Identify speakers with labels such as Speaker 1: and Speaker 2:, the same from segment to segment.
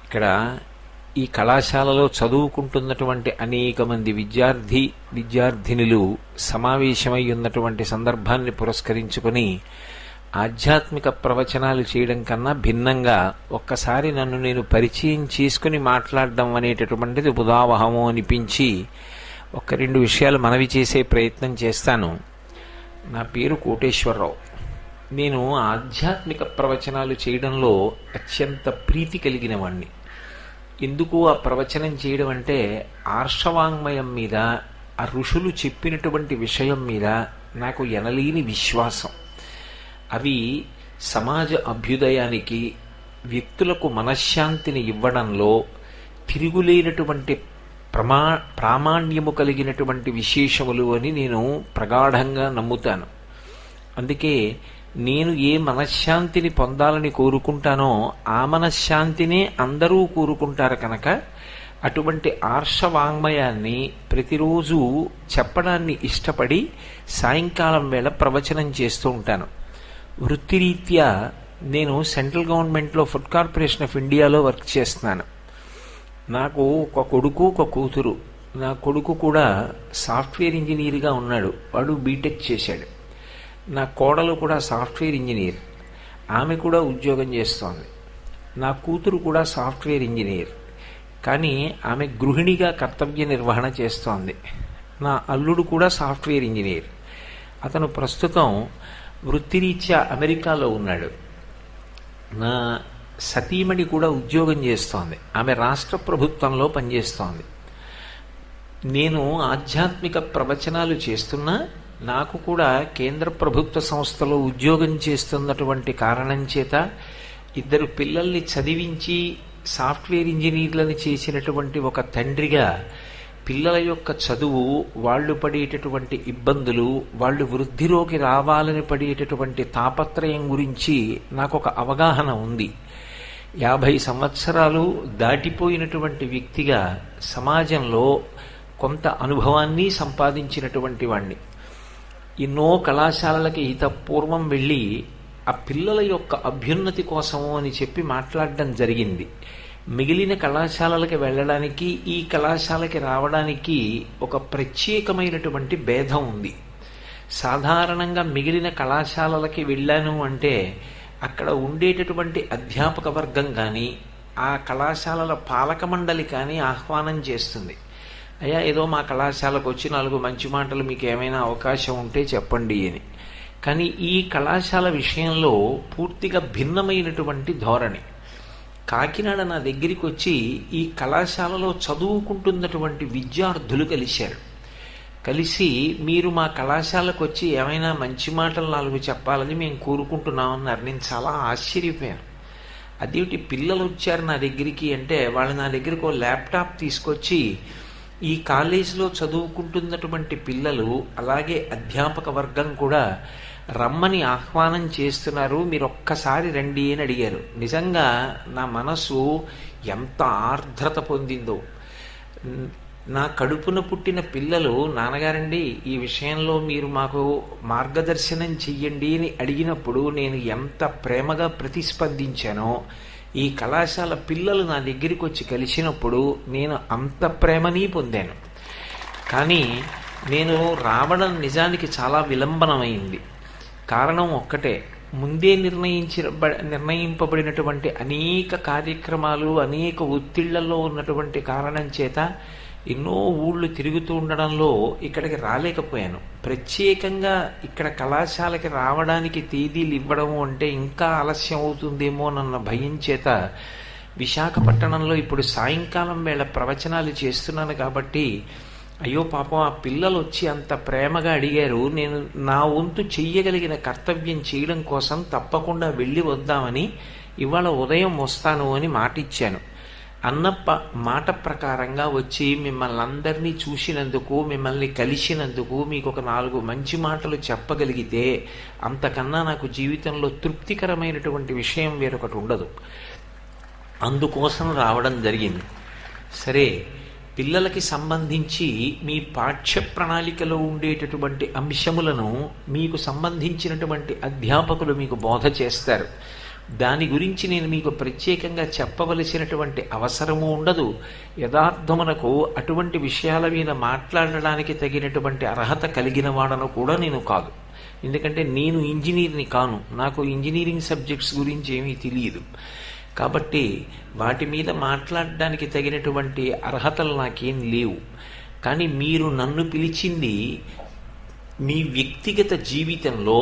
Speaker 1: ఇక్కడ ఈ కళాశాలలో చదువుకుంటున్నటువంటి అనేక మంది విద్యార్థినులు సమావేశమై ఉన్నటువంటి సందర్భాన్ని పురస్కరించుకొని ఆధ్యాత్మిక ప్రవచనాలు చేయడం కన్నా భిన్నంగా ఒక్కసారి నన్ను నేను పరిచయం చేసుకుని మాట్లాడడం అనేటటువంటిది ఉదావహము అనిపించి ఒక రెండు విషయాలు మనవి చేసే ప్రయత్నం చేస్తాను. నా పేరు కోటేశ్వరరావు. నేను ఆధ్యాత్మిక ప్రవచనాలు చేయడంలో అత్యంత ప్రీతి కలిగిన వాణ్ణి. ఎందుకు ఆ ప్రవచనం చేయడం అంటే ఆర్షవాంగ్మయం మీద, ఆ ఋషులు చెప్పినటువంటి విషయం మీద నాకు ఎనలేని విశ్వాసం. అవి సమాజ అభ్యుదయానికి, వ్యక్తులకు మనశ్శాంతిని ఇవ్వడంలో తిరుగులేనటువంటి ప్రామాణ్యము కలిగినటువంటి విశేషములు అని నేను ప్రగాఢంగా నమ్ముతాను. అందుకే నేను ఏ మనశ్శాంతిని పొందాలని కోరుకుంటానో ఆ మనశ్శాంతినే అందరూ కోరుకుంటారు కనుక అటువంటి ఆర్షవాంగ్మయాన్ని ప్రతిరోజు చెప్పడాన్ని ఇష్టపడి సాయంకాలం వేళ ప్రవచనం చేస్తూ ఉంటాను. వృత్తిరీత్యా నేను సెంట్రల్ గవర్నమెంట్లో ఫుడ్ కార్పొరేషన్ ఆఫ్ ఇండియాలో వర్క్ చేస్తున్నాను. నాకు ఒక కొడుకు, ఒక కూతురు. నా కొడుకు కూడా సాఫ్ట్వేర్ ఇంజనీర్గా ఉన్నాడు, వాడు బీటెక్ చేశాడు. నా కోడలు కూడా సాఫ్ట్వేర్ ఇంజనీర్, ఆమె కూడా ఉద్యోగం చేస్తోంది. నా కూతురు కూడా సాఫ్ట్వేర్ ఇంజనీర్, కానీ ఆమె గృహిణిగా కర్తవ్య నిర్వహణ చేస్తోంది. నా అల్లుడు కూడా సాఫ్ట్వేర్ ఇంజనీర్. అతను ప్రస్తుతం వృత్తిరీత్యా అమెరికాలో ఉన్నాడు. నా సతీమణి కూడా ఉద్యోగం చేస్తోంది, ఆమె రాష్ట్ర ప్రభుత్వంలో పనిచేస్తోంది. నేను ఆధ్యాత్మిక ప్రవచనాలు చేస్తున్నా నాకు కూడా కేంద్ర ప్రభుత్వ సంస్థలో ఉద్యోగం చేస్తున్నటువంటి కారణం చేత, ఇద్దరు పిల్లల్ని చదివించి సాఫ్ట్వేర్ ఇంజనీర్లను చేసినటువంటి ఒక తండ్రిగా పిల్లల యొక్క చదువు, వాళ్ళు పడేటటువంటి ఇబ్బందులు, వాళ్ళు వృద్ధిలోకి రావాలని పడేటటువంటి తాపత్రయం గురించి నాకు ఒక అవగాహన ఉంది. 50 సంవత్సరాలు దాటిపోయినటువంటి వ్యక్తిగా సమాజంలో కొంత అనుభవాన్ని సంపాదించినటువంటి వాణ్ణి. ఎన్నో కళాశాలలకి పూర్వం వెళ్ళి ఆ పిల్లల యొక్క అభ్యున్నతి కోసము అని చెప్పి మాట్లాడడం జరిగింది. మిగిలిన కళాశాలలకి వెళ్ళడానికి, ఈ కళాశాలకి రావడానికి ఒక ప్రత్యేకమైనటువంటి భేదం ఉంది. సాధారణంగా మిగిలిన కళాశాలలకి వెళ్ళాను అంటే అక్కడ ఉండేటటువంటి అధ్యాపక వర్గం కానీ, ఆ కళాశాలల పాలక మండలి కానీ ఆహ్వానం చేస్తుంది. అయ్యా, ఏదో మా కళాశాలకు వచ్చి 4 మంచి మాటలు మీకు ఏమైనా అవకాశం ఉంటే చెప్పండి అని. కానీ ఈ కళాశాల విషయంలో పూర్తిగా భిన్నమైనటువంటి ధోరణి. కాకినాడ నా దగ్గరికి వచ్చి ఈ కళాశాలలో చదువుకుంటున్నటువంటి విద్యార్థులు కలిసి మీరు మా కళాశాలకు వచ్చి ఏమైనా మంచి మాటలు 4 చెప్పాలని మేము కోరుకుంటున్నామన్నారు. నేను చాలా ఆశ్చర్యపోయాను. అదేమిటి పిల్లలు వచ్చారు నా దగ్గరికి అంటే, వాళ్ళు నా దగ్గరికి ఒక ల్యాప్టాప్ తీసుకొచ్చి ఈ కాలేజీలో చదువుకుంటున్నటువంటి పిల్లలు, అలాగే అధ్యాపక వర్గం కూడా రమ్మని ఆహ్వానం చేస్తున్నారు, మీరు ఒక్కసారి రండి అని అడిగారు. నిజంగా నా మనసు ఎంత ఆర్ద్రత పొందిందో. నా కడుపున పుట్టిన పిల్లలు, నాన్నగారండి ఈ విషయంలో మీరు మాకు మార్గదర్శనం చెయ్యండి అని అడిగినప్పుడు నేను ఎంత ప్రేమగా ప్రతిస్పందించానో, ఈ కళాశాల పిల్లలు నా దగ్గరికి వచ్చి కలిసినప్పుడు నేను అంత ప్రేమని పొందాను. కానీ నేను రావడం చాలా విలంబనమైంది. కారణం ఒక్కటే, ముందే నిర్ణయింపబడినటువంటి అనేక కార్యక్రమాలు, అనేక ఒత్తిళ్లలో ఉన్నటువంటి కారణం చేత ఎన్నో ఊళ్ళు తిరుగుతూ ఉండడంలో ఇక్కడికి రాలేకపోయాను. ప్రత్యేకంగా ఇక్కడ కళాశాలకి రావడానికి తేదీలు ఇవ్వడము అంటే ఇంకా ఆలస్యం అవుతుందేమోనన్న భయం చేత విశాఖపట్టణంలో ఇప్పుడు సాయంకాలం వేళ ప్రవచనాలు చేస్తున్నాను కాబట్టి, అయ్యో పాపం ఆ పిల్లలు వచ్చి అంత ప్రేమగా అడిగారు, నేను నా వంతు చెయ్యగలిగిన కర్తవ్యం చేయడం కోసం తప్పకుండా వెళ్ళి వద్దామని ఇవాళ ఉదయం వస్తాను అని మాటిచ్చాను. అన్న మాట ప్రకారంగా వచ్చి మిమ్మల్ని అందరినీ చూసినందుకు, మిమ్మల్ని కలిసినందుకు, మీకు ఒక 4 మంచి మాటలు చెప్పగలిగితే అంతకన్నా నాకు జీవితంలో తృప్తికరమైనటువంటి విషయం వేరొకటి ఉండదు. అందుకోసం రావడం జరిగింది. సరే, పిల్లలకి సంబంధించి మీ పాఠ్య ప్రణాళికలో ఉండేటటువంటి అంశములను మీకు సంబంధించినటువంటి అధ్యాపకులు మీకు బోధ చేస్తారు. దాని గురించి నేను మీకు ప్రత్యేకంగా చెప్పవలసినటువంటి అవసరము ఉండదు. యథార్థమునకు అటువంటి విషయాల మీద మాట్లాడడానికి తగినటువంటి అర్హత కలిగిన వాడను కూడా నేను కాదు. ఎందుకంటే నేను ఇంజనీర్ని కాను, నాకు ఇంజనీరింగ్ సబ్జెక్ట్స్ గురించి ఏమీ తెలియదు. కాబట్టి వాటి మీద మాట్లాడడానికి తగినటువంటి అర్హతలు నాకేం లేవు. కానీ మీరు నన్ను పిలిచింది మీ వ్యక్తిగత జీవితంలో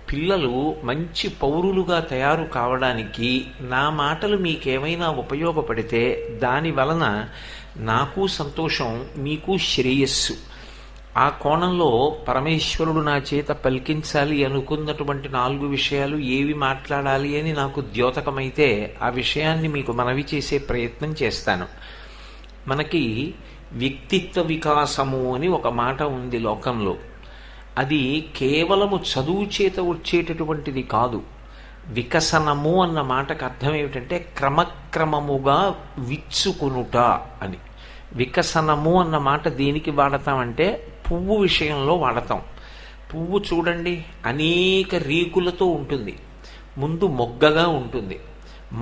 Speaker 1: పిల్లలు మంచి పౌరులుగా తయారు కావడానికి నా మాటలు మీకేమైనా ఉపయోగపడితే దాని వలన నాకు సంతోషం, మీకు శ్రేయస్సు. ఆ కోణంలో పరమేశ్వరుడు నా చేత పలికించాలి అనుకున్నటువంటి 4 విషయాలు ఏవి మాట్లాడాలి అని నాకు ద్యోతకమైతే ఆ విషయాన్ని మీకు మనవి చేసే ప్రయత్నం చేస్తాను. మనకి వ్యక్తిత్వ వికాసము అని ఒక మాట ఉంది లోకంలో. అది కేవలము చదువు చేత వచ్చేటటువంటిది కాదు. వికసనము అన్న మాటకు అర్థం ఏమిటంటే క్రమక్రమముగా విచ్చుకొనుట అని. వికసనము అన్న మాట దేనికి వాడతామంటే పువ్వు విషయంలో వాడతాం. పువ్వు చూడండి, అనేక రేకులతో ఉంటుంది. ముందు మొగ్గగా ఉంటుంది.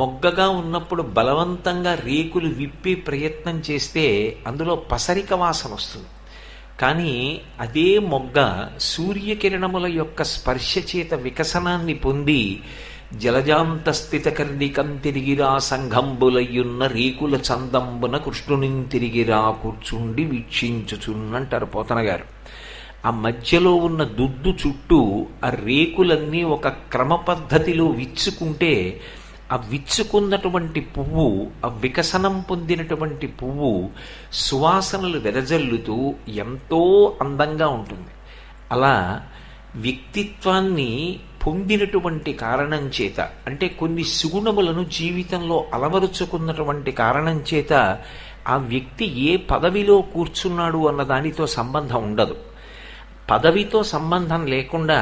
Speaker 1: మొగ్గగా ఉన్నప్పుడు బలవంతంగా రేకులు విప్పే ప్రయత్నం చేస్తే అందులో పసరిక వాసన వస్తుంది. కానీ అదే మొగ్గ సూర్యకిరణముల యొక్క స్పర్శ చేత వికసనాన్ని పొంది జలజాంత స్థిత కర్ణికం తిరిగిరా సంఘంబులయ్యున్న రేకుల చందంబున కృష్ణుని తిరిగిరా కూర్చుండి వీక్షించుచున్నంటారు పోతన గారు. ఆ మధ్యలో ఉన్న దుద్దు చుట్టూ ఆ రేకులన్నీ ఒక క్రమ పద్ధతిలో విచ్చుకుంటే ఆ విచ్చుకున్నటువంటి పువ్వు, ఆ వికసనం పొందినటువంటి పువ్వు సువాసనలు వెదజల్లుతూ ఎంతో అందంగా ఉంటుంది. అలా వ్యక్తిత్వాన్ని పొందినటువంటి కారణం చేత, అంటే కొన్ని సుగుణములను జీవితంలో అలవరుచుకున్నటువంటి కారణం చేత ఆ వ్యక్తి ఏ పదవిలో కూర్చున్నాడు అన్న దానితో సంబంధం ఉండదు. పదవితో సంబంధం లేకుండా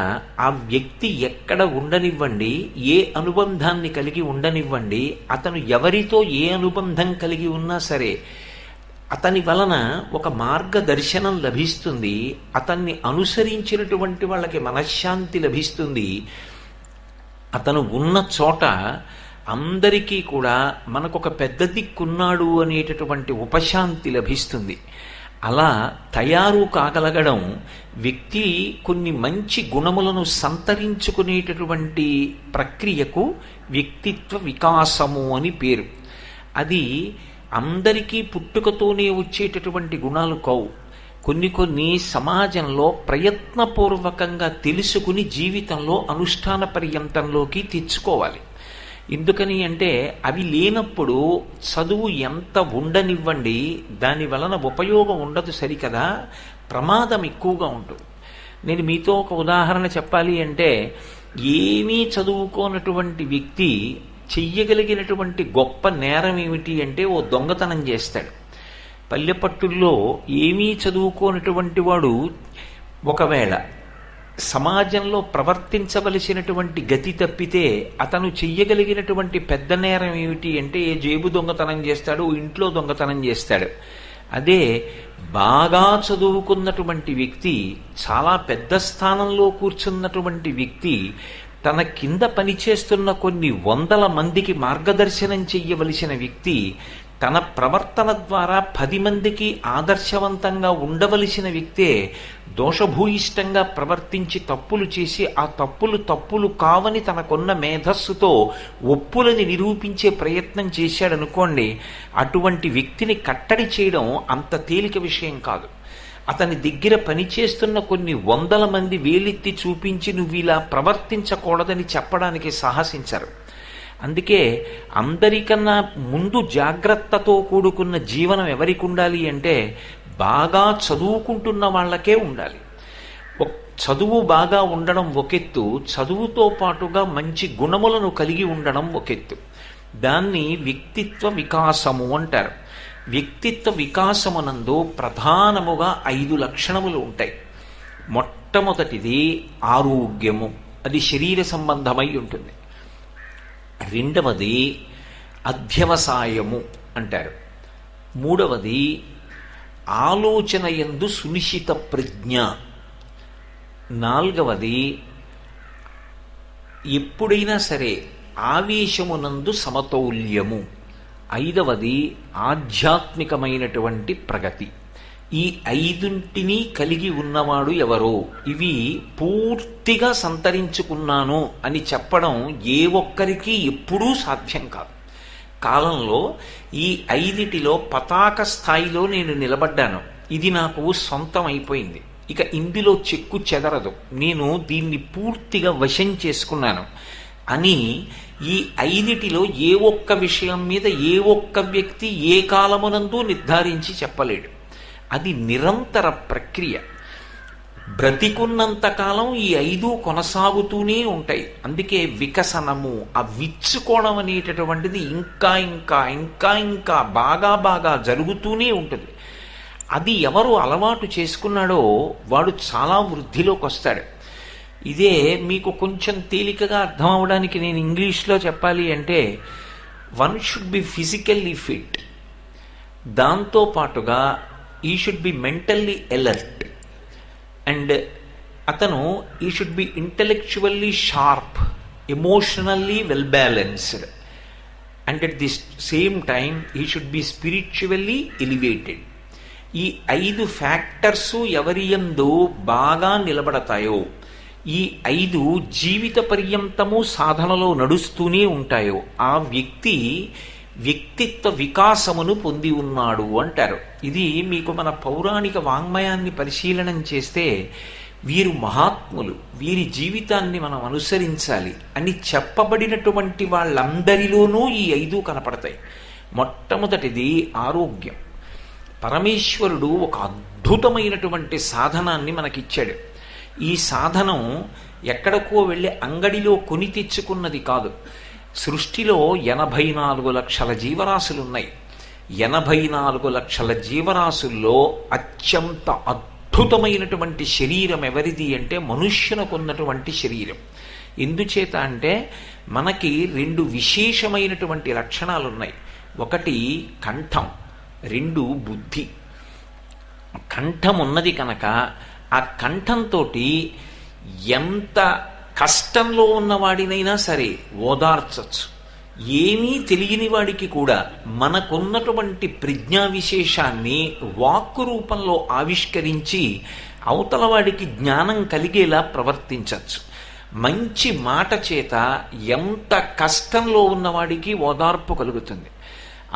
Speaker 1: ఆ వ్యక్తి ఎక్కడ ఉండనివ్వండి, ఏ అనుబంధాన్ని కలిగి ఉండనివ్వండి, అతను ఎవరితో ఏ అనుబంధం కలిగి ఉన్నా సరే అతని వలన ఒక మార్గదర్శనం లభిస్తుంది. అతన్ని అనుసరించినటువంటి వాళ్ళకి మనశ్శాంతి లభిస్తుంది. అతను ఉన్న చోట అందరికీ కూడా మనకొక పెద్ద దిక్కున్నాడు అనేటటువంటి ఉపశాంతి లభిస్తుంది. అలా తయారు కాగలగడం వ్యక్తి కొన్ని మంచి గుణములను సంతరించుకునేటటువంటి ప్రక్రియకు వ్యక్తిత్వ వికాసము అని పేరు. అది అందరికీ పుట్టుకతోనే వచ్చేటటువంటి గుణాలు కావు. కొన్ని సమాజంలో ప్రయత్నపూర్వకంగా తెలుసుకుని జీవితంలో అనుష్ఠాన పర్యంతంలోకి తెచ్చుకోవాలి. ఎందుకని అంటే అవి లేనప్పుడు చదువు ఎంత ఉండనివ్వండి, దాని వలన ఉపయోగం ఉండదు సరికదా, ప్రమాదం ఎక్కువగా ఉంటుంది. నేను మీతో ఒక ఉదాహరణ చెప్పాలి అంటే, ఏమీ చదువుకోనటువంటి వ్యక్తి చెయ్యగలిగినటువంటి గొప్ప నేరం ఏమిటి అంటే ఓ దొంగతనం చేస్తాడు. పల్లెపట్టుల్లో ఏమీ చదువుకోనటువంటి వాడు ఒకవేళ సమాజంలో ప్రవర్తించవలసినటువంటి గతి తప్పితే అతను చెయ్యగలిగినటువంటి పెద్ద నేరం ఏమిటి అంటే ఏ జేబు దొంగతనం చేస్తాడు, ఇంట్లో దొంగతనం చేస్తాడు. అదే బాగా చదువుకున్నటువంటి వ్యక్తి, చాలా పెద్ద స్థానంలో కూర్చున్నటువంటి వ్యక్తి తన కింద పనిచేస్తున్న కొన్ని 100 మందికి మార్గదర్శనం చెయ్యవలసిన వ్యక్తి తన ప్రవర్తన ద్వారా 10 మందికి ఆదర్శవంతంగా ఉండవలసిన వ్యక్తే దోషభూయిష్టంగా ప్రవర్తించి తప్పులు చేసి ఆ తప్పులు కావని తనకున్న మేధస్సుతో ఒప్పులని నిరూపించే ప్రయత్నం చేశాడనుకోండి, అటువంటి వ్యక్తిని కట్టడి చేయడం అంత తేలిక విషయం కాదు. అతని దగ్గర పనిచేస్తున్న కొన్ని 100 మంది వేలెత్తి చూపించి నువ్వు ఇలా ప్రవర్తించకూడదని చెప్పడానికి సాహసించరు. అందుకే అందరికన్నా ముందు జాగ్రత్తతో కూడుకున్న జీవనం ఎవరికి ఉండాలి అంటే బాగా చదువుకుంటున్న వాళ్ళకే ఉండాలి. చదువు బాగా ఉండడం ఒకెత్తు, చదువుతో పాటుగా మంచి గుణములను కలిగి ఉండడం ఒకెత్తు. దాన్ని వ్యక్తిత్వ వికాసము అంటారు. వ్యక్తిత్వ వికాసమునందు ప్రధానముగా 5 లక్షణములు ఉంటాయి. మొట్టమొదటిది ఆరోగ్యము, అది శరీర సంబంధమై ఉంటుంది. రెండవది అధ్యవసాయము అంటారు. మూడవది ఆలోచన యందు సునిశ్చిత ప్రజ్ఞ. నాలుగవది ఎప్పుడైనా సరే ఆవేశమునందు సమతౌల్యము. 5వది ఆధ్యాత్మికమైనటువంటి ప్రగతి. ఈ 5ంటిని కలిగి ఉన్నవాడు ఎవరో, ఇవి పూర్తిగా సంతరించుకున్నాను అని చెప్పడం ఏ ఒక్కరికి ఎప్పుడూ సాధ్యం కాదు. కాలంలో ఈ 5టిలో పతాక స్థాయిలో నేను నిలబడ్డాను, ఇది నాకు సొంతం అయిపోయింది, ఇక ఇందులో చెక్కు చెదరదు, నేను దీన్ని పూర్తిగా వశం చేసుకున్నాను అని ఈ 5టిలో ఏ ఒక్క విషయం మీద ఏ ఒక్క వ్యక్తి ఏ కాలమునందు నిర్ధారించి చెప్పలేడు. అది నిరంతర ప్రక్రియ. బ్రతికున్నంత కాలం ఈ 5 కొనసాగుతూనే ఉంటాయి. అందుకే వికసనము, ఆ విచ్చుకోవడం అనేటటువంటిది ఇంకా ఇంకా ఇంకా ఇంకా బాగా బాగా జరుగుతూనే ఉంటుంది. అది ఎవరు అలవాటు చేసుకున్నాడో వాడు చాలా వృద్ధిలోకి వస్తాడు. ఇదే మీకు కొంచెం తేలికగా అర్థం అవడానికి నేను ఇంగ్లీష్లో చెప్పాలి అంటే, one should be physically fit, దాంతో పాటుగా ఈ should be mentally alert, and అతను ఈ should be intellectually sharp, emotionally well balanced, and at the same time ఈ షుడ్ బి స్పిరిచువల్లీ ఎలివేటెడ్. ఈ 5 ఫ్యాక్టర్స్ ఎవరి యందు బాగా నిలబడతాయో, ఈ 5 జీవిత పర్యంతము సాధనలో నడుస్తూనే ఉంటాయో, ఆ వ్యక్తి వ్యక్తిత్వ వికాసమును పొంది ఉన్నాడు అంటారు. ఇది మీకు మన పౌరాణిక వాంగ్మయాన్ని పరిశీలనం చేస్తే, వీరు మహాత్ములు, వీరి జీవితాన్ని మనం అనుసరించాలి అని చెప్పబడినటువంటి వాళ్ళందరిలోనూ ఈ 5 కనపడతాయి. మొట్టమొదటిది ఆరోగ్యం. పరమేశ్వరుడు ఒక అద్భుతమైనటువంటి సాధనాన్ని మనకిచ్చాడు. ఈ సాధనం ఎక్కడికో వెళ్ళి అంగడిలో కొని తెచ్చుకున్నది కాదు. సృష్టిలో 84 లక్షల జీవరాశులున్నాయి. 84 లక్షల జీవరాశుల్లో అత్యంత అద్భుతమైనటువంటి శరీరం ఎవరిది అంటే మనుష్యునకు ఉన్నటువంటి శరీరం. ఎందుచేత అంటే మనకి 2 విశేషమైనటువంటి లక్షణాలు ఉన్నాయి. ఒకటి కంఠం, 2 బుద్ధి. కంఠం ఉన్నది కనుక ఆ కంఠంతో ఎంత కష్టంలో ఉన్నవాడినైనా సరే ఓదార్చచ్చు. ఏమీ తెలియని వాడికి కూడా మనకున్నటువంటి ప్రజ్ఞా విశేషాన్ని వాక్కు రూపంలో ఆవిష్కరించి అవతల వాడికి జ్ఞానం కలిగేలా ప్రవర్తించవచ్చు. మంచి మాట చేత ఎంత కష్టంలో ఉన్నవాడికి ఓదార్పు కలుగుతుంది.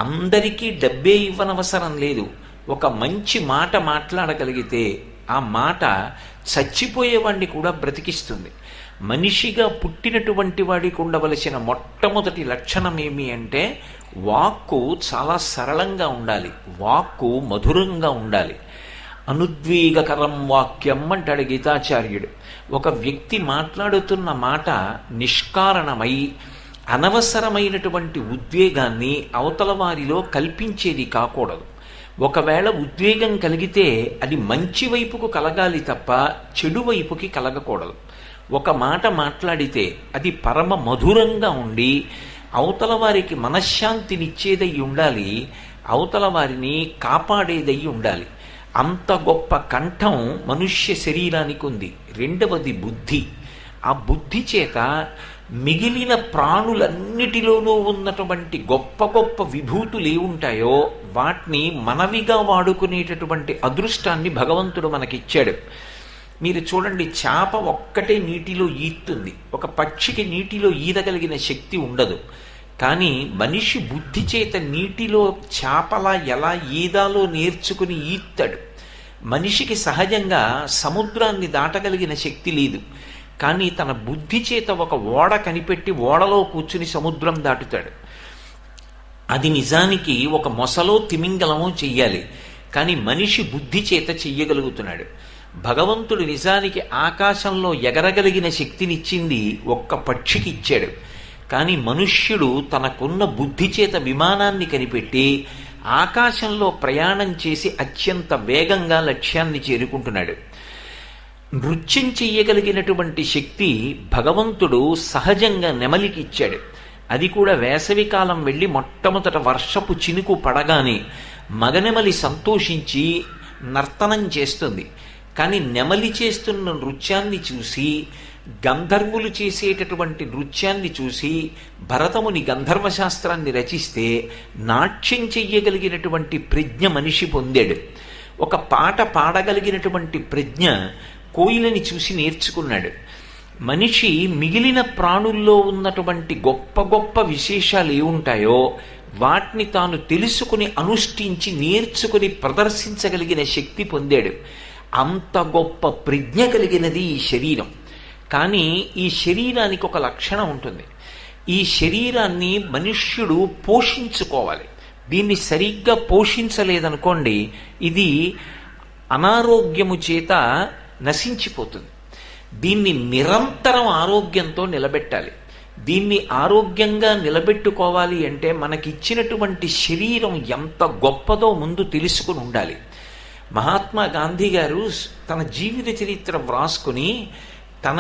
Speaker 1: అందరికీ డబ్బే ఇవ్వనవసరం లేదు. ఒక మంచి మాట మాట్లాడగలిగితే ఆ మాట చచ్చిపోయేవాడిని కూడా బ్రతికిస్తుంది. మనిషిగా పుట్టినటువంటి వాడికి ఉండవలసిన మొట్టమొదటి లక్షణం ఏమి అంటే, వాక్కు చాలా సరళంగా ఉండాలి, వాక్కు మధురంగా ఉండాలి. అనుద్వేగకరం వాక్యం అంటాడు గీతాచార్యుడు. ఒక వ్యక్తి మాట్లాడుతున్న మాట నిష్కారణమై అనవసరమైనటువంటి ఉద్వేగాన్ని అవతల వారిలో కల్పించేది కాకూడదు. ఒకవేళ ఉద్వేగం కలిగితే అది మంచి వైపుకు కలగాలి తప్ప చెడు వైపుకి కలగకూడదు. ఒక మాట మాట్లాడితే అది పరమ మధురంగా ఉండి అవతల వారికి మనశ్శాంతినిచ్చేదై ఉండాలి, అవతల వారిని కాపాడేదై ఉండాలి. అంత గొప్ప కంఠం మనుష్య శరీరానికి ఉంది. 2వది బుద్ధి. ఆ బుద్ధి చేత మిగిలిన ప్రాణులన్నిటిలోనూ ఉన్నటువంటి గొప్ప గొప్ప విభూతులు ఏముంటాయో వాటిని మనవిగా వాడుకునేటటువంటి అదృష్టాన్ని భగవంతుడు మనకిచ్చాడు. మీరు చూడండి, చేప ఒక్కటే నీటిలో ఈత్తుంది, ఒక పక్షికి నీటిలో ఈదగలిగిన శక్తి ఉండదు. కానీ మనిషి బుద్ధి చేత నీటిలో చేపలా ఎలా ఈదాలో నేర్చుకుని ఈత్తాడు. మనిషికి సహజంగా సముద్రాన్ని దాటగలిగిన శక్తి లేదు. కానీ తన బుద్ధి చేత ఒక ఓడ కనిపెట్టి ఓడలో కూర్చుని సముద్రం దాటుతాడు. అది నిజానికి ఒక మొసలో తిమింగలమో చెయ్యాలి, కానీ మనిషి బుద్ధి చేత చెయ్యగలుగుతున్నాడు. భగవంతుడు నిజానికి ఆకాశంలో ఎగరగలిగిన శక్తినిచ్చింది ఒక్క పక్షికి ఇచ్చాడు. కానీ మనుష్యుడు తనకున్న బుద్ధి చేత విమానాన్ని కనిపెట్టి ఆకాశంలో ప్రయాణం చేసి అత్యంత వేగంగా లక్ష్యాన్ని చేరుకుంటున్నాడు. నృత్యం చెయ్యగలిగినటువంటి శక్తి భగవంతుడు సహజంగా నెమలికి ఇచ్చాడు. అది కూడా వేసవికాలం వెళ్ళి మొట్టమొదట వర్షపు చినుకు పడగానే మగనెమలి సంతోషించి నర్తనం చేస్తుంది. కానీ నెమలి చేస్తున్న నృత్యాన్ని చూసి గంధర్వులు చేసేటటువంటి నృత్యాన్ని చూసి భరతముని గంధర్వ శాస్త్రాన్ని రచిస్తే నాట్యం చెయ్యగలిగినటువంటి ప్రజ్ఞ మనిషి పొందాడు. ఒక పాట పాడగలిగినటువంటి ప్రజ్ఞ కోయిలని చూసి నేర్చుకున్నాడు. మనిషి మిగిలిన ప్రాణుల్లో ఉన్నటువంటి గొప్ప గొప్ప విశేషాలు ఏముంటాయో వాటిని తాను తెలుసుకుని అనుష్ఠించి నేర్చుకుని ప్రదర్శించగలిగిన శక్తి పొందాడు. అంత గొప్ప ప్రజ్ఞ కలిగినది ఈ శరీరం. కానీ ఈ శరీరానికి ఒక లక్షణం ఉంటుంది. ఈ శరీరాన్ని మనుష్యుడు పోషించుకోవాలి. దీన్ని సరిగ్గా పోషించలేదనుకోండి, ఇది అనారోగ్యము చేత నశించిపోతుంది. దీన్ని నిరంతరం ఆరోగ్యంతో నిలబెట్టాలి. దీన్ని ఆరోగ్యంగా నిలబెట్టుకోవాలి అంటే మనకిచ్చినటువంటి శరీరం ఎంత గొప్పదో ముందు తెలుసుకుని ఉండాలి. మహాత్మా గాంధీ గారు తన జీవిత చరిత్ర వ్రాసుకుని తన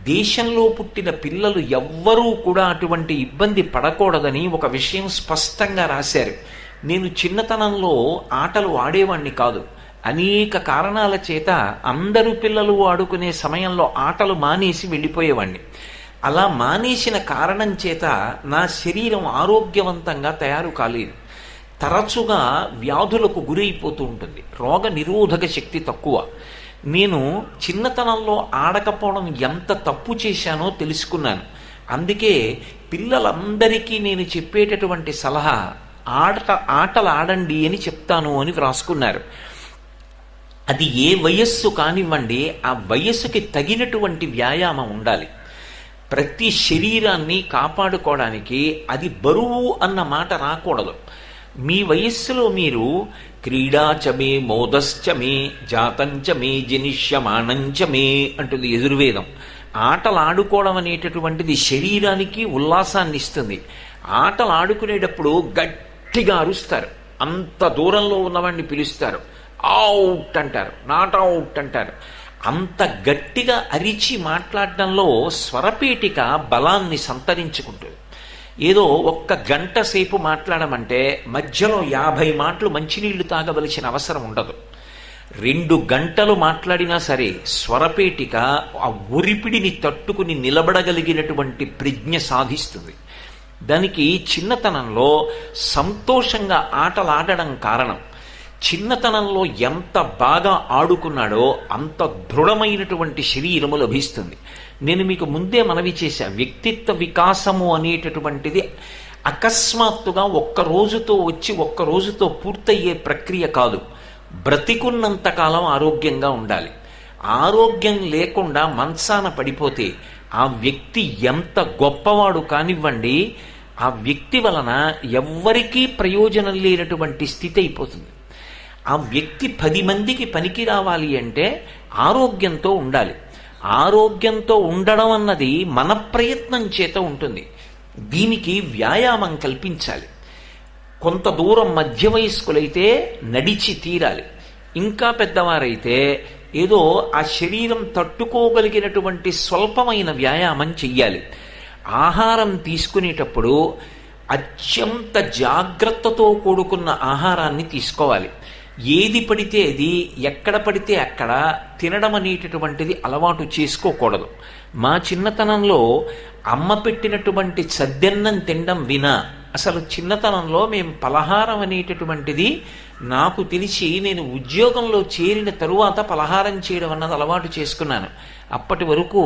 Speaker 1: దేశంలో పుట్టిన పిల్లలు ఎవ్వరూ కూడా అటువంటి ఇబ్బంది పడకూడదని ఒక విషయం స్పష్టంగా రాశారు. నేను చిన్నతనంలో ఆటలు ఆడేవాణ్ణి కాదు. అనేక కారణాల చేత అందరూ పిల్లలు ఆడుకునే సమయంలో ఆటలు మానేసి వెళ్ళిపోయేవాణ్ణి. అలా మానేసిన కారణం చేత నా శరీరం ఆరోగ్యవంతంగా తయారు కాలేదు. తరచుగా వ్యాధులకు గురైపోతూ ఉంటుంది. రోగ నిరోధక శక్తి తక్కువ. నేను చిన్నతనంలో ఆడకపోవడం ఎంత తప్పు చేశానో తెలుసుకున్నాను. అందుకే పిల్లలందరికీ నేను చెప్పేటటువంటి సలహా ఆటలు ఆడండి అని చెప్తాను అని వ్రాసుకున్నారు. అది ఏ వయస్సు కానివ్వండి, ఆ వయస్సుకి తగినటువంటి వ్యాయామం ఉండాలి. ప్రతి శరీరాన్ని కాపాడుకోవడానికి అది బరువు అన్న మాట రాకూడదు. మీ వయస్సులో మీరు క్రీడాచమే మోదశ్చమే జాతంచమే జనిష్యమానంచమే అంటుంది యజుర్వేదం. ఆటలు ఆడుకోవడం అనేటటువంటిది శరీరానికి ఉల్లాసాన్ని ఇస్తుంది. ఆటలు ఆడుకునేటప్పుడు గట్టిగా అరుస్తారు. అంత దూరంలో ఉన్నవాడిని పిలుస్తారు, అవుట్ అంటారు, నాట్ అవుట్ అంటారు. అంత గట్టిగా అరిచి మాట్లాడడంలో స్వరపేటిక బలాన్ని సంతరించుకుంటుంది. ఏదో ఒక్క గంట సేపు మాట్లాడమంటే మధ్యలో 50 మాటలు మంచినీళ్లు తాగవలసిన అవసరం ఉండదు. 2 గంటలు మాట్లాడినా సరే స్వరపేటిక ఆ ఉరిపిడిని తట్టుకుని నిలబడగలిగినటువంటి ప్రజ్ఞ సాధిస్తుంది. దానికి చిన్నతనంలో సంతోషంగా ఆటలాడడం కారణం. చిన్నతనంలో ఎంత బాగా ఆడుకున్నాడో అంత దృఢమైనటువంటి శరీరము లభిస్తుంది. నేను మీకు ముందే మనవి చేశా, వ్యక్తిత్వ వికాసము అనేటటువంటిది అకస్మాత్తుగా ఒక్క రోజుతో వచ్చి ఒక్క రోజుతో పూర్తయ్యే ప్రక్రియ కాదు. బ్రతికున్నంతకాలం ఆరోగ్యంగా ఉండాలి. ఆరోగ్యం లేకుండా మంచాన పడిపోతే ఆ వ్యక్తి ఎంత గొప్పవాడు కానివ్వండి, ఆ వ్యక్తి వలన ఎవ్వరికీ ప్రయోజనం లేనటువంటి స్థితి అయిపోతుంది. ఆ వ్యక్తి 10 మందికి పనికి రావాలి అంటే ఆరోగ్యంతో ఉండాలి. ఆరోగ్యంతో ఉండడం అన్నది మన ప్రయత్నం చేత ఉంటుంది. దీనికి వ్యాయామం కల్పించాలి. కొంత దూరం మధ్య వయస్కులైతే నడిచి తీరాలి. ఇంకా పెద్దవారైతే ఏదో ఆ శరీరం తట్టుకోగలిగినటువంటి స్వల్పమైన వ్యాయామం చెయ్యాలి. ఆహారం తీసుకునేటప్పుడు అత్యంత జాగ్రత్తతో కూడుకున్న ఆహారాన్ని తీసుకోవాలి. ఏది పడితే అది, ఎక్కడ పడితే అక్కడ తినడం అనేటటువంటిది అలవాటు చేసుకోకూడదు. మా చిన్నతనంలో అమ్మ పెట్టినటువంటి సద్దెన్నం తినడం వినా, అసలు చిన్నతనంలో మేము పలహారం అనేటటువంటిది నాకు తెలిసి నేను ఉద్యోగంలో చేరిన తరువాత పలహారం చేయడం అన్నది అలవాటు చేసుకున్నాను. అప్పటి వరకు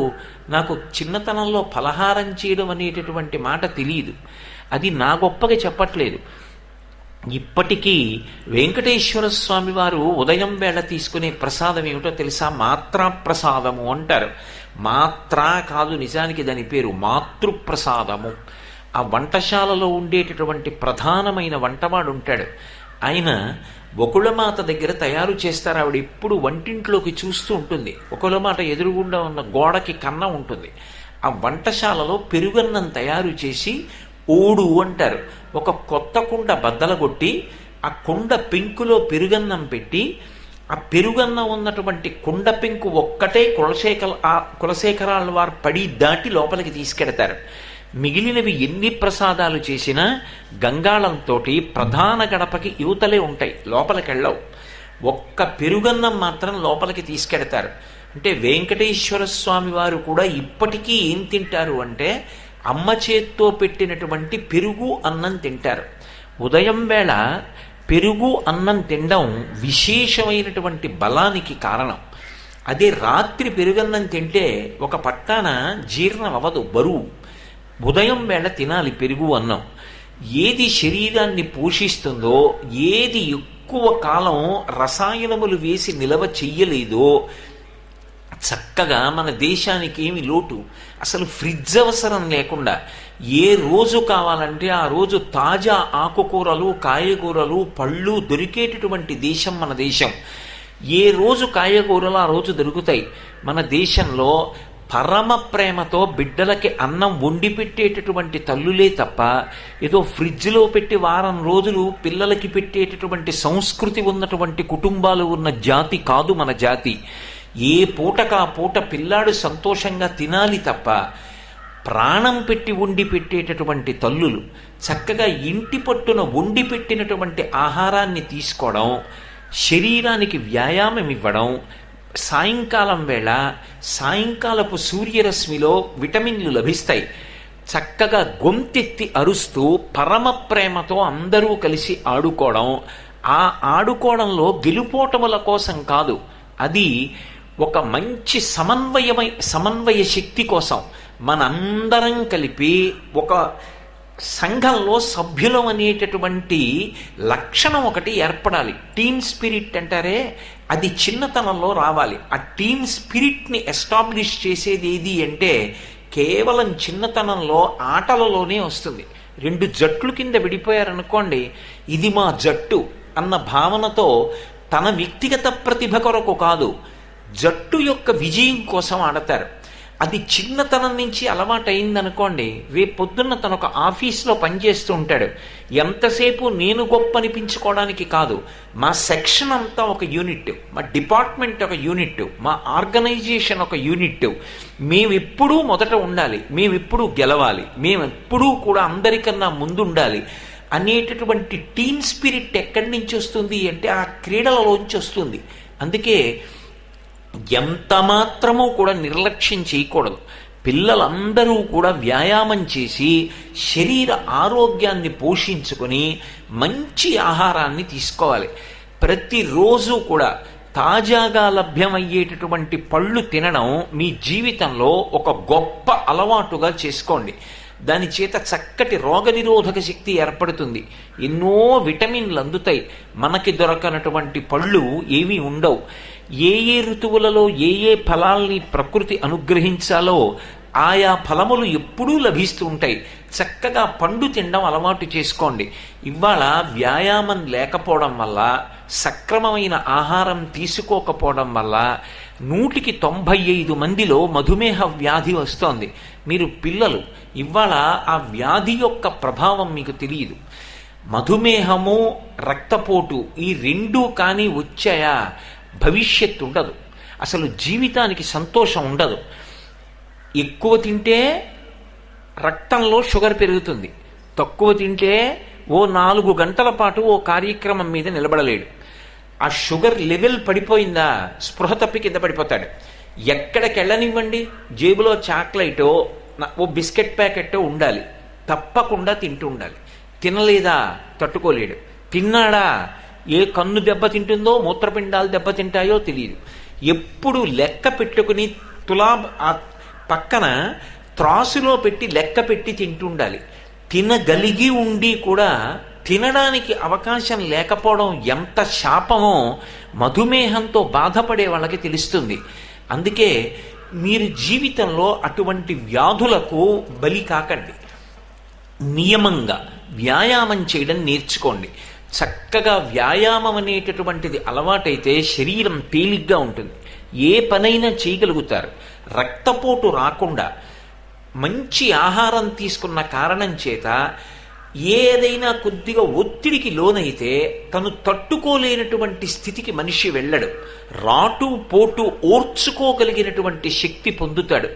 Speaker 1: నాకు చిన్నతనంలో పలహారం చేయడం అనేటటువంటి మాట తెలియదు. అది నా గొప్పగా చెప్పట్లేదు. ఇప్పటికీ వెంకటేశ్వర స్వామి వారు ఉదయం వేళ తీసుకునే ప్రసాదం ఏమిటో తెలుసా? మాత్రా ప్రసాదము అంటారు. మాత్రా కాదు, నిజానికి దాని పేరు మాతృప్రసాదము. ఆ వంటశాలలో ఉండేటటువంటి ప్రధానమైన వంటవాడు ఉంటాడు. ఆయన ఒకళ్ళమాత దగ్గర తయారు చేస్తారు. ఆవిడ ఎప్పుడు వంటింట్లోకి చూస్తూ ఉంటుంది. ఒకళ్ళమాట ఎదురుగుండా ఉన్న గోడకి కన్నం ఉంటుంది. ఆ వంటశాలలో పెరుగన్నం తయారు చేసి ఓడు అంటారు. ఒక కొత్త కుండ బద్దలగొట్టి ఆ కుండ పెంకులో పెరుగన్నం పెట్టి ఆ పెరుగన్నం ఉన్నటువంటి కుండ పెంకు ఒక్కటే కులశేఖరాల వారు పడి దాటి లోపలికి తీసుకెడతారు. మిగిలినవి ఎన్ని ప్రసాదాలు చేసినా గంగాళంతో ప్రధాన గడపకి యువతలే ఉంటాయి, లోపలికి వెళ్ళవు. ఒక్క పెరుగన్నం మాత్రం లోపలికి తీసుకెడతారు. అంటే వెంకటేశ్వర స్వామి వారు కూడా ఇప్పటికీ ఏం తింటారు అంటే అమ్మ చేత్తో పెట్టినటువంటి పెరుగు అన్నం తింటారు. ఉదయం వేళ పెరుగు అన్నం తినడం విశేషమైనటువంటి బలానికి కారణం. అదే రాత్రి పెరుగన్నం తింటే ఒక పట్టాన జీర్ణం అవ్వదు, బరువు. ఉదయం వేళ తినాలి పెరుగు అన్నం. ఏది శరీరాన్ని పోషిస్తుందో, ఏది ఎక్కువ కాలం రసాయనములు వేసి నిలవ చెయ్యలేదో, చక్కగా మన దేశానికి ఏమి లోటు, అసలు ఫ్రిడ్జ్ అవసరం లేకుండా ఏ రోజు కావాలంటే ఆ రోజు తాజా ఆకుకూరలు, కాయగూరలు, పళ్ళు దొరికేటటువంటి దేశం మన దేశం. ఏ రోజు కాయగూరలు ఆ రోజు దొరుకుతాయి. మన దేశంలో పరమ ప్రేమతో బిడ్డలకి అన్నం వండి పెట్టేటటువంటి తల్లులే తప్ప ఏదో ఫ్రిడ్జ్లో పెట్టి వారం రోజులు పిల్లలకి పెట్టేటటువంటి సంస్కృతి ఉన్నటువంటి కుటుంబాలు ఉన్న జాతి కాదు మన జాతి. ఏ పూటకా పూట పిల్లాడు సంతోషంగా తినాలి తప్ప ప్రాణం పెట్టి వండి పెట్టేటటువంటి తల్లులు చక్కగా ఇంటి పట్టున వండి పెట్టినటువంటి ఆహారాన్ని తీసుకోవడం, శరీరానికి వ్యాయామం ఇవ్వడం, సాయంకాలం వేళ సాయంకాలపు సూర్యరశ్మిలో విటమిన్లు లభిస్తాయి. చక్కగా గొంతెత్తి అరుస్తూ పరమ ప్రేమతో అందరూ కలిసి ఆడుకోవడం. ఆ ఆడుకోవడంలో గెలుపోటముల కోసం కాదు, అది ఒక మంచి సమన్వయ శక్తి కోసం మనందరం కలిపి ఒక సంఘంలో సభ్యులం అనేటటువంటి లక్షణం ఒకటి ఏర్పడాలి. టీమ్ స్పిరిట్ అంటారే, అది చిన్నతనంలో రావాలి. ఆ టీమ్ స్పిరిట్ని ఎస్టాబ్లిష్ చేసేది ఏది అంటే కేవలం చిన్నతనంలో ఆటలలోనే వస్తుంది. రెండు జట్లు కింద విడిపోయారనుకోండి, ఇది మా జట్టు అన్న భావనతో తన వ్యక్తిగత ప్రతిభ కొరకు కాదు, జట్టు యొక్క విజయం కోసం ఆడతారు. అది చిన్నతనం నుంచి అలవాటైందనుకోండి, రేపు పొద్దున్న తను ఒక ఆఫీస్లో పనిచేస్తూ ఉంటాడు. ఎంతసేపు నేను గొప్ప అనిపించుకోవడానికి కాదు, మా సెక్షన్ అంతా ఒక యూనిట్, మా డిపార్ట్మెంట్ ఒక యూనిట్, మా ఆర్గనైజేషన్ ఒక యూనిట్, మేమెప్పుడూ మొదట ఉండాలి, మేమెప్పుడూ గెలవాలి, మేమెప్పుడూ కూడా అందరికన్నా ముందుండాలి అనేటటువంటి టీమ్ స్పిరిట్ ఎక్కడి నుంచి వస్తుంది అంటే ఆ క్రీడలలోంచి వస్తుంది. అందుకే ఎంత మాత్రమూ కూడా నిర్లక్ష్యం చేయకూడదు. పిల్లలందరూ కూడా వ్యాయామం చేసి శరీర ఆరోగ్యాన్ని పోషించుకొని మంచి ఆహారాన్ని తీసుకోవాలి. ప్రతిరోజు కూడా తాజాగా లభ్యమయ్యేటటువంటి పళ్ళు తినడం మీ జీవితంలో ఒక గొప్ప అలవాటుగా చేసుకోండి. దాని చేత చక్కటి రోగనిరోధక శక్తి ఏర్పడుతుంది. ఎన్నో విటమిన్లు అందుతాయి. మనకి దొరకనటువంటి పళ్ళు ఏమీ ఉండవు. ఏ ఏ ఋతువులలో ఏ ఏ ఫలాల్ని ప్రకృతి అనుగ్రహించాలో ఆయా ఫలములు ఎప్పుడూ లభిస్తూ ఉంటాయి. చక్కగా పండు తినడం అలవాటు చేసుకోండి. ఇవాళ వ్యాయామం లేకపోవడం వల్ల, సక్రమమైన ఆహారం తీసుకోకపోవడం వల్ల 100కి 95 మందిలో మధుమేహ వ్యాధి వస్తోంది. మీరు పిల్లలు, ఇవాళ ఆ వ్యాధి యొక్క ప్రభావం మీకు తెలియదు. మధుమేహము, రక్తపోటు ఈ రెండూ కానీ వచ్చాయా భవిష్యత్తు ఉండదు, అసలు జీవితానికి సంతోషం ఉండదు. ఎక్కువ తింటే రక్తంలో షుగర్ పెరుగుతుంది, తక్కువ తింటే ఓ 4 గంటల పాటు ఓ కార్యక్రమం మీద నిలబడలేడు. ఆ షుగర్ లెవెల్ పడిపోయిందా స్పృహ తప్పి కింద పడిపోతాడు. ఎక్కడికెళ్ళనివ్వండి, జేబులో చాక్లెటో ఓ బిస్కెట్ ప్యాకెట్టో ఉండాలి, తప్పకుండా తింటూ ఉండాలి. తినలేదా తట్టుకోలేడు. తిన్నాడా ఏ కన్ను దెబ్బతింటుందో, మూత్రపిండాలు దెబ్బతింటాయో తెలియదు. ఎప్పుడు లెక్క పెట్టుకుని ఆ పక్కన త్రాసులో పెట్టి లెక్క పెట్టి తింటుండాలి. తినగలిగి ఉండి కూడా తినడానికి అవకాశం లేకపోవడం ఎంత శాపమో మధుమేహంతో బాధపడే వాళ్ళకి తెలుస్తుంది. అందుకే మీరు జీవితంలో అటువంటి వ్యాధులకు బలి కాకండి. నియమంగా వ్యాయామం చేయడం నేర్చుకోండి. చక్కగా వ్యాయామం అనేటటువంటిది అలవాటైతే శరీరం తేలిగ్గా ఉంటుంది, ఏ పనైనా చేయగలుగుతారు. రక్తపోటు రాకుండా మంచి ఆహారం తీసుకున్న కారణం చేత ఏదైనా కొద్దిగా ఒత్తిడికి లోనైతే తను తట్టుకోలేనటువంటి స్థితికి మనిషి వెళ్ళడు. రాటు పోటు ఓర్చుకోగలిగినటువంటి శక్తి పొందుతాడు.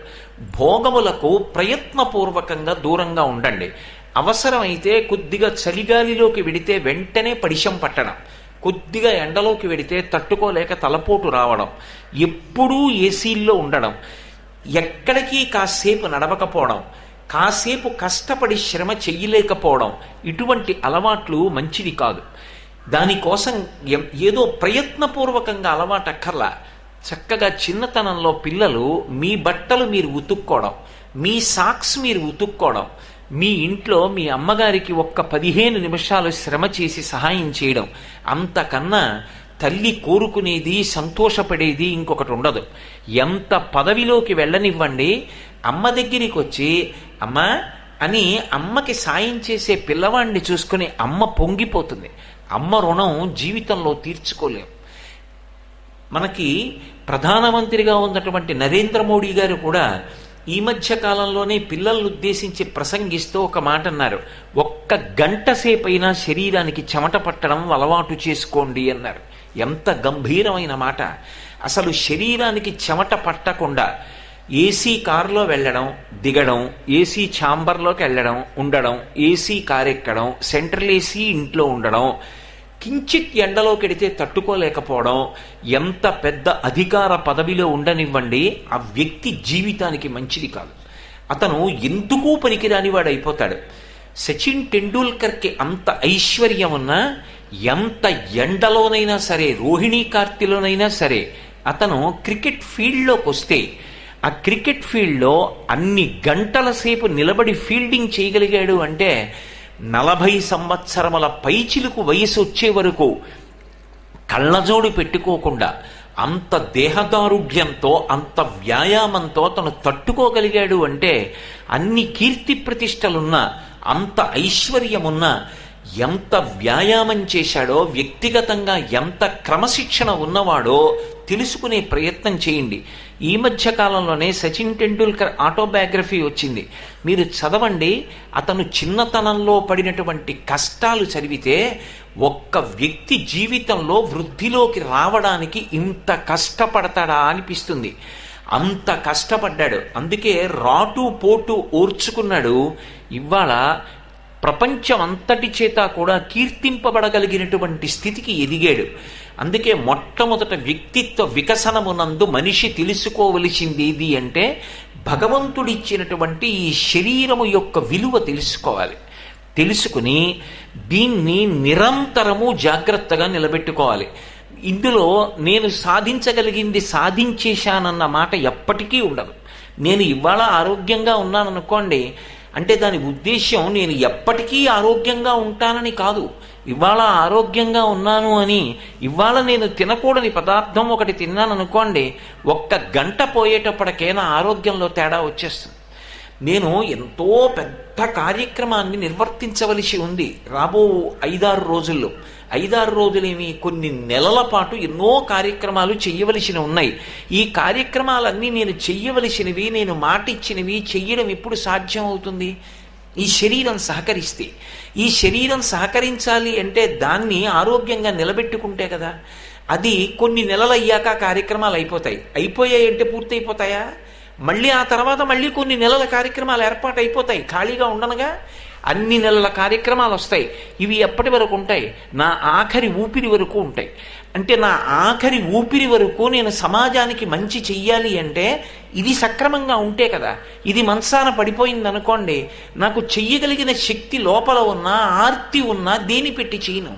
Speaker 1: భోగములకు ప్రయత్నపూర్వకంగా దూరంగా ఉండండి. అవసరమైతే కొద్దిగా చలిగాలిలోకి వెడితే వెంటనే పడిశం పట్టడం, కొద్దిగా ఎండలోకి వెడితే తట్టుకోలేక తలపోటు రావడం, ఎప్పుడూ ఏసీల్లో ఉండడం, ఎక్కడికి కాసేపు నడవకపోవడం, కాసేపు కష్టపడి శ్రమ చెయ్యలేకపోవడం, ఇటువంటి అలవాట్లు మంచిది కాదు. దానికోసం ఏదో ప్రయత్నపూర్వకంగా అలవాటు అక్కర్లా. చక్కగా చిన్నతనంలో పిల్లలు మీ బట్టలు మీరు ఉతుక్కోవడం, మీ సాక్స్ మీరు ఉతుక్కోవడం, మీ ఇంట్లో మీ అమ్మగారికి ఒక్క 15 నిమిషాలు శ్రమ చేసి సహాయం చేయడం, అంతకన్నా తల్లి కోరుకునేది సంతోషపడేది ఇంకొకటి ఉండదు. ఎంత పదవిలోకి వెళ్ళనివ్వండి, అమ్మ దగ్గరికి వచ్చి అమ్మా అని అమ్మకి సాయం చేసే పిల్లవాడిని చూసుకుని అమ్మ పొంగిపోతుంది. అమ్మ రుణం జీవితంలో తీర్చుకోలేం. మనకి ప్రధానమంత్రిగా ఉన్నటువంటి నరేంద్ర మోడీ గారు కూడా ఈ మధ్య కాలంలోనే పిల్లలను ఉద్దేశించి ప్రసంగిస్తూ ఒక మాట అన్నారు. ఒక్క గంట సేపైనా శరీరానికి చెమట పట్టడం అలవాటు చేసుకోండి అన్నారు. ఎంత గంభీరమైన మాట! అసలు శరీరానికి చెమట పట్టకుండా ఏసీ కారులో వెళ్ళడం, దిగడం, ఏసీ ఛాంబర్లోకి వెళ్ళడం, ఉండడం, ఏసీ కారు ఎక్కడం, సెంట్రల్ ఏసీ ఇంట్లో ఉండడం, కించిత్ ఎండలోకి వెడితే తట్టుకోలేకపోవడం, ఎంత పెద్ద అధికార పదవిలో ఉండనివ్వండి, ఆ వ్యక్తి జీవితానికి మంచిది కాదు. అతను ఎందుకు పనికిరాని వాడు అయిపోతాడు. సచిన్ టెండూల్కర్కి అంత ఐశ్వర్యం ఉన్నా, ఎంత ఎండలోనైనా సరే, రోహిణీ కార్తీలోనైనా సరే, అతను క్రికెట్ ఫీల్డ్లోకి వస్తే ఆ క్రికెట్ ఫీల్డ్లో అన్ని గంటల సేపు నిలబడి ఫీల్డింగ్ చేయగలిగాడు అంటే 40 సంవత్సరముల పైచిలుకు వయసు వచ్చే వరకు కళ్ళజోడు పెట్టుకోకుండా అంత దేహదారుఢ్యంతో, అంత వ్యాయామంతో తను తట్టుకోగలిగాడు అంటే అన్ని కీర్తి ప్రతిష్టలున్నా, అంత ఐశ్వర్యమున్నా, ఎంత వ్యాయామం చేశాడో, వ్యక్తిగతంగా ఎంత క్రమశిక్షణ ఉన్నవాడో తెలుసుకునే ప్రయత్నం చేయండి. ఈ మధ్య కాలంలోనే సచిన్ టెండూల్కర్ ఆటోబయోగ్రఫీ వచ్చింది, మీరు చదవండి. అతను చిన్నతనంలో పడినటువంటి కష్టాలు చదివితే ఒక్క వ్యక్తి జీవితంలో వృద్ధిలోకి రావడానికి ఇంత కష్టపడతాడా అనిపిస్తుంది. అంత కష్టపడ్డాడు. అందుకే రాటు పోటు ఓర్చుకున్నాడు. ఇవాళ ప్రపంచం అంతటి చేత కూడా కీర్తింపబడగలిగినటువంటి స్థితికి ఎదిగాడు. అందుకే మొట్టమొదట వ్యక్తిత్వ వికసనమునందు మనిషి తెలుసుకోవలసింది ఏది అంటే భగవంతుడిచ్చినటువంటి ఈ శరీరము యొక్క విలువ తెలుసుకోవాలి. తెలుసుకుని దీన్ని నిరంతరము జాగ్రత్తగా నిలబెట్టుకోవాలి. ఇందులో నేను సాధించగలిగింది సాధించేశానన్న మాట ఎప్పటికీ ఉండదు. నేను ఇవాళ ఆరోగ్యంగా ఉన్నాననుకోండి అంటే దాని ఉద్దేశ్యం నేను ఎప్పటికీ ఆరోగ్యంగా ఉంటానని కాదు. ఇవాళ ఆరోగ్యంగా ఉన్నాను అని ఇవాళ నేను తినకూడని పదార్థం ఒకటి తిన్నాననుకోండి, ఒక్క గంట పోయేటప్పటికే నా ఆరోగ్యంలో తేడా వచ్చేస్తుంది. నేను ఎంతో పెద్ద కార్యక్రమాన్ని నిర్వర్తించవలసి ఉంది రాబో 5-6 రోజుల్లో. 5-6 రోజులేమి, కొన్ని నెలల పాటు ఎన్నో కార్యక్రమాలు చెయ్యవలసి ఉన్నాయి. ఈ కార్యక్రమాలన్నీ నేను చెయ్యవలసినవి, నేను మాట ఇచ్చినవి చెయ్యడం ఎప్పుడు సాధ్యం అవుతుంది? ఈ శరీరం సహకరిస్తే. ఈ శరీరం సహకరించాలి అంటే దాన్ని ఆరోగ్యంగా నిలబెట్టుకుంటే కదా. అది కొన్ని నెలలు అయ్యాక కార్యక్రమాలు అయిపోయాయి అంటే పూర్తి అయిపోతాయా? మళ్ళీ ఆ తర్వాత మళ్ళీ కొన్ని నెలల కార్యక్రమాలు ఏర్పాటు అయిపోతాయి. ఖాళీగా ఉండనుగా అన్ని నెలల కార్యక్రమాలు వస్తాయి. ఇవి ఎప్పటి వరకు ఉంటాయి? నా ఆఖరి ఊపిరి వరకు ఉంటాయి. అంటే నా ఆఖరి ఊపిరి వరకు నేను సమాజానికి మంచి చెయ్యాలి అంటే ఇది సక్రమంగా ఉంటే కదా. ఇది మనసాన పడిపోయింది అనుకోండి, నాకు చెయ్యగలిగిన శక్తి లోపల ఉన్నా, ఆర్తి ఉన్నా దేని పెట్టి చేయను.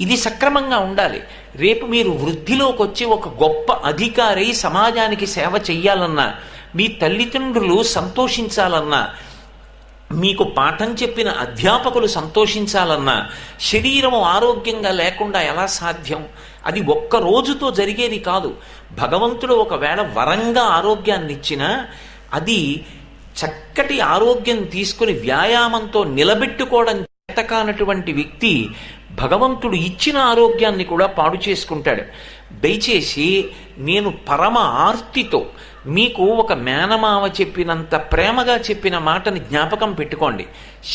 Speaker 1: ఇది సక్రమంగా ఉండాలి. రేపు మీరు వృద్ధిలోకి వచ్చి ఒక గొప్ప అధికారి సమాజానికి సేవ చెయ్యాలన్నా, మీ తల్లిదండ్రులు సంతోషించాలన్నా, మీకు పాఠం చెప్పిన అధ్యాపకులు సంతోషించాలన్నా శరీరము ఆరోగ్యంగా లేకుండా ఎలా సాధ్యం? అది ఒక్క రోజుతో జరిగేది కాదు. భగవంతుడు ఒకవేళ వరంగా ఆరోగ్యాన్ని ఇచ్చినా అది చక్కటి ఆరోగ్యం తీసుకుని వ్యాయామంతో నిలబెట్టుకోవడం చేతకానటువంటి వ్యక్తి భగవంతుడు ఇచ్చిన ఆరోగ్యాన్ని కూడా పాడు చేసుకుంటాడు. దయచేసి నేను పరమ ఆర్తితో మీకు ఒక మేనమావ చెప్పినంత ప్రేమగా చెప్పిన మాటని జ్ఞాపకం పెట్టుకోండి.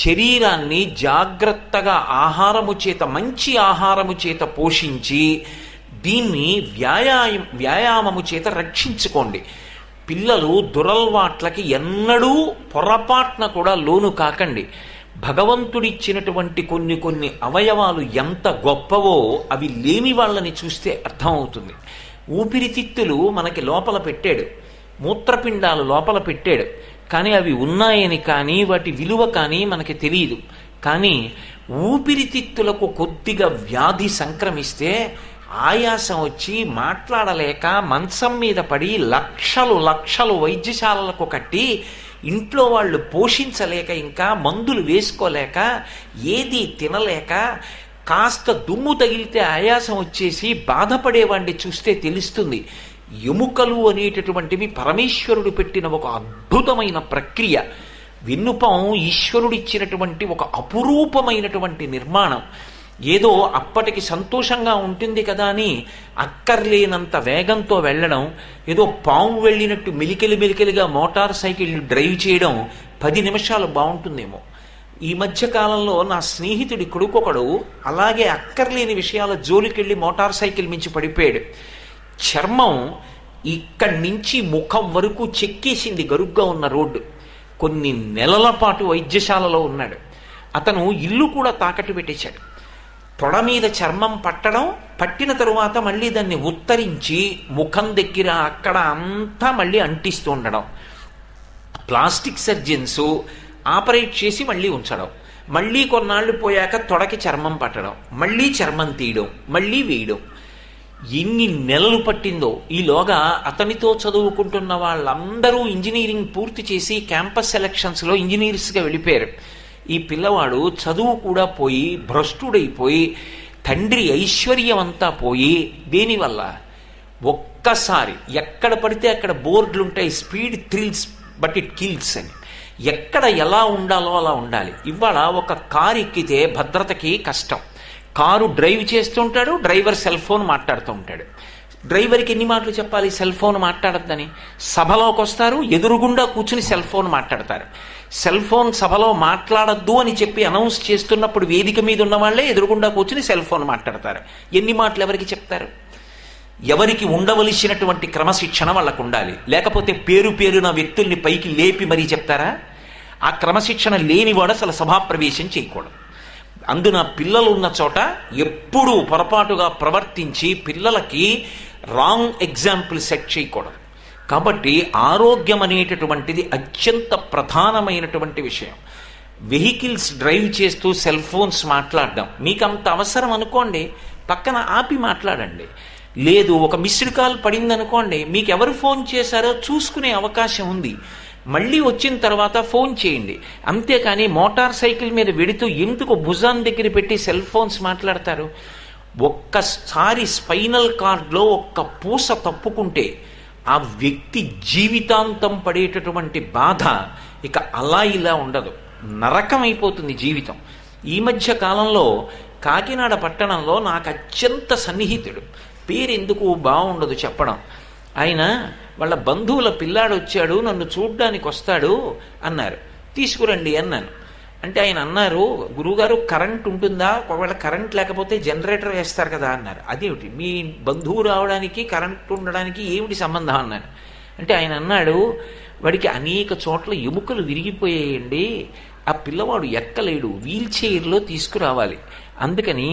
Speaker 1: శరీరాన్ని జాగ్రత్తగా ఆహారము చేత, మంచి ఆహారము చేత పోషించి దీన్ని వ్యాయామము చేత రక్షించుకోండి. పిల్లలు దురలవాట్లకి ఎన్నడూ పొరపాటున కూడా లోను కాకండి. భగవంతుడిచ్చినటువంటి కొన్ని కొన్ని అవయవాలు ఎంత గొప్పవో అవి లేని వాళ్ళని చూస్తే అర్థమవుతుంది. ఊపిరితిత్తులు మనకి లోపల పెట్టాడు, మూత్రపిండాలు లోపల పెట్టాడు, కానీ అవి ఉన్నాయని కానీ వాటి విలువ కానీ మనకి తెలియదు. కానీ ఊపిరితిత్తులకు కొద్దిగా వ్యాధి సంక్రమిస్తే ఆయాసం వచ్చి మాట్లాడలేక మంచం మీద పడి లక్షలు లక్షలు వైద్యశాలలకు కట్టి ఇంట్లో వాళ్ళు పోషించలేక ఇంకా మందులు వేసుకోలేక ఏది తినలేక కాస్త దుమ్ము తగిలితే ఆయాసం వచ్చేసి బాధపడేవాడిని చూస్తే తెలుస్తుంది. ఎముకలు అనేటటువంటివి పరమేశ్వరుడు పెట్టిన ఒక అద్భుతమైన ప్రక్రియ. వెన్నుపం ఈశ్వరుడిచ్చినటువంటి ఒక అపురూపమైనటువంటి నిర్మాణం. ఏదో అప్పటికి సంతోషంగా ఉంటుంది కదా అని అక్కర్లేనంత వేగంతో వెళ్ళడం, ఏదో పాము వెళ్ళినట్టు మెలికెలిగా మోటార్ సైకిల్ డ్రైవ్ చేయడం 10 నిమిషాలు బాగుంటుందేమో. ఈ మధ్య కాలంలో నా స్నేహితుడి కొడుకొకడు అలాగే అక్కర్లేని విషయాల జోలికెళ్ళి మోటార్ సైకిల్ మించి పడిపోయాడు. చర్మం ఇక్కడి నుంచి ముఖం వరకు చెక్కేసింది గరుగ్గా ఉన్న రోడ్డు. కొన్ని నెలల పాటు వైద్యశాలలో ఉన్నాడు. అతను ఇల్లు కూడా తాకట్టు పెట్టేశాడు. తొడ మీద చర్మం పట్టడం, పట్టిన తరువాత మళ్ళీ దాన్ని ఉత్తరించి ముఖం దగ్గర అక్కడ అంతా మళ్ళీ అంటిస్తూ ఉండడం. ప్లాస్టిక్ సర్జన్స్ ఆపరేట్ చేసి మళ్ళీ ఉంచడం, మళ్ళీ కొన్నాళ్ళు పోయాక తొడకి చర్మం పట్టడం, మళ్ళీ చర్మం తీయడం, మళ్ళీ వేయడం. ఎన్ని నెలలు పట్టిందో. ఈలోగా అతనితో చదువుకుంటున్న వాళ్ళందరూ ఇంజనీరింగ్ పూర్తి చేసి క్యాంపస్ సెలక్షన్స్లో ఇంజనీర్స్గా వెళ్ళిపోయారు. ఈ పిల్లవాడు చదువు కూడా పోయి భ్రష్టుడైపోయి తండ్రి ఐశ్వర్యం అంతా పోయి దేనివల్ల? ఒక్కసారి ఎక్కడ పడితే అక్కడ బోర్డులుంటాయి, speed thrills but it kills అని. ఎక్కడ ఎలా ఉండాలో అలా ఉండాలి. ఇవాళ ఒక కారు ఎక్కితే భద్రతకి కష్టం. కారు డ్రైవ్ చేస్తుంటాడు, డ్రైవర్ సెల్ ఫోన్ మాట్లాడుతూ ఉంటాడు. డ్రైవర్కి ఎన్ని మాటలు చెప్పాలి సెల్ ఫోన్ మాట్లాడద్దని? సభలోకి వస్తారు, ఎదురుగుండా కూర్చుని సెల్ ఫోన్ మాట్లాడతారు. సెల్ ఫోన్ సభలో మాట్లాడద్దు అని చెప్పి అనౌన్స్ చేస్తున్నప్పుడు వేదిక మీద ఉన్న వాళ్ళే ఎదురుగుండా కూర్చుని సెల్ ఫోన్ మాట్లాడతారు. ఎన్ని మాటలు ఎవరికి చెప్తారు? ఎవరికి ఉండవలసినటువంటి క్రమశిక్షణ వాళ్ళకు ఉండాలి. లేకపోతే పేరున వ్యక్తుల్ని పైకి లేపి మరీ చెప్తారా? ఆ క్రమశిక్షణ లేనివాడు అసలు సభాప్రవేశం చేయకూడదు. అందున పిల్లలు ఉన్న చోట ఎప్పుడూ పొరపాటుగా ప్రవర్తించి పిల్లలకి రాంగ్ ఎగ్జాంపుల్ సెట్ చేయకూడదు. కాబట్టి ఆరోగ్యం అనేటటువంటిది అత్యంత ప్రధానమైనటువంటి విషయం. వెహికల్స్ డ్రైవ్ చేస్తూ సెల్ ఫోన్స్ మాట్లాడడం మీకు అంత అవసరం అనుకోండి, పక్కన ఆపి మాట్లాడండి. లేదు, ఒక మిస్డ్ కాల్ పడింది అనుకోండి, మీకు ఎవరు ఫోన్ చేశారో చూసుకునే అవకాశం ఉంది, మళ్ళీ వచ్చిన తర్వాత ఫోన్ చేయండి. అంతేకాని మోటార్ సైకిల్ మీద వెడుతూ ఎందుకు భుజాన్ దగ్గర పెట్టి సెల్ ఫోన్స్ మాట్లాడతారు? ఒక్కసారి స్పైనల్ కార్డ్లో ఒక్క పూస తప్పుకుంటే ఆ వ్యక్తి జీవితాంతం పడేటటువంటి బాధ ఇక అలా ఇలా ఉండదు, నరకమైపోతుంది జీవితం. ఈ మధ్య కాలంలో కాకినాడ పట్టణంలో నాకు అత్యంత సన్నిహితుడు, పేరెందుకు బాగుండదు చెప్పడం, ఆయన వాళ్ళ బంధువుల పిల్లాడు వచ్చాడు, నన్ను చూడ్డానికి వస్తాడు అన్నారు. తీసుకురండి అన్నాను. అంటే ఆయన అన్నారు, గురువుగారు కరెంట్ ఉంటుందా? ఒకవేళ కరెంట్ లేకపోతే జనరేటర్ వేస్తారు కదా అన్నారు. అదేమిటి, మీ బంధువు రావడానికి కరెంట్ ఉండడానికి ఏమిటి సంబంధం అన్నాను. అంటే ఆయన అన్నాడు, వాడికి అనేక చోట్ల ఎముకలు విరిగిపోయాయండి, ఆ పిల్లవాడు ఎక్కలేడు, వీల్ చైర్లో తీసుకురావాలి, అందుకని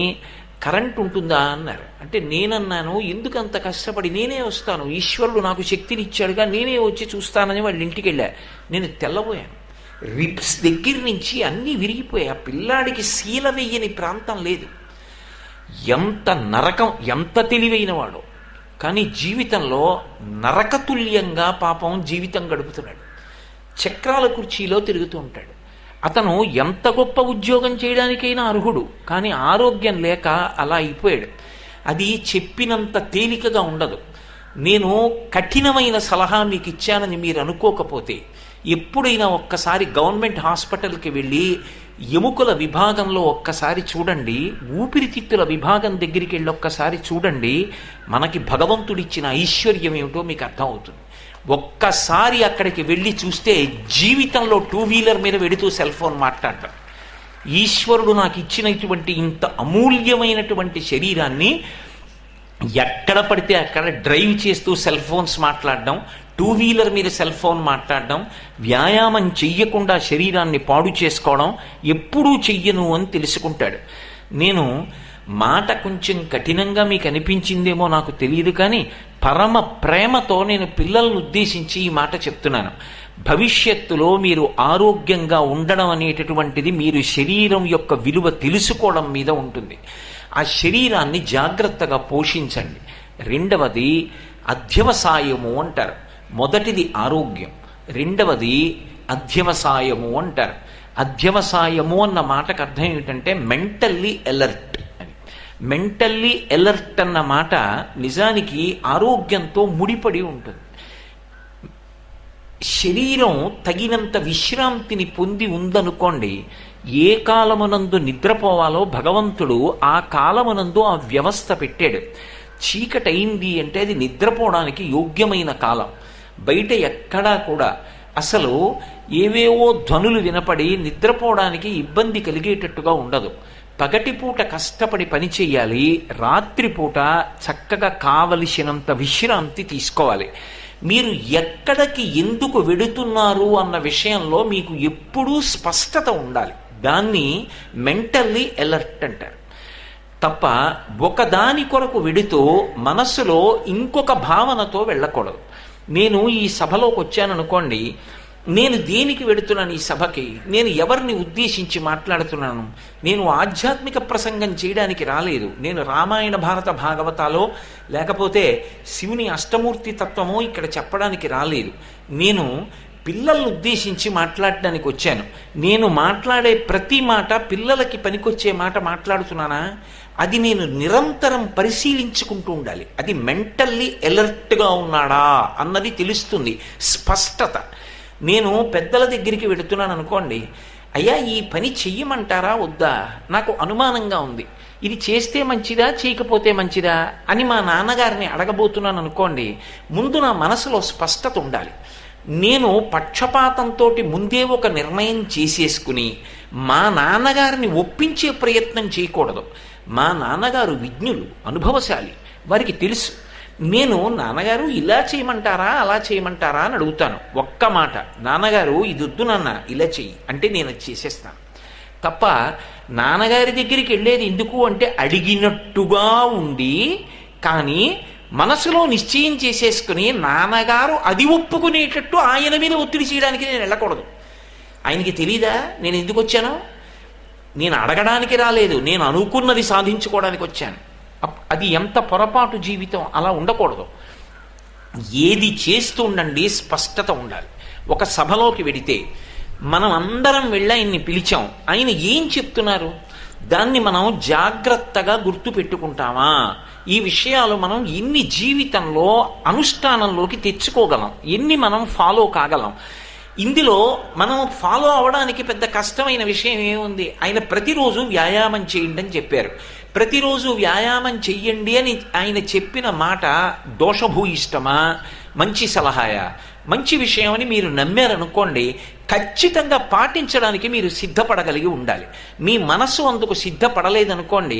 Speaker 1: కరెంట్ ఉంటుందా అన్నారు. అంటే నేనన్నాను, ఎందుకు అంత కష్టపడి, నేనే వస్తాను, ఈశ్వరుడు నాకు శక్తిని ఇచ్చాడుగా, నేనే వచ్చి చూస్తానని వాళ్ళ ఇంటికి వెళ్ళా. నేను తెల్లబోయాను. రిబ్స్ దగ్గర నుంచి అన్నీ విరిగిపోయాయి. ఆ పిల్లాడికి శీల వెయ్యని ప్రాంతం లేదు. ఎంత నరకం, ఎంత తెలివైన వాడు, కానీ జీవితంలో నరకతుల్యంగా పాపం జీవితం గడుపుతున్నాడు. చక్రాల కుర్చీలో తిరుగుతూ ఉంటాడు. అతను ఎంత గొప్ప ఉద్యోగం చేయడానికైనా అర్హుడు, కానీ ఆరోగ్యం లేక అలా అయిపోయాడు. అది చెప్పినంత తేలికగా ఉండదు. నేను కఠినమైన సలహా మీకు ఇచ్చానని మీరు అనుకోకపోతే, ఎప్పుడైనా ఒక్కసారి గవర్నమెంట్ హాస్పిటల్కి వెళ్ళి ఎముకల విభాగంలో ఒక్కసారి చూడండి, ఊపిరితిత్తుల విభాగం దగ్గరికి వెళ్ళి ఒక్కసారి చూడండి, మనకి భగవంతుడిచ్చిన ఐశ్వర్యం ఏమిటో మీకు అర్థమవుతుంది. ఒక్కసారి అక్కడికి వెళ్ళి చూస్తే జీవితంలో 2 వీలర్ మీద వెడుతూ సెల్ ఫోన్ మాట్లాడటం. ఈశ్వరుడు నాకు ఇచ్చినటువంటి ఇంత అమూల్యమైనటువంటి శరీరాన్ని ఎక్కడ పడితే అక్కడ డ్రైవ్ చేస్తూ సెల్ ఫోన్స్ మాట్లాడడం, టూ వీలర్ మీద సెల్ ఫోన్ మాట్లాడడం, వ్యాయామం చెయ్యకుండా శరీరాన్ని పాడు చేసుకోవడం ఎప్పుడూ చెయ్యను అని తెలుసుకుంటాడు. నేను మాట కొంచెం కఠినంగా మీకు అనిపించిందేమో నాకు తెలియదు, కానీ పరమ ప్రేమతో నేను పిల్లలను ఉద్దేశించి ఈ మాట చెప్తున్నాను. భవిష్యత్తులో మీరు ఆరోగ్యంగా ఉండడం అనేటటువంటిది మీరు శరీరం యొక్క విలువ తెలుసుకోవడం మీద ఉంటుంది. ఆ శరీరాన్ని జాగ్రత్తగా పోషించండి. రెండవది అధ్యవసాయము అంటారు. మొదటిది ఆరోగ్యం, రెండవది అధ్యవసాయము అంటారు. అధ్యవసాయము అన్న మాటకు అర్థం ఏమిటంటే మెంటల్లీ అలర్ట్ అని. మెంటల్లీ అలర్ట్ అన్న మాట నిజానికి ఆరోగ్యంతో ముడిపడి ఉంటుంది. శరీరం తగినంత విశ్రాంతిని పొంది ఉందనుకోండి, ఏ కాలమునందు నిద్రపోవాలో భగవంతుడు ఆ కాలమునందు ఆ వ్యవస్థ పెట్టాడు. చీకటైంది అంటే అది నిద్రపోవడానికి యోగ్యమైన కాలం. బయట ఎక్కడా కూడా అసలు ఏవేవో ధ్వనులు వినపడి నిద్రపోవడానికి ఇబ్బంది కలిగేటట్టుగా ఉండదు. పగటిపూట కష్టపడి పని చెయ్యాలి, రాత్రిపూట చక్కగా కావలసినంత విశ్రాంతి తీసుకోవాలి. మీరు ఎక్కడికి ఎందుకు వెడుతున్నారు అన్న విషయంలో మీకు ఎప్పుడూ స్పష్టత ఉండాలి. దాన్ని మెంటల్లీ అలర్ట్ అంటారు. తప్ప ఒకదాని కొరకు వెడుతూ మనస్సులో ఇంకొక భావనతో వెళ్ళకూడదు. నేను ఈ సభలోకి వచ్చాననుకోండి, నేను దేనికి వెడుతున్నాను ఈ సభకి, నేను ఎవరిని ఉద్దేశించి మాట్లాడుతున్నాను, నేను ఆధ్యాత్మిక ప్రసంగం చేయడానికి రాలేదు, నేను రామాయణ భారత భాగవతాలో లేకపోతే శివుని అష్టమూర్తి తత్వమో ఇక్కడ చెప్పడానికి రాలేదు. నేను పిల్లల్ని ఉద్దేశించి మాట్లాడడానికి వచ్చాను. నేను మాట్లాడే ప్రతి మాట పిల్లలకి పనికొచ్చే మాట మాట్లాడుతున్నానా, అది నేను నిరంతరం పరిశీలించుకుంటూ ఉండాలి. అది మెంటల్లీ అలర్ట్గా ఉన్నాడా అన్నది తెలుస్తుంది. స్పష్టత. నేను పెద్దల దగ్గరికి వెళుతున్నాను అనుకోండి, అయ్యా ఈ పని చెయ్యమంటారా వద్దా, నాకు అనుమానంగా ఉంది, ఇది చేస్తే మంచిదా చేయకపోతే మంచిదా అని మా నాన్నగారిని అడగబోతున్నాను అనుకోండి, ముందు నా మనసులో స్పష్టత ఉండాలి. నేను పక్షపాతంతో ముందే ఒక నిర్ణయం చేసేసుకుని మా నాన్నగారిని ఒప్పించే ప్రయత్నం చేయకూడదు. మా నాన్నగారు విజ్ఞులు, అనుభవశాలి, వారికి తెలుసు. నేను నాన్నగారు ఇలా చేయమంటారా అలా చేయమంటారా అని అడుగుతాను. ఒక్క మాట, నాన్నగారు ఇది వద్దు నాన్న ఇలా చెయ్యి అంటే నేను అది చేసేస్తాను. తప్ప నాన్నగారి దగ్గరికి వెళ్ళేది ఎందుకు అంటే అడిగినట్టుగా ఉండి, కానీ మనసులో నిశ్చయం చేసేసుకుని నాన్నగారు అది ఒప్పుకునేటట్టు ఆయన మీద ఒత్తిడి చేయడానికి నేను వెళ్ళకూడదు. ఆయనకి తెలీదా నేను ఎందుకు వచ్చానో? నేను అడగడానికి రాలేదు, నేను అనుకున్నది సాధించుకోవడానికి వచ్చాను. అది ఎంత పొరపాటు జీవితం. అలా ఉండకూడదు. ఏది చేస్తూ ఉండండి, స్పష్టత ఉండాలి. ఒక సభలోకి వెడితే మనం అందరం వెళ్ళి ఆయన్ని పిలిచాం, ఆయన ఏం చెప్తున్నారు దాన్ని మనం జాగ్రత్తగా గుర్తు పెట్టుకుంటామా? ఈ విషయాలు మనం ఎన్ని జీవితంలో అనుష్ఠానంలోకి తెచ్చుకోగలం, ఎన్ని మనం ఫాలో కాగలం? ఇందులో మనం ఫాలో అవడానికి పెద్ద కష్టమైన విషయం ఏముంది? ఆయన ప్రతిరోజు వ్యాయామం చేయండి అని చెప్పారు. ప్రతిరోజు వ్యాయామం చెయ్యండి అని ఆయన చెప్పిన మాట దోషభూయిష్టమా, మంచి సలహాయా? మంచి విషయం అని మీరు నమ్మారనుకోండి, ఖచ్చితంగా పాటించడానికి మీరు సిద్ధపడగలిగి ఉండాలి. మీ మనస్సు అందుకు సిద్ధపడలేదనుకోండి,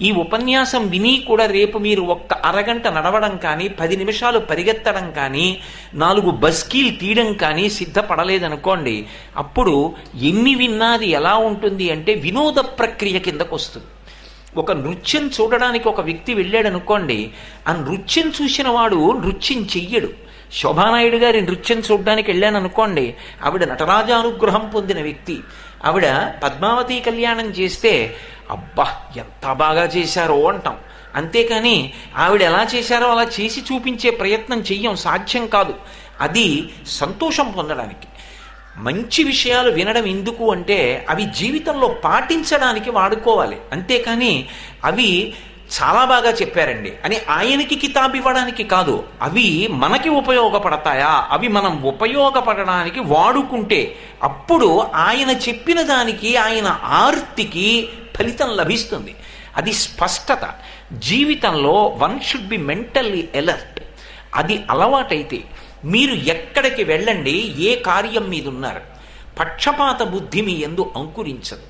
Speaker 1: ఈ ఉపన్యాసం విని కూడా రేపు మీరు ఒక్క అరగంట నడవడం కానీ, 10 నిమిషాలు పరిగెత్తడం కానీ, 4 బస్కీలు తీయడం కానీ సిద్ధపడలేదనుకోండి, అప్పుడు ఎన్ని విన్నాది ఎలా ఉంటుంది అంటే వినోద ప్రక్రియ కిందకు వస్తుంది. ఒక నృత్యం చూడడానికి ఒక వ్యక్తి వెళ్ళాడనుకోండి, ఆ నృత్యం చూసిన వాడు నృత్యం చెయ్యడు. శోభానాయుడు గారి నృత్యం చూడడానికి వెళ్ళాను అనుకోండి, ఆవిడ నటరాజానుగ్రహం పొందిన వ్యక్తి. ఆవిడ పద్మావతి కళ్యాణం చేస్తే అబ్బా ఎంత బాగా చేశారో అంటాం. అంతేకాని ఆవిడ ఎలా చేశారో అలా చేసి చూపించే ప్రయత్నం చెయ్యం, సాధ్యం కాదు. అది సంతోషం పొందడానికి. మంచి విషయాలు వినడం ఎందుకు అంటే అవి జీవితంలో పాటించడానికి వాడుకోవాలి. అంతేకాని అవి చాలా బాగా చెప్పారండి అని ఆయనకి కితాబు ఇవ్వడానికి కాదు. అవి మనకి ఉపయోగపడతాయా, అవి మనం ఉపయోగపడడానికి వాడుకుంటే అప్పుడు ఆయన చెప్పిన దానికి, ఆయన ఆర్తికి ఫలితం లభిస్తుంది. అది స్పష్టత. జీవితంలో one should be mentally alert. అది అలవాటైతే మీరు ఎక్కడికి వెళ్ళండి, ఏ కార్యం మీద ఉన్నారు, పక్షపాత బుద్ధి మీ యందు అంకురించదు.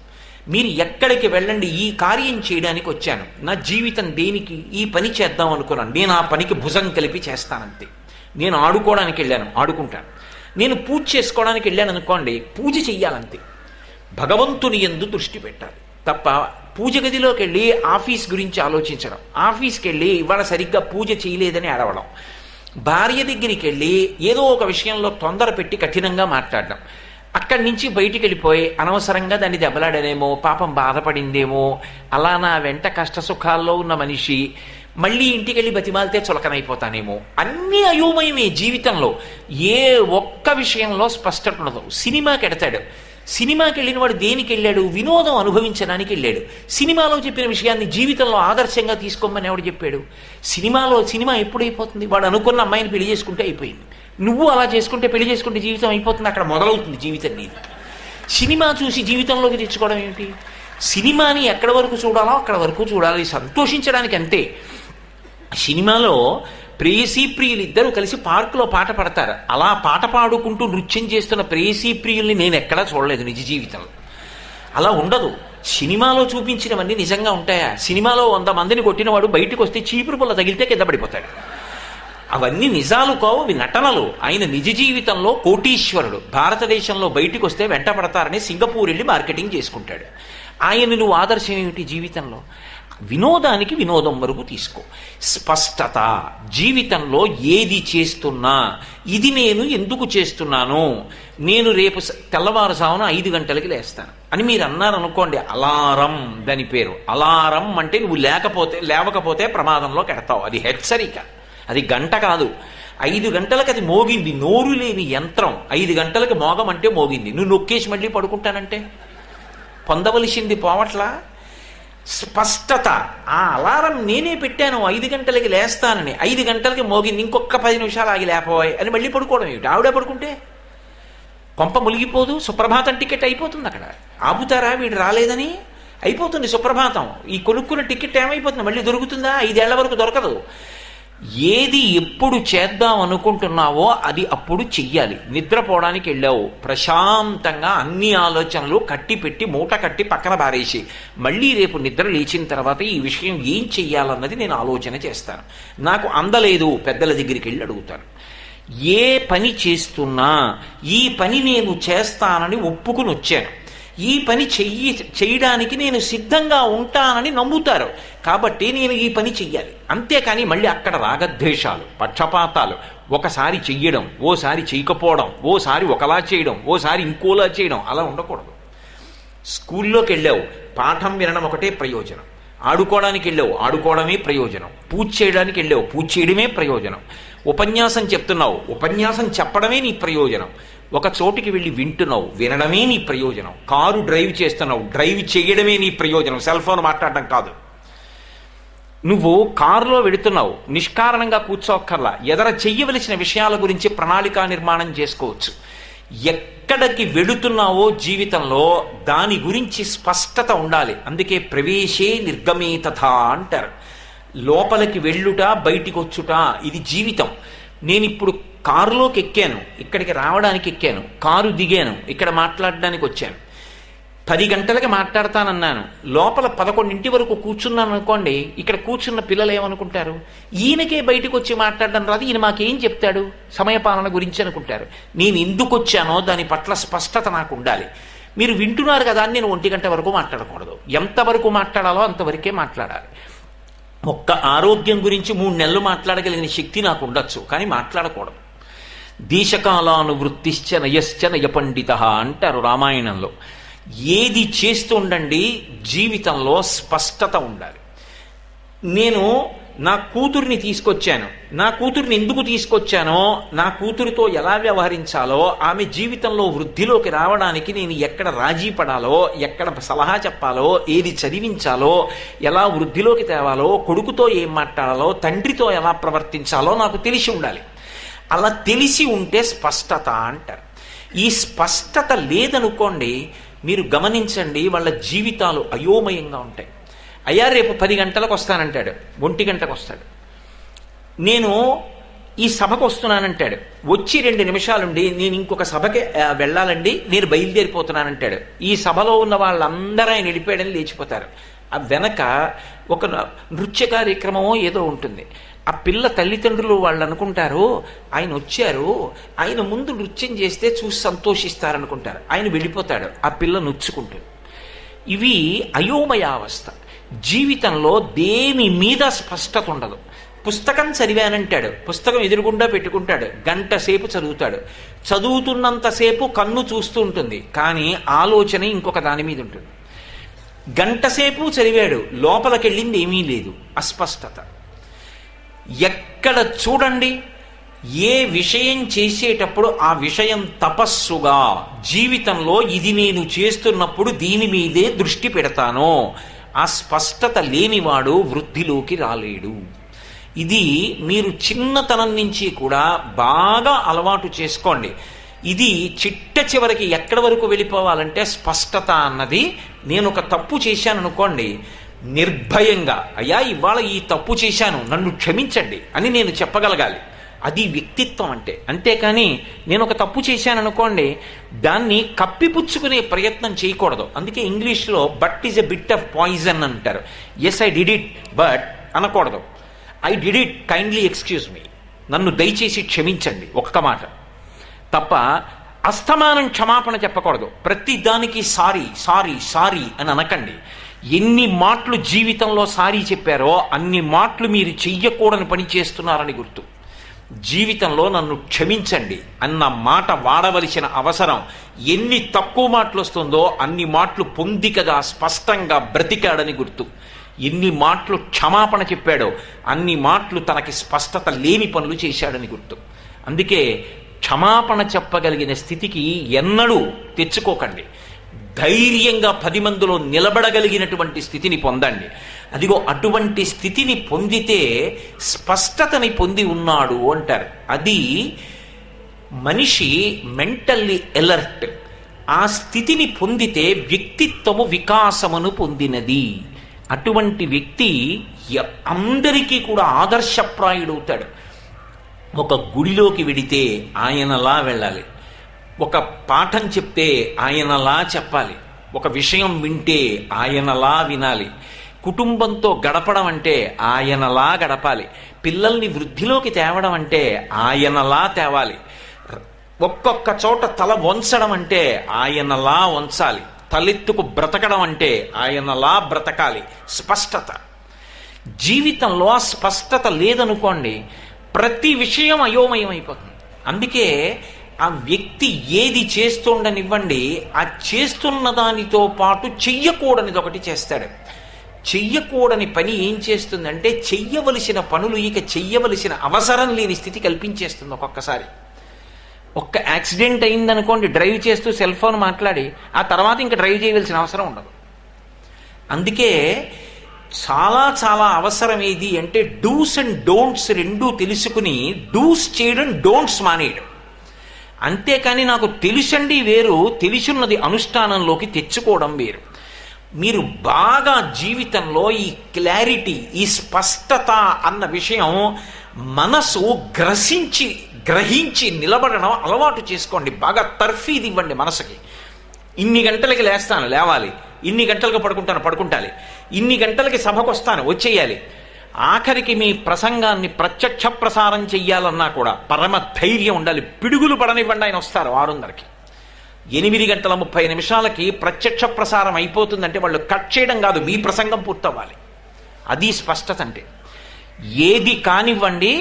Speaker 2: మీరు ఎక్కడికి వెళ్ళండి, ఈ కార్యం చేయడానికి వచ్చాను, నా జీవితం దేనికి, ఈ పని చేద్దాం అనుకున్నాను, నేను ఆ పనికి భుజం కలిపి చేస్తానంతే. నేను ఆడుకోవడానికి వెళ్ళాను, ఆడుకుంటాను. నేను పూజ చేసుకోవడానికి వెళ్ళాను అనుకోండి, పూజ చెయ్యాలంతే. భగవంతుని యందు దృష్టి పెట్టాలి తప్ప పూజ గదిలోకి వెళ్ళి ఆఫీస్ గురించి ఆలోచించడం, ఆఫీస్కి వెళ్ళి ఇవాళ సరిగ్గా పూజ చేయలేదని అడవడం, భార్య దగ్గరికి వెళ్ళి ఏదో ఒక విషయంలో తొందర పెట్టి కఠినంగా మాట్లాడడం, అక్కడి నుంచి బయటికి వెళ్ళిపోయి అనవసరంగా దాన్ని దెబ్బలాడనేమో, పాపం బాధపడిందేమో, అలా నా వెంట కష్ట సుఖాల్లో ఉన్న మనిషి మళ్ళీ ఇంటికి వెళ్ళి బతిమాలితే చులకనైపోతానేమో, అన్నీ అయోమయమే జీవితంలో. ఏ ఒక్క విషయంలో స్పష్టత ఉండదు. సినిమాకి ఎడతాడు, సినిమాకి వెళ్ళిన వాడు దేనికి వెళ్ళాడు? వినోదం అనుభవించడానికి వెళ్ళాడు. సినిమాలో చెప్పిన విషయాన్ని జీవితంలో ఆదర్శంగా తీసుకోమని ఎవడు చెప్పాడు? సినిమా ఎప్పుడైపోతుంది? వాడు అనుకున్న అమ్మాయిని పెళ్లి చేసుకుంటే అయిపోయింది. నువ్వు అలా చేసుకుంటే, పెళ్లి చేసుకుంటే జీవితం అయిపోతుంది, అక్కడ మొదలవుతుంది జీవితం నీది. సినిమా చూసి జీవితంలోకి తెచ్చుకోవడం ఏమిటి? సినిమాని ఎక్కడి వరకు చూడాలో అక్కడ వరకు చూడాలి, సంతోషించడానికి అంతే. సినిమాలో ప్రేయసీ ప్రియులు ఇద్దరు కలిసి పార్కులో పాట పడతారు. అలా పాట పాడుకుంటూ నృత్యం చేస్తున్న ప్రేయసీ ప్రియుల్ని నేను ఎక్కడా చూడలేదు నిజ జీవితంలో. అలా ఉండదు. సినిమాలో చూపించినవన్నీ నిజంగా ఉంటాయా? సినిమాలో 100 మందిని కొట్టినవాడు బయటకు వస్తే చీపురు పుల్ల తగిలితే కింద పడిపోతాడు. అవన్నీ నిజాలు కావు, అవి నటనలు. ఆయన నిజ జీవితంలో కోటీశ్వరుడు. భారతదేశంలో బయటికి వస్తే వెంట పడతారని సింగపూర్ వెళ్ళి మార్కెటింగ్ చేసుకుంటాడు. ఆయన నువ్వు ఆదర్శం ఏమిటి జీవితంలో? వినోదానికి వినోదం వరకు తీసుకో. స్పష్టత జీవితంలో ఏది చేస్తున్నా, ఇది నేను ఎందుకు చేస్తున్నాను, నేను రేపు తెల్లవారుజామున 5 గంటలకి లేస్తాను అని మీరు అన్నారనుకోండి, అలారం దాని పేరు. అలారం అంటే నువ్వు లేవకపోతే ప్రమాదంలో కెడతావు. అది హెచ్చరిక, అది గంట కాదు. 5 గంటలకు అది మోగింది. నోరు లేని యంత్రం 5 గంటలకు మోగమంటే మోగింది. నువ్వు నొక్కేసి మళ్ళీ పడుకుంటానంటే పొందవలసింది పోవట్లా? స్పష్టత. ఆ అలారం నేనే పెట్టాను 5 గంటలకి లేస్తానని, 5 గంటలకి మోగింది, ఇంకొక 10 నిమిషాలు ఆగి లేకపోయి అని మళ్ళీ పడుకోవడం ఏమిటి? ఆవిడే పడుకుంటే కొంప ములిగిపోదు? సుప్రభాతం టికెట్ అయిపోతుంది అక్కడ. ఆపుతారా వీడు రాలేదని? అయిపోతుంది సుప్రభాతం. ఈ కొనుక్కున్న టికెట్ ఏమైపోతుంది? మళ్ళీ దొరుకుతుందా? 5 ఏళ్ల వరకు దొరకదు. ఏది ఎప్పుడు చేద్దాం అనుకుంటున్నావో అది అప్పుడు చెయ్యాలి. నిద్రపోవడానికి వెళ్ళావు, ప్రశాంతంగా అన్ని ఆలోచనలు కట్టి పెట్టి మూట కట్టి పక్కన బారేసి మళ్ళీ రేపు నిద్ర లేచిన తర్వాత ఈ విషయం ఏం చెయ్యాలన్నది నేను ఆలోచన చేస్తాను. నాకు అందలేదు, పెద్దల దగ్గరికి వెళ్ళి అడుగుతాను. ఏ పని చేస్తున్నా ఈ పని నేను చేస్తానని ఒప్పుకుని వచ్చాను, ఈ పని చేయడానికి నేను సిద్ధంగా ఉంటానని నమ్ముతారు, కాబట్టి నేను ఈ పని చెయ్యాలి. అంతేకాని మళ్ళీ అక్కడ రాగద్వేషాలు, పక్షపాతాలు, ఒకసారి చెయ్యడం, ఓసారి చేయకపోవడం, ఓసారి ఒకలా చేయడం, ఓసారి ఇంకోలా చేయడం, అలా ఉండకూడదు. స్కూల్లోకి వెళ్ళావు, పాఠం వినడం ఒకటే ప్రయోజనం. ఆడుకోవడానికి వెళ్ళావు, ఆడుకోవడమే ప్రయోజనం. పూజ చేయడానికి వెళ్ళావు, పూజ చేయడమే ప్రయోజనం. ఉపన్యాసం చెప్తున్నావు, ఉపన్యాసం చెప్పడమే నీ ప్రయోజనం. ఒక చోటికి వెళ్ళి వింటున్నావు, వినడమే నీ ప్రయోజనం. కారు డ్రైవ్ చేస్తున్నావు, డ్రైవ్ చేయడమే నీ ప్రయోజనం, సెల్ ఫోన్ మాట్లాడడం కాదు. నువ్వు కారులో వెడుతున్నావు, నిష్కారణంగా కూర్చోక్కర్లా, ఎదర చెయ్యవలసిన విషయాల గురించి ప్రణాళికా నిర్మాణం చేసుకోవచ్చు. ఎక్కడికి వెడుతున్నావో జీవితంలో దాని గురించి స్పష్టత ఉండాలి. అందుకే ప్రవేశే నిర్గమే తథా అంటారు. లోపలికి వెళ్ళుట, బయటికి వచ్చుట, ఇది జీవితం. నేను ఇప్పుడు కారులోకి ఎక్కాను, ఇక్కడికి రావడానికి ఎక్కాను, కారు దిగాను, ఇక్కడ మాట్లాడడానికి వచ్చాను. 10 గంటలకి మాట్లాడతానన్నాను, లోపల 11 వరకు కూర్చున్నాను అనుకోండి, ఇక్కడ కూర్చున్న పిల్లలు ఏమనుకుంటారు? ఈయనకే బయటకు వచ్చి మాట్లాడడం రాదు, ఈయన మాకేం చెప్తాడు సమయపాలన గురించి అనుకుంటారు. నేను ఎందుకు వచ్చానో దాని పట్ల స్పష్టత నాకు ఉండాలి. మీరు వింటున్నారు కదా అని నేను 1 గంట వరకు మాట్లాడకూడదు. ఎంతవరకు మాట్లాడాలో అంతవరకే మాట్లాడాలి. ఒక్క ఆరోగ్యం గురించి 3 నెలలు మాట్లాడగలిగిన శక్తి నాకు ఉండొచ్చు, కానీ మాట్లాడకూడదు. దేశకాలానువృత్తిశ్చ నయశ్చ నయ పండిత అంటారు రామాయణంలో. ఏది చేస్తూ ఉండండి, జీవితంలో స్పష్టత ఉండాలి. నేను నా కూతుర్ని తీసుకొచ్చాను, నా కూతుర్ని ఎందుకు తీసుకొచ్చానో, నా కూతురితో ఎలా వ్యవహరించాలో, ఆమె జీవితంలో వృద్ధిలోకి రావడానికి నేను ఎక్కడ రాజీ పడాలో, ఎక్కడ సలహా చెప్పాలో, ఏది చదివించాలో, ఎలా వృద్ధిలోకి తేవాలో, కొడుకుతో ఏం మాట్లాడాలో, తండ్రితో ఎలా ప్రవర్తించాలో నాకు తెలిసి ఉండాలి. అలా తెలిసి ఉంటే స్పష్టత అంటారు. ఈ స్పష్టత లేదనుకోండి, మీరు గమనించండి, వాళ్ళ జీవితాలు అయోమయంగా ఉంటాయి. అయ్యా రేపు 10 గంటలకు వస్తానంటాడు, 1 గంటకు వస్తాడు. నేను ఈ సభకు వస్తున్నానంటాడు. వచ్చి 2 నిమిషాలుండి నేను ఇంకొక సభకి వెళ్ళాలండి, నేను బయలుదేరిపోతున్నానంటాడు. ఈ సభలో ఉన్న వాళ్ళందరూ ఆయన వెళ్ళిపోయాడని లేచిపోతారు. ఆ వెనక ఒక నృత్య కార్యక్రమమో ఏదో ఉంటుంది. ఆ పిల్ల తల్లిదండ్రులు వాళ్ళు అనుకుంటారు ఆయన వచ్చారు, ఆయన ముందు నృత్యం చేస్తే చూసి సంతోషిస్తారనుకుంటారు. ఆయన వెళ్ళిపోతాడు, ఆ పిల్ల నొచ్చుకుంటుంది. ఇవి అయోమయావస్థ. జీవితంలో దేని మీద స్పష్టత ఉండదు. పుస్తకం చదివానంటాడు, పుస్తకం ఎదురుగుండా పెట్టుకుంటాడు, గంట సేపు చదువుతాడు. చదువుతున్నంతసేపు కన్ను చూస్తూ ఉంటుంది, కానీ ఆలోచన ఇంకొక దాని మీద ఉంటుంది. గంట సేపు చదివాడు, లోపలికెళ్ళింది ఏమీ లేదు, అస్పష్టత. ఎక్కడ చూడండి, ఏ విషయం చేసేటప్పుడు ఆ విషయం తపస్సుగా, జీవితంలో ఇది నేను చేస్తున్నప్పుడు దీని మీదే దృష్టి పెడతానో, ఆ స్పష్టత లేనివాడు వృద్ధిలోకి రాలేడు. ఇది మీరు చిన్నతనం నుంచి కూడా బాగా అలవాటు చేసుకోండి. ఇది చిట్ట చివరికి ఎక్కడి వరకు వెళ్ళిపోవాలంటే స్పష్టత అన్నది. నేను ఒక తప్పు చేశాను అనుకోండి, నిర్భయంగా అయ్యా ఇవాళ ఈ తప్పు చేశాను, నన్ను క్షమించండి అని నేను చెప్పగలగాలి. అది వ్యక్తిత్వం అంటే. అంతేకాని నేను ఒక తప్పు చేశాను అనుకోండి, దాన్ని కప్పిపుచ్చుకునే ప్రయత్నం చేయకూడదు. అందుకే ఇంగ్లీష్లో but is a bit of poison అంటారు. Yes I did it but అనకూడదు. I did it kindly excuse me, నన్ను దయచేసి క్షమించండి ఒక్క మాట తప్ప అస్తమానం క్షమాపణ చెప్పకూడదు. ప్రతి దానికి సారీ సారీ సారీ అని అనకండి. ఎన్ని మాటలు జీవితంలో సారీ చెప్పారో అన్ని మాటలు మీరు చెయ్యకూడని పని చేస్తున్నారని గుర్తు. జీవితంలో నన్ను క్షమించండి అన్న మాట వాడవలసిన అవసరం ఎన్ని తక్కువ మాటలు వస్తుందో అన్ని మాటలు పొందికగా స్పష్టంగా బ్రతికాడని గుర్తు. ఎన్ని మాటలు క్షమాపణ చెప్పాడో అన్ని మాటలు తనకి స్పష్టత లేని పనులు చేశాడని గుర్తు. అందుకే క్షమాపణ చెప్పగలిగిన స్థితికి ఎన్నడూ తెచ్చుకోకండి. ధైర్యంగా 10 మందిలో నిలబడగలిగినటువంటి స్థితిని పొందండి. అదిగో అటువంటి స్థితిని పొందితే స్పష్టతని పొంది ఉన్నాడు అంటారు. అది మనిషి మెంటల్లీ ఎలర్ట్. ఆ స్థితిని పొందితే వ్యక్తిత్వము వికాసమును పొందినది. అటువంటి వ్యక్తి అందరికీ కూడా ఆదర్శప్రాయుడవుతాడు. ఒక గుడిలోకి వెడితే ఆయనలా వెళ్ళాలి, ఒక పాఠం చెప్తే ఆయనలా చెప్పాలి, ఒక విషయం వింటే ఆయనలా వినాలి, కుటుంబంతో గడపడం అంటే ఆయనలా గడపాలి, పిల్లల్ని వృద్ధిలోకి తేవడం అంటే ఆయనలా తేవాలి, ఒక్కొక్క చోట తల వంచడం అంటే ఆయనలా వంచాలి, తలెత్తుకు బ్రతకడం అంటే ఆయనలా బ్రతకాలి. స్పష్టత. జీవితంలో ఆ స్పష్టత లేదనుకోండి, ప్రతి విషయం అయోమయం అయిపోతుంది. అందుకే ఆ వ్యక్తి ఏది చేస్తుండనివ్వండి, ఆ చేస్తున్న దానితో పాటు చెయ్యకూడనిది ఒకటి చేస్తాడు. చెయ్యకూడని పని ఏం చేస్తుందంటే చెయ్యవలసిన పనులు ఇక చెయ్యవలసిన అవసరం లేని స్థితి కల్పించేస్తుంది. ఒక్కొక్కసారి ఒక్క యాక్సిడెంట్ అయిందనుకోండి, డ్రైవ్ చేస్తూ సెల్ ఫోన్ మాట్లాడి ఆ తర్వాత ఇంకా డ్రైవ్ చేయవలసిన అవసరం ఉండదు. అందుకే చాలా చాలా అవసరం ఏది అంటే డూస్ అండ్ డోంట్స్ రెండూ తెలుసుకుని డూస్ చేయడం, డోంట్స్ మానేయడం. అంతేకాని నాకు తెలుసండి వేరు, తెలిసున్నది అనుష్ఠానంలోకి తెచ్చుకోవడం వేరు. మీరు బాగా జీవితంలో ఈ క్లారిటీ, ఈ స్పష్టత అన్న విషయం మనసు గ్రహించి నిలబడడం అలవాటు చేసుకోండి. బాగా తర్ఫీదు ఇవ్వండి మనసుకి. ఇన్ని గంటలకి లేవాలి, ఇన్ని గంటలకు పడుకుంటాలి, ఇన్ని గంటలకి సభకు వస్తాను వచ్చేయాలి. ఆఖరికి మీ ప్రసంగాన్ని ప్రత్యక్ష ప్రసారం చెయ్యాలన్నా కూడా పరమ ధైర్యం ఉండాలి. పిడుగులు పడనివ్వండి, ఆయన వస్తారు 6:30కి. 8:30 ప్రత్యక్ష ప్రసారం అయిపోతుందంటే వాళ్ళు కట్ చేయడం కాదు, మీ ప్రసంగం పూర్తవ్వాలి. అది స్పష్టత అంటే. ఏది కానివ్వండి,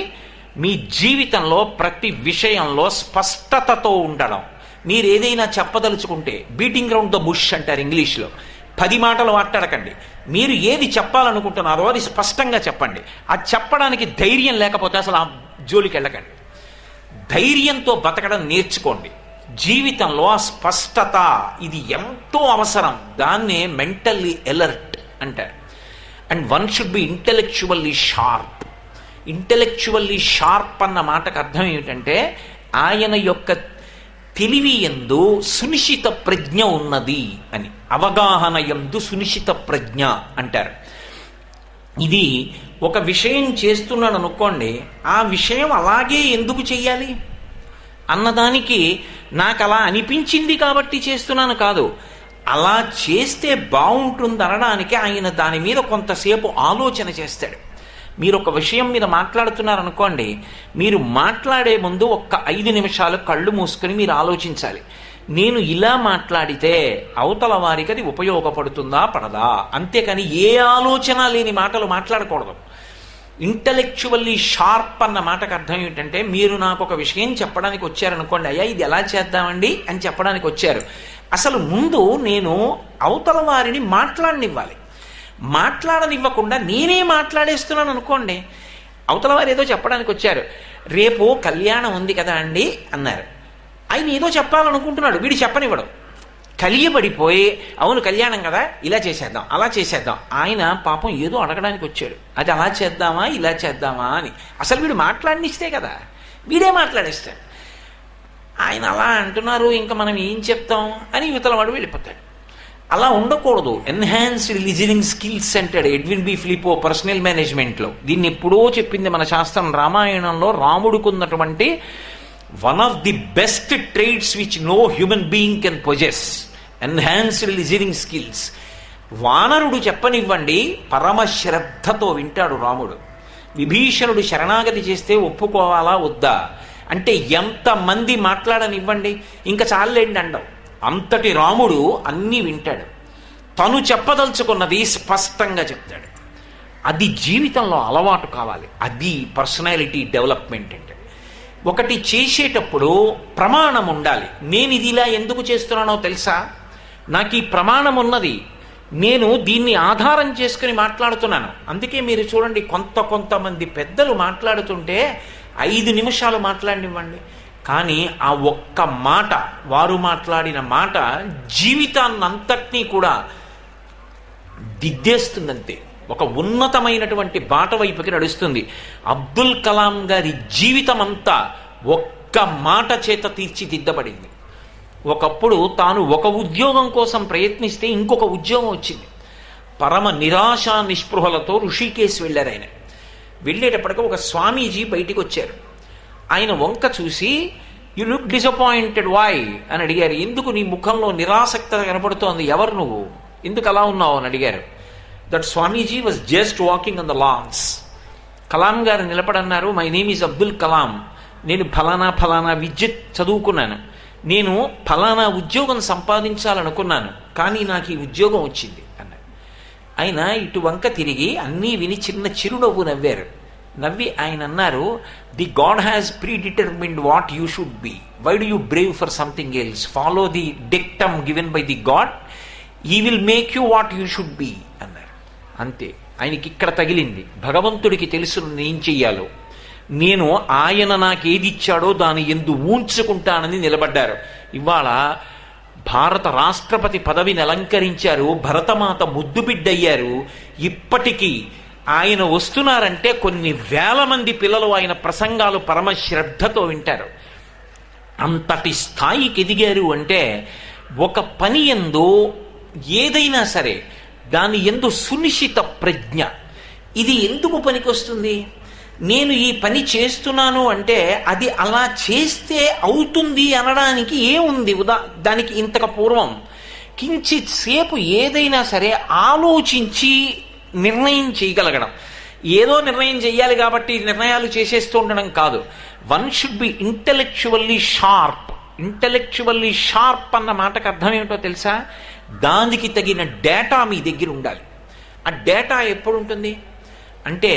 Speaker 2: మీ జీవితంలో ప్రతి విషయంలో స్పష్టతతో ఉండడం. మీరు ఏదైనా చెప్పదలుచుకుంటే బీటింగ్ రౌండ్ ద బుష్ అంటారు ఇంగ్లీష్లో. 10 మాటలు మాట్లాడకండి. మీరు ఏది చెప్పాలనుకుంటున్నారో అది స్పష్టంగా చెప్పండి. అది చెప్పడానికి ధైర్యం లేకపోతే అసలు ఆ జోలికి వెళ్ళకండి. ధైర్యంతో బతకడం నేర్చుకోండి. జీవితంలో ఆ స్పష్టత ఇది ఎంతో అవసరం. దాన్నే మెంటల్లీ ఎలర్ట్ అంటారు. And one should be intellectually sharp. Intellectually sharp అన్న మాటకు అర్థం ఏమిటంటే ఆయన యొక్క తెలివి యందు సునిశ్చిత ప్రజ్ఞ ఉన్నది అని. అవగాహన యందు సునిశ్చిత ప్రజ్ఞ అంటారు. ఇది ఒక విషయం చేస్తున్నాను అనుకోండి, ఆ విషయం అలాగే ఎందుకు చెయ్యాలి అన్నదానికి నాకు అలా అనిపించింది కాబట్టి చేస్తున్నాను కాదు, అలా చేస్తే బాగుంటుంది అనడానికి ఆయన దాని మీద కొంతసేపు ఆలోచన చేస్తాడు. మీరు ఒక విషయం మీద మాట్లాడుతున్నారనుకోండి, మీరు మాట్లాడే ముందు ఒక్క 5 నిమిషాలు కళ్ళు మూసుకొని మీరు ఆలోచించాలి. నేను ఇలా మాట్లాడితే అవతల వారికి అది ఉపయోగపడుతుందా పడదా, అంతేకాని ఏ ఆలోచన లేని మాటలు మాట్లాడకూడదు. ఇంటలెక్చువల్లీ షార్ప్ అన్న మాటకు అర్థం ఏంటంటే, మీరు నాకు ఒక విషయం చెప్పడానికి వచ్చారనుకోండి, అయ్యా ఇది ఎలా చేద్దామండి అని చెప్పడానికి వచ్చారు. అసలు ముందు నేను అవతల వారిని మాట్లాడనివ్వాలి. మాట్లాడనివ్వకుండా నేనే మాట్లాడేస్తున్నాను అనుకోండి, అవతల వారు ఏదో చెప్పడానికి వచ్చారు, రేపు కళ్యాణం ఉంది కదా అండి అన్నారు. ఆయన ఏదో చెప్పాలనుకుంటున్నాడు, వీడు చెప్పనివ్వడు. కలియబడిపోయి అవును కళ్యాణం కదా ఇలా చేసేద్దాం అలా చేసేద్దాం, ఆయన పాపం ఏదో అడగడానికి వచ్చాడు, అది అలా చేద్దామా ఇలా చేద్దామా అని. అసలు వీడు మాట్లాడినిస్తే కదా, వీడే మాట్లాడేస్తాడు. ఆయన అలా అంటున్నారు, ఇంకా మనం ఏం చెప్తాం అని యువతల వాడు వెళ్ళిపోతాడు. అలా ఉండకూడదు. ఎన్హాన్స్డ్ లిజనింగ్ స్కిల్స్ అంటాడు ఎడ్విన్ బి ఫిలిపో పర్సనల్ మేనేజ్మెంట్లో. దీన్ని ఎప్పుడో చెప్పింది మన శాస్త్రం. రామాయణంలో రాముడికున్నటువంటి one of the best trades which no human being can possess, enhanced listening skills. వానరుడు చెప్పనివ్వండి, పరమ శ్రద్ధతో వింటాడు రాముడు. విభీషణుడు శరణాగతి చేస్తే ఒప్పుకోవాలా వద్దా అంటే ఎంతమంది మాట్లాడనివ్వండి, ఇంకా చాలండి అండం. అంతటి రాముడు అన్నీ వింటాడు, తను చెప్పదలుచుకున్నది స్పష్టంగా చెప్తాడు. అది జీవితంలో అలవాటు కావాలి. అది పర్సనాలిటీ డెవలప్మెంట్ అంటే. ఒకటి చేసేటప్పుడు ప్రమాణం ఉండాలి. నేను ఇది ఇలా ఎందుకు చేస్తున్నానో తెలుసా, నాకు ఈ ప్రమాణం ఉన్నది, నేను దీన్ని ఆధారం చేసుకుని మాట్లాడుతున్నాను. అందుకే మీరు చూడండి, కొంతమంది పెద్దలు మాట్లాడుతుంటే 5 నిమిషాలు మాట్లాడినివ్వండి, కానీ ఆ ఒక్క మాట, వారు మాట్లాడిన మాట జీవితాన్నంతటినీ కూడా దిద్దేస్తుందంతే. ఒక ఉన్నతమైనటువంటి బాట వైపుకి నడుస్తుంది. అబ్దుల్ కలాం గారి జీవితం అంతా ఒక్క మాట చేత తీర్చిదిద్దబడింది. ఒకప్పుడు తాను ఒక ఉద్యోగం కోసం ప్రయత్నిస్తే ఇంకొక ఉద్యోగం వచ్చింది. పరమ నిరాశ నిస్పృహలతో ఋషికేశ్ వెళ్ళారు. ఆయన వెళ్ళేటప్పటికి ఒక స్వామీజీ బయటికి వచ్చారు. ఆయన వంక చూసి, యు లుక్ డిసప్పాయింటెడ్ వై అని అడిగారు. ఎందుకు నీ ముఖంలో నిరాసక్తత కనపడుతోంది, ఎవరు నువ్వు, ఎందుకు అలా ఉన్నావు అని అడిగారు. That Swamiji was just walking on the lawns. Kalam గారు నిలబడన్నారు, my name is Abdul Kalam, నేను ఫలానా విద్య చదువుకున్నాను, నేను ఫలానా ఉద్యోగం సంపాదించాలనుకున్నాను, కానీ నాకు ఈ ఉద్యోగం వచ్చింది అన్నారు. ఆయన ఇటు వంక తిరిగి అన్నీ విని చిన్న చిరునవ్వు నవ్వారు. నవ్వి ఆయన అన్నారు, the god has predetermined what you should be, why do you brave for something else, follow the dictum given by the god, he will make you what you should be అన్నారు. అంతే. ఆయనకి ఇక్కడ తగిలింది, భగవంతుడికి తెలుసు ఏం చెయ్యాలో, నేను ఆయన నాకేది ఇచ్చాడో దాని ఎందు ఊంచుకుంటానని నిలబడ్డారు. ఇవాళ భారత రాష్ట్రపతి పదవిని అలంకరించారు, భరతమాత ముద్దు బిడ్డయ్యారు. ఇప్పటికీ ఆయన వస్తున్నారంటే కొన్ని వేల మంది పిల్లలు ఆయన ప్రసంగాలు పరమ శ్రద్ధతో వింటారు. అంతటి స్థాయికి ఎదిగారు అంటే ఒక పని యందు ఏదైనా సరే దాని యందు సునిశ్చిత ప్రజ్ఞ. ఇది ఎందుకు పనికొస్తుంది, నేను ఈ పని చేస్తున్నాను అంటే అది అలా చేస్తే అవుతుంది అనడానికి ఏముంది, దానికి ఇంతకు పూర్వం కించిత్ సేపు ఏదైనా సరే ఆలోచించి నిర్ణయం చేయగలగడం. ఏదో నిర్ణయం చెయ్యాలి కాబట్టి నిర్ణయాలు చేసేస్తూ ఉండడం కాదు. One should be intellectually sharp. Intellectually sharp అన్న మాటకు అర్థం ఏమిటో తెలుసా, దానికి తగిన డేటా మీ దగ్గర ఉండాలి. ఆ డేటా ఎప్పుడు ఉంటుంది అంటే,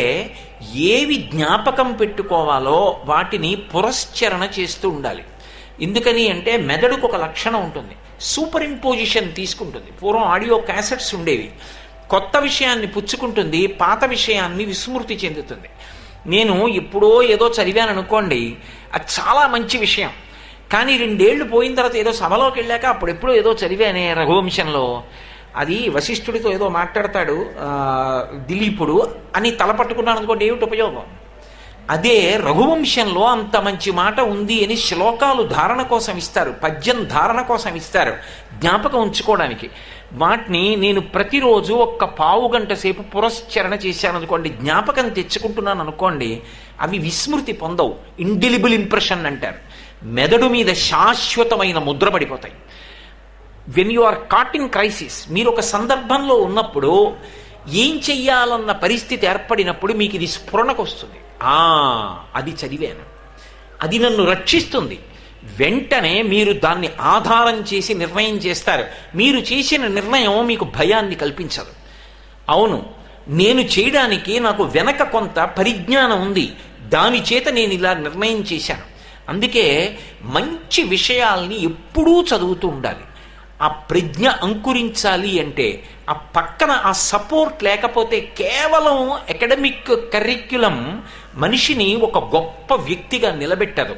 Speaker 2: ఏవి జ్ఞాపకం పెట్టుకోవాలో వాటిని పురస్చరణ చేస్తూ ఉండాలి. ఎందుకని అంటే మెదడుకు ఒక లక్షణం ఉంటుంది, సూపర్ ఇంపోజిషన్ తీసుకుంటుంది. పూర్వం ఆడియో క్యాసెట్స్ ఉండేవి, కొత్త విషయాన్ని పుచ్చుకుంటుంది, పాత విషయాన్ని విస్మృతి చెందుతుంది. నేను ఎప్పుడో ఏదో చదివాను అనుకోండి, అది చాలా మంచి విషయం, కానీ 2 ఏళ్ళు పోయిన తర్వాత ఏదో సభలోకి వెళ్ళాక అప్పుడెప్పుడో ఏదో చదివానే రఘువంశంలో, అది వశిష్ఠుడితో ఏదో మాట్లాడతాడు దిలీపుడు అని తలపట్టుకున్నాను అనుకోండి, ఏమిటి ఉపయోగం? అదే రఘువంశంలో అంత మంచి మాట ఉంది అని శ్లోకాలు ధారణ కోసం ఇస్తారు, పద్యం ధారణ కోసం ఇస్తారు, జ్ఞాపకం ఉంచుకోవడానికి. వాటిని నేను ప్రతిరోజు ఒక్క పావు గంట సేపు పురస్చరణ చేశాను అనుకోండి, జ్ఞాపకం తెచ్చుకుంటున్నాను అనుకోండి, అవి విస్మృతి పొందవు. ఇండెలిబుల్ ఇంప్రెషన్ అంటారు. మెదడు మీద శాశ్వతమైన ముద్ర పడిపోతాయి. When you are caught in crisis, మీరు ఒక సందర్భంలో ఉన్నప్పుడు ఏం చెయ్యాలన్న పరిస్థితి ఏర్పడినప్పుడు మీకు ఇది స్ఫురణకు వస్తుంది. అది చదివాను, అది నన్ను రక్షిస్తుంది. వెంటనే మీరు దాన్ని ఆధారం చేసి నిర్ణయం చేస్తారు. మీరు చేసిన నిర్ణయం మీకు భయాన్ని కల్పించదు. అవును, నేను చేయడానికి నాకు వెనక కొంత పరిజ్ఞానం ఉంది, దాని చేత నేను ఇలా నిర్ణయం చేశాను. అందుకే మంచి విషయాల్ని ఎప్పుడూ చదువుతూ ఉండాలి. ఆ ప్రజ్ఞ అంకురించాలి అంటే ఆ పక్కన ఆ సపోర్ట్ లేకపోతే కేవలం అకాడమిక్ కరిక్యులం మనిషిని ఒక గొప్ప వ్యక్తిగా నిలబెట్టదు.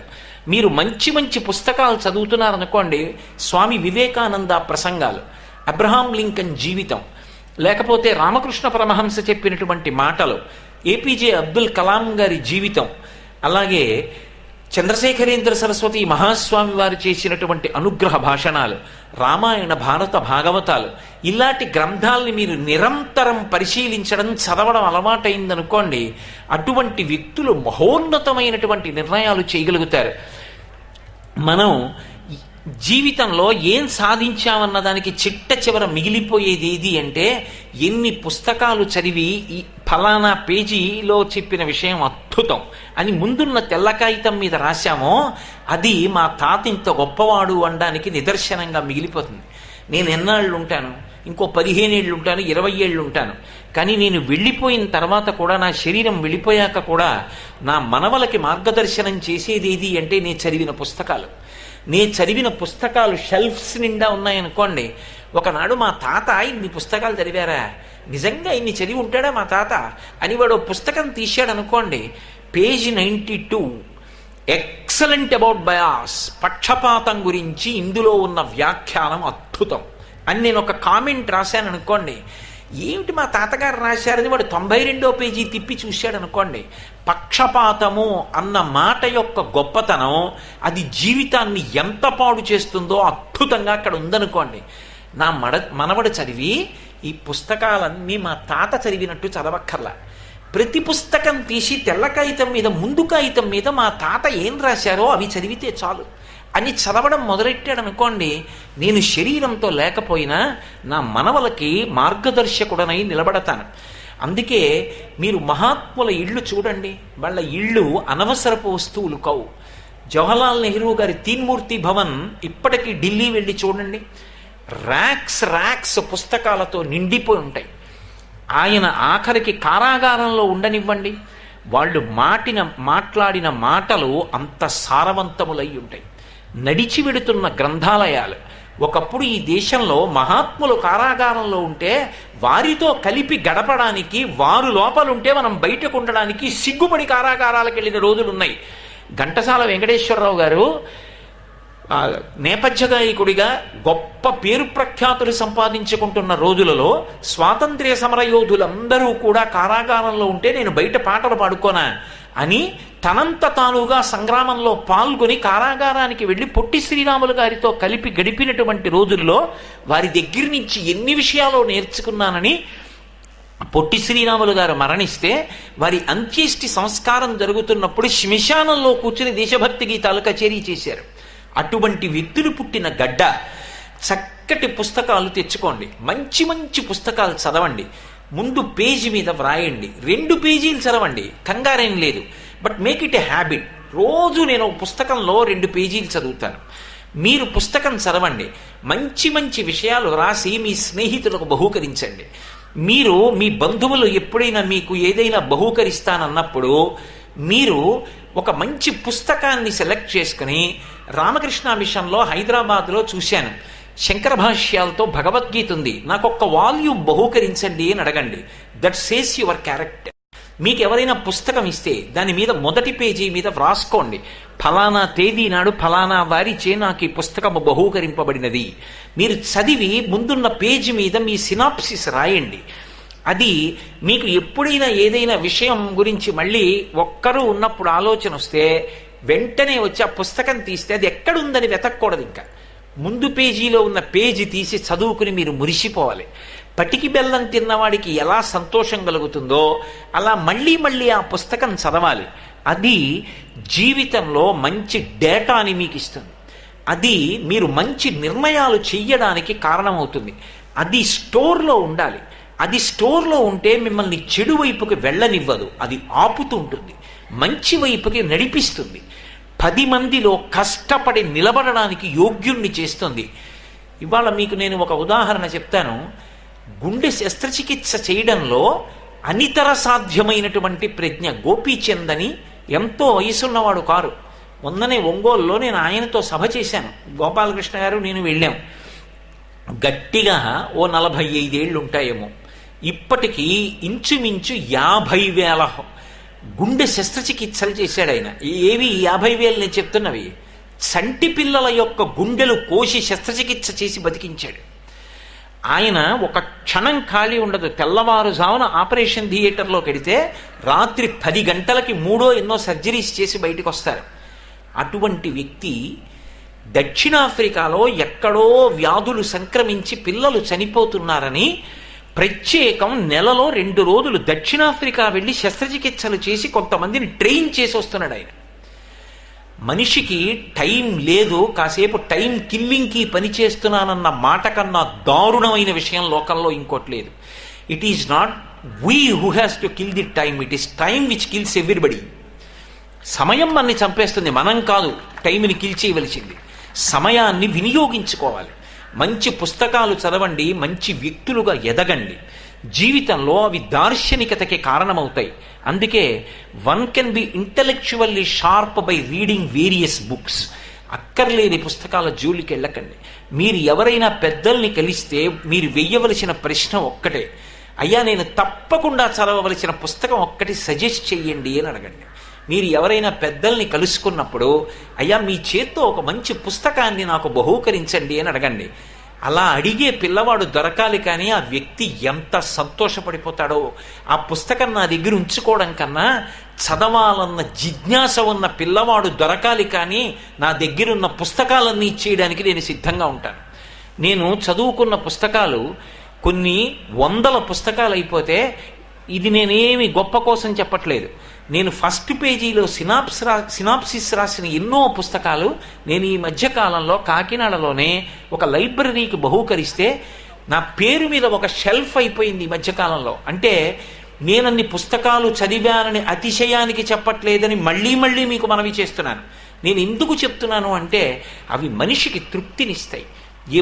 Speaker 2: మీరు మంచి మంచి పుస్తకాలు చదువుతున్నారనుకోండి, స్వామి వివేకానంద ప్రసంగాలు, అబ్రహాం లింకన్ జీవితం, లేకపోతే రామకృష్ణ పరమహంస చెప్పినటువంటి మాటలు, ఏపీజే అబ్దుల్ కలాం గారి జీవితం, అలాగే చంద్రశేఖరేంద్ర సరస్వతి మహాస్వామి వారు చేసినటువంటి అనుగ్రహ భాషణాలు, రామాయణ భారత భాగవతాలు, ఇలాంటి గ్రంథాలని మీరు నిరంతరం పరిశీలించడం చదవడం అలవాటైందనుకోండి, అటువంటి వ్యక్తులు మహోన్నతమైనటువంటి నిర్ణయాలు చేయగలుగుతారు. మనం జీవితంలో ఏం సాధించామన్న దానికి చిట్ట చివర మిగిలిపోయేది ఏది అంటే, ఎన్ని పుస్తకాలు చదివి ఈ ఫలానా పేజీలో చెప్పిన విషయం అద్భుతం అని ముందున్న తెల్ల కాగితం మీద రాశామో అది మా తాత ఇంత గొప్పవాడు అనడానికి నిదర్శనంగా మిగిలిపోతుంది. నేను ఎన్నాళ్ళు ఉంటాను? ఇంకో 15 ఏళ్ళు ఉంటాను, 20 ఏళ్ళు ఉంటాను. కానీ నేను వెళ్ళిపోయిన తర్వాత కూడా, నా శరీరం వెళ్ళిపోయాక కూడా నా మనవలకి మార్గదర్శనం చేసేది ఏది అంటే నేను చదివిన పుస్తకాలు. నేను చదివిన పుస్తకాలు షెల్ఫ్స్ నిండా ఉన్నాయనుకోండి, ఒకనాడు మా తాత ఇన్ని పుస్తకాలు చదివారా, నిజంగా ఇన్ని చదివి ఉంటాడా మా తాత అని వాడు పుస్తకం తీశాడు అనుకోండి, పేజీ 92 ఎక్సలెంట్ అబౌట్ బయాస్, పక్షపాతం గురించి ఇందులో ఉన్న వ్యాఖ్యానం అద్భుతం అని నేను ఒక కామెంట్ రాశాను అనుకోండి, ఏమిటి మా తాతగారు రాశారని వాడు 92వ పేజీ తిప్పి చూశాడు అనుకోండి, పక్షపాతము అన్న మాట యొక్క గొప్పతనం, అది జీవితాన్ని ఎంత పాడు చేస్తుందో అద్భుతంగా అక్కడ ఉందనుకోండి. నా మనవడు చదివి ఈ పుస్తకాలన్నీ మా తాత చదివినట్టు చదవక్కర్లా, ప్రతి పుస్తకం తీసి తెల్ల కాగితం మీద, ముందు కాగితం మీద మా తాత ఏం రాశారో అవి చదివితే చాలు అని చదవడం మొదలెట్టాడు అనుకోండి, నేను శరీరంతో లేకపోయినా నా మనవలకి మార్గదర్శకుడనై నిలబడతాను. అందుకే మీరు మహాత్ముల ఇళ్ళు చూడండి, వాళ్ళ ఇళ్ళు అనవసరపు వస్తువులు కావు. జవహర్లాల్ నెహ్రూ గారి తీన్మూర్తి భవన్ ఇప్పటికీ ఢిల్లీ వెళ్ళి చూడండి, ర్యాక్స్ పుస్తకాలతో నిండిపోయి ఉంటాయి. ఆయన ఆఖరికి కారాగారంలో ఉండనివ్వండి, వాళ్ళు మాట్లాడిన మాటలు అంత సారవంతములై ఉంటాయి. నడిచి వెడుతున్న గ్రంథాలయాలు. ఒకప్పుడు ఈ దేశంలో మహాత్ములు కారాగారంలో ఉంటే వారితో కలిపి గడపడానికి, వారు లోపలుంటే మనం బయటకు ఉండడానికి సిగ్గుపడి కారాగారాలకు వెళ్ళిన రోజులున్నాయి. ఘంటసాల వెంకటేశ్వరరావు గారు నేపథ్య గాయకుడిగా గొప్ప పేరు ప్రఖ్యాతులు సంపాదించుకుంటున్న రోజులలో స్వాతంత్ర్య సమరయోధులందరూ కూడా కారాగారంలో ఉంటే నేను బయట పాటలు పాడుకోనా అని తనంత తానుగా సంగ్రామంలో పాల్గొని కారాగారానికి వెళ్ళి పొట్టి శ్రీరాములు గారితో కలిపి గడిపినటువంటి రోజుల్లో వారి దగ్గర నుంచి ఎన్ని విషయాలు నేర్చుకున్నానని, పొట్టి శ్రీరాములు గారు మరణిస్తే వారి అంత్యేష్టి సంస్కారం జరుగుతున్నప్పుడు శ్మశానంలో కూర్చుని దేశభక్తి గీతాలు కచేరీ చేశారు. అటువంటి వ్యక్తులు పుట్టిన గడ్డ. చక్కటి పుస్తకాలు తెచ్చుకోండి, మంచి మంచి పుస్తకాలు చదవండి, ముందు పేజీ మీద వ్రాయండి, 2 పేజీలు చదవండి, కంగారేం లేదు. But make it a habit. రోజు నేను పుస్తకంలో 2 పేజీలు చదువుతాను. మీరు పుస్తకం చదవండి, మంచి మంచి విషయాలు రాసి మీ స్నేహితులకు బహూకరించండి. మీరు మీ బంధువులు ఎప్పుడైనా మీకు ఏదైనా బహూకరిస్తానన్నప్పుడు మీరు ఒక మంచి పుస్తకాన్ని సెలెక్ట్ చేసుకుని, రామకృష్ణ మిషన్లో హైదరాబాద్లో చూశాను, శంకర భాష్యాలతో భగవద్గీత ఉంది, నాకు ఒక్క వాల్యూమ్ బహూకరించండి అని అడగండి. That says your character. మీకు ఎవరైనా పుస్తకం ఇస్తే దాని మీద మొదటి పేజీ మీద వ్రాసుకోండి, ఫలానా తేదీ నాడు ఫలానా వారిచే నాకు ఈ పుస్తకము బహూకరింపబడినది. మీరు చదివి ముందున్న పేజీ మీద మీ సినాప్సిస్ రాయండి. అది మీకు ఎప్పుడైనా ఏదైనా విషయం గురించి మళ్ళీ ఒక్కరూ ఉన్నప్పుడు ఆలోచన వస్తే వెంటనే వచ్చి ఆ పుస్తకం తీస్తే అది ఎక్కడుందని వెతకూడదు. ఇంకా ముందు పేజీలో ఉన్న పేజీ తీసి చదువుకుని మీరు మురిసిపోవాలి. పటికి బెల్లం తిన్నవాడికి ఎలా సంతోషం కలుగుతుందో అలా మళ్ళీ మళ్ళీ ఆ పుస్తకం చదవాలి. అది జీవితంలో మంచి డేటాని మీకు ఇస్తుంది. అది మీరు మంచి నిర్ణయాలు చెయ్యడానికి కారణమవుతుంది. అది స్టోర్లో ఉండాలి. అది స్టోర్లో ఉంటే మిమ్మల్ని చెడు వైపుకి వెళ్ళనివ్వదు. అది ఆపుతూ ఉంటుంది, మంచి వైపుకి నడిపిస్తుంది, 10 మందిలో కష్టపడి నిలబడడానికి యోగ్యుణ్ణి చేస్తుంది. ఇవాళ మీకు నేను ఒక ఉదాహరణ చెప్తాను. గుండె శస్త్రచికిత్స చేయడంలో అనితర సాధ్యమైనటువంటి ప్రజ్ఞ. గోపీచంద్ అని ఎంతో వయసున్నవాడు కారు. మొన్ననే ఒంగోలులో నేను ఆయనతో సభ చేశాను. గోపాలకృష్ణ గారు నేను వెళ్ళాం. గట్టిగా ఓ 45 ఏళ్ళు ఉంటాయేమో. ఇప్పటికీ ఇంచుమించు 50,000 గుండె శస్త్రచికిత్సలు చేశాడు ఆయన. ఏవి 50,000 నేను చెప్తున్నవి? చంటి పిల్లల యొక్క గుండెలు కోసి శస్త్రచికిత్స చేసి బతికించాడు ఆయన. ఒక క్షణం ఖాళీ ఉండదు. తెల్లవారుజామున ఆపరేషన్ థియేటర్లోకి వెడితే రాత్రి 10 గంటలకి 3 ఎన్నో సర్జరీస్ చేసి బయటకు వస్తారు. అటువంటి వ్యక్తి దక్షిణాఫ్రికాలో ఎక్కడో వ్యాధులు సంక్రమించి పిల్లలు చనిపోతున్నారని ప్రత్యేకం నెలలో 2 రోజులు దక్షిణాఫ్రికా వెళ్ళి శస్త్రచికిత్సలు చేసి కొంతమందిని ట్రైన్ చేసి వస్తున్నాడు ఆయన. మనిషికి టైం లేదు, కాసేపు టైం కిల్లింగ్కి పని చేస్తున్నానన్న మాట కన్నా దారుణమైన విషయం లోకంలో ఇంకోటి లేదు. It is not we who has to kill the time, it is time which kills everybody. సమయం మనని చంపేస్తుంది, మనం కాదు టైంని కిల్ చేయవలసింది. సమయాన్ని వినియోగించుకోవాలి. మంచి పుస్తకాలు చదవండి, మంచి వ్యక్తులుగా ఎదగండి. జీవితంలో అవి దార్శనికతకి కారణమవుతాయి. అందుకే one can be intellectually sharp by reading various books. అక్కర్లేని పుస్తకాల జోలికి వెళ్ళకండి. మీరు ఎవరైనా పెద్దల్ని కలిస్తే మీరు వెయ్యవలసిన ప్రశ్న ఒక్కటే, అయ్యా నేను తప్పకుండా చదవవలసిన పుస్తకం ఒక్కటి సజెస్ట్ చెయ్యండి అని అడగండి. మీరు ఎవరైనా పెద్దల్ని కలుసుకున్నప్పుడు అయ్యా మీ చేత్తో ఒక మంచి పుస్తకాన్ని నాకు బహూకరించండి అని అడగండి. అలా అడిగే పిల్లవాడు దొరకాలి. కానీ ఆ వ్యక్తి ఎంత సంతోషపడిపోతాడో. ఆ పుస్తకం నా దగ్గర ఉంచుకోవడం కన్నా చదవాలన్న జిజ్ఞాస ఉన్న పిల్లవాడు దొరకాలి. కానీ నా దగ్గరున్న పుస్తకాలన్నీ ఇచ్చేయడానికి నేను సిద్ధంగా ఉంటాను. నేను చదువుకున్న పుస్తకాలు కొన్ని 100 పుస్తకాలు అయిపోతే, ఇది నేనేమి గొప్ప కోసం చెప్పట్లేదు, నేను ఫస్ట్ పేజీలో సినాప్సిస్ రాసిన ఎన్నో పుస్తకాలు నేను ఈ మధ్యకాలంలో కాకినాడలోనే ఒక లైబ్రరీకి బహూకరిస్తే నా పేరు మీద ఒక షెల్ఫ్ అయిపోయింది ఈ మధ్యకాలంలో. అంటే నేనన్ని పుస్తకాలు చదివానని అతిశయానికి చెప్పట్లేదని మళ్ళీ మళ్ళీ మీకు మనవి చేస్తున్నాను. నేను ఎందుకు చెప్తున్నాను అంటే అవి మనిషికి తృప్తినిస్తాయి.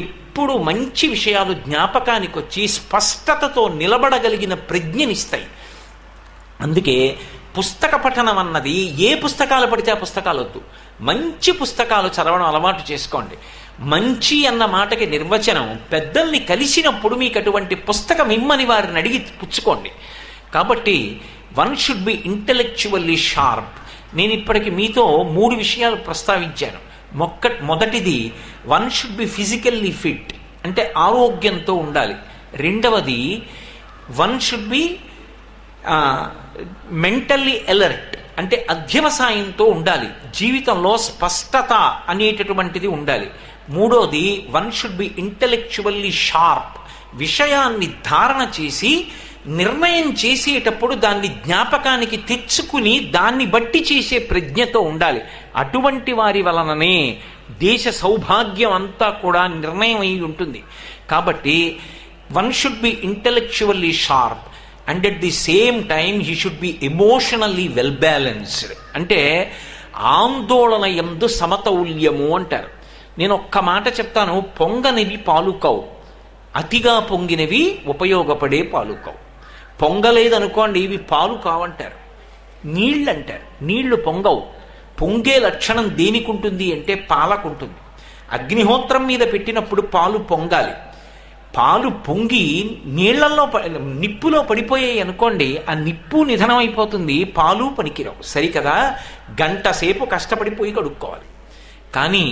Speaker 2: ఎప్పుడు మంచి విషయాలు జ్ఞాపకానికి వచ్చి స్పష్టతతో నిలబడగలిగిన ప్రజ్ఞనిస్తాయి. అందుకే పుస్తక పఠనం అన్నది ఏ పుస్తకాలు పడితే ఆ పుస్తకాలు వద్దు, మంచి పుస్తకాలు చదవడం అలవాటు చేసుకోండి. మంచి అన్న మాటకి నిర్వచనం పెద్దల్ని కలిసినప్పుడు మీకు అటువంటి పుస్తకం ఇమ్మని వారిని అడిగి పుచ్చుకోండి. కాబట్టి one should be intellectually sharp. నేను ఇప్పటికి మీతో 3 విషయాలు ప్రస్తావించాను. మొదటిది one should be physically fit, అంటే ఆరోగ్యంతో ఉండాలి. రెండవది one should be mentally alert, అంటే అధ్యవసాయంతో ఉండాలి. జీవితంలో స్పష్టత అనేటటువంటిది ఉండాలి. మూడోది one should be intellectually sharp, విషయాన్ని ధారణ చేసి నిర్ణయం చేసేటప్పుడు దాన్ని జ్ఞాపకానికి తెచ్చుకుని దాన్ని బట్టి చేసే ప్రజ్ఞతో ఉండాలి. అటువంటి వారి వలననే దేశ సౌభాగ్యం అంతా కూడా నిర్ణయం అయి ఉంటుంది. కాబట్టి one should be intellectually sharp and at the same time he should be emotionally well balanced. అంటే ఆందోళన యందు సమతౌల్యము అంటారు. నేను ఒక్క మాట చెప్తాను, పొంగనివి పాలు కావు, అతిగా పొంగినవి ఉపయోగపడే పాలు కావు. పొంగలేదనుకోండి ఇవి పాలు కావంటారు. నీళ్ళు అంటారు, నీళ్లు పొంగవు. పొంగే లక్షణం దేనికి ఉంటుంది అంటే పాలకుంటుంది. అగ్నిహోత్రం మీద పెట్టినప్పుడు పాలు పొంగాలి. పాలు పొంగి నీళ్లలో నిప్పులో పడిపోయాయి అనుకోండి, ఆ నిప్పు నిధనం అయిపోతుంది, పాలు పనికిరావు. సరికదా, గంట సేపు కష్టపడిపోయి కడుక్కోవాలి. కానీ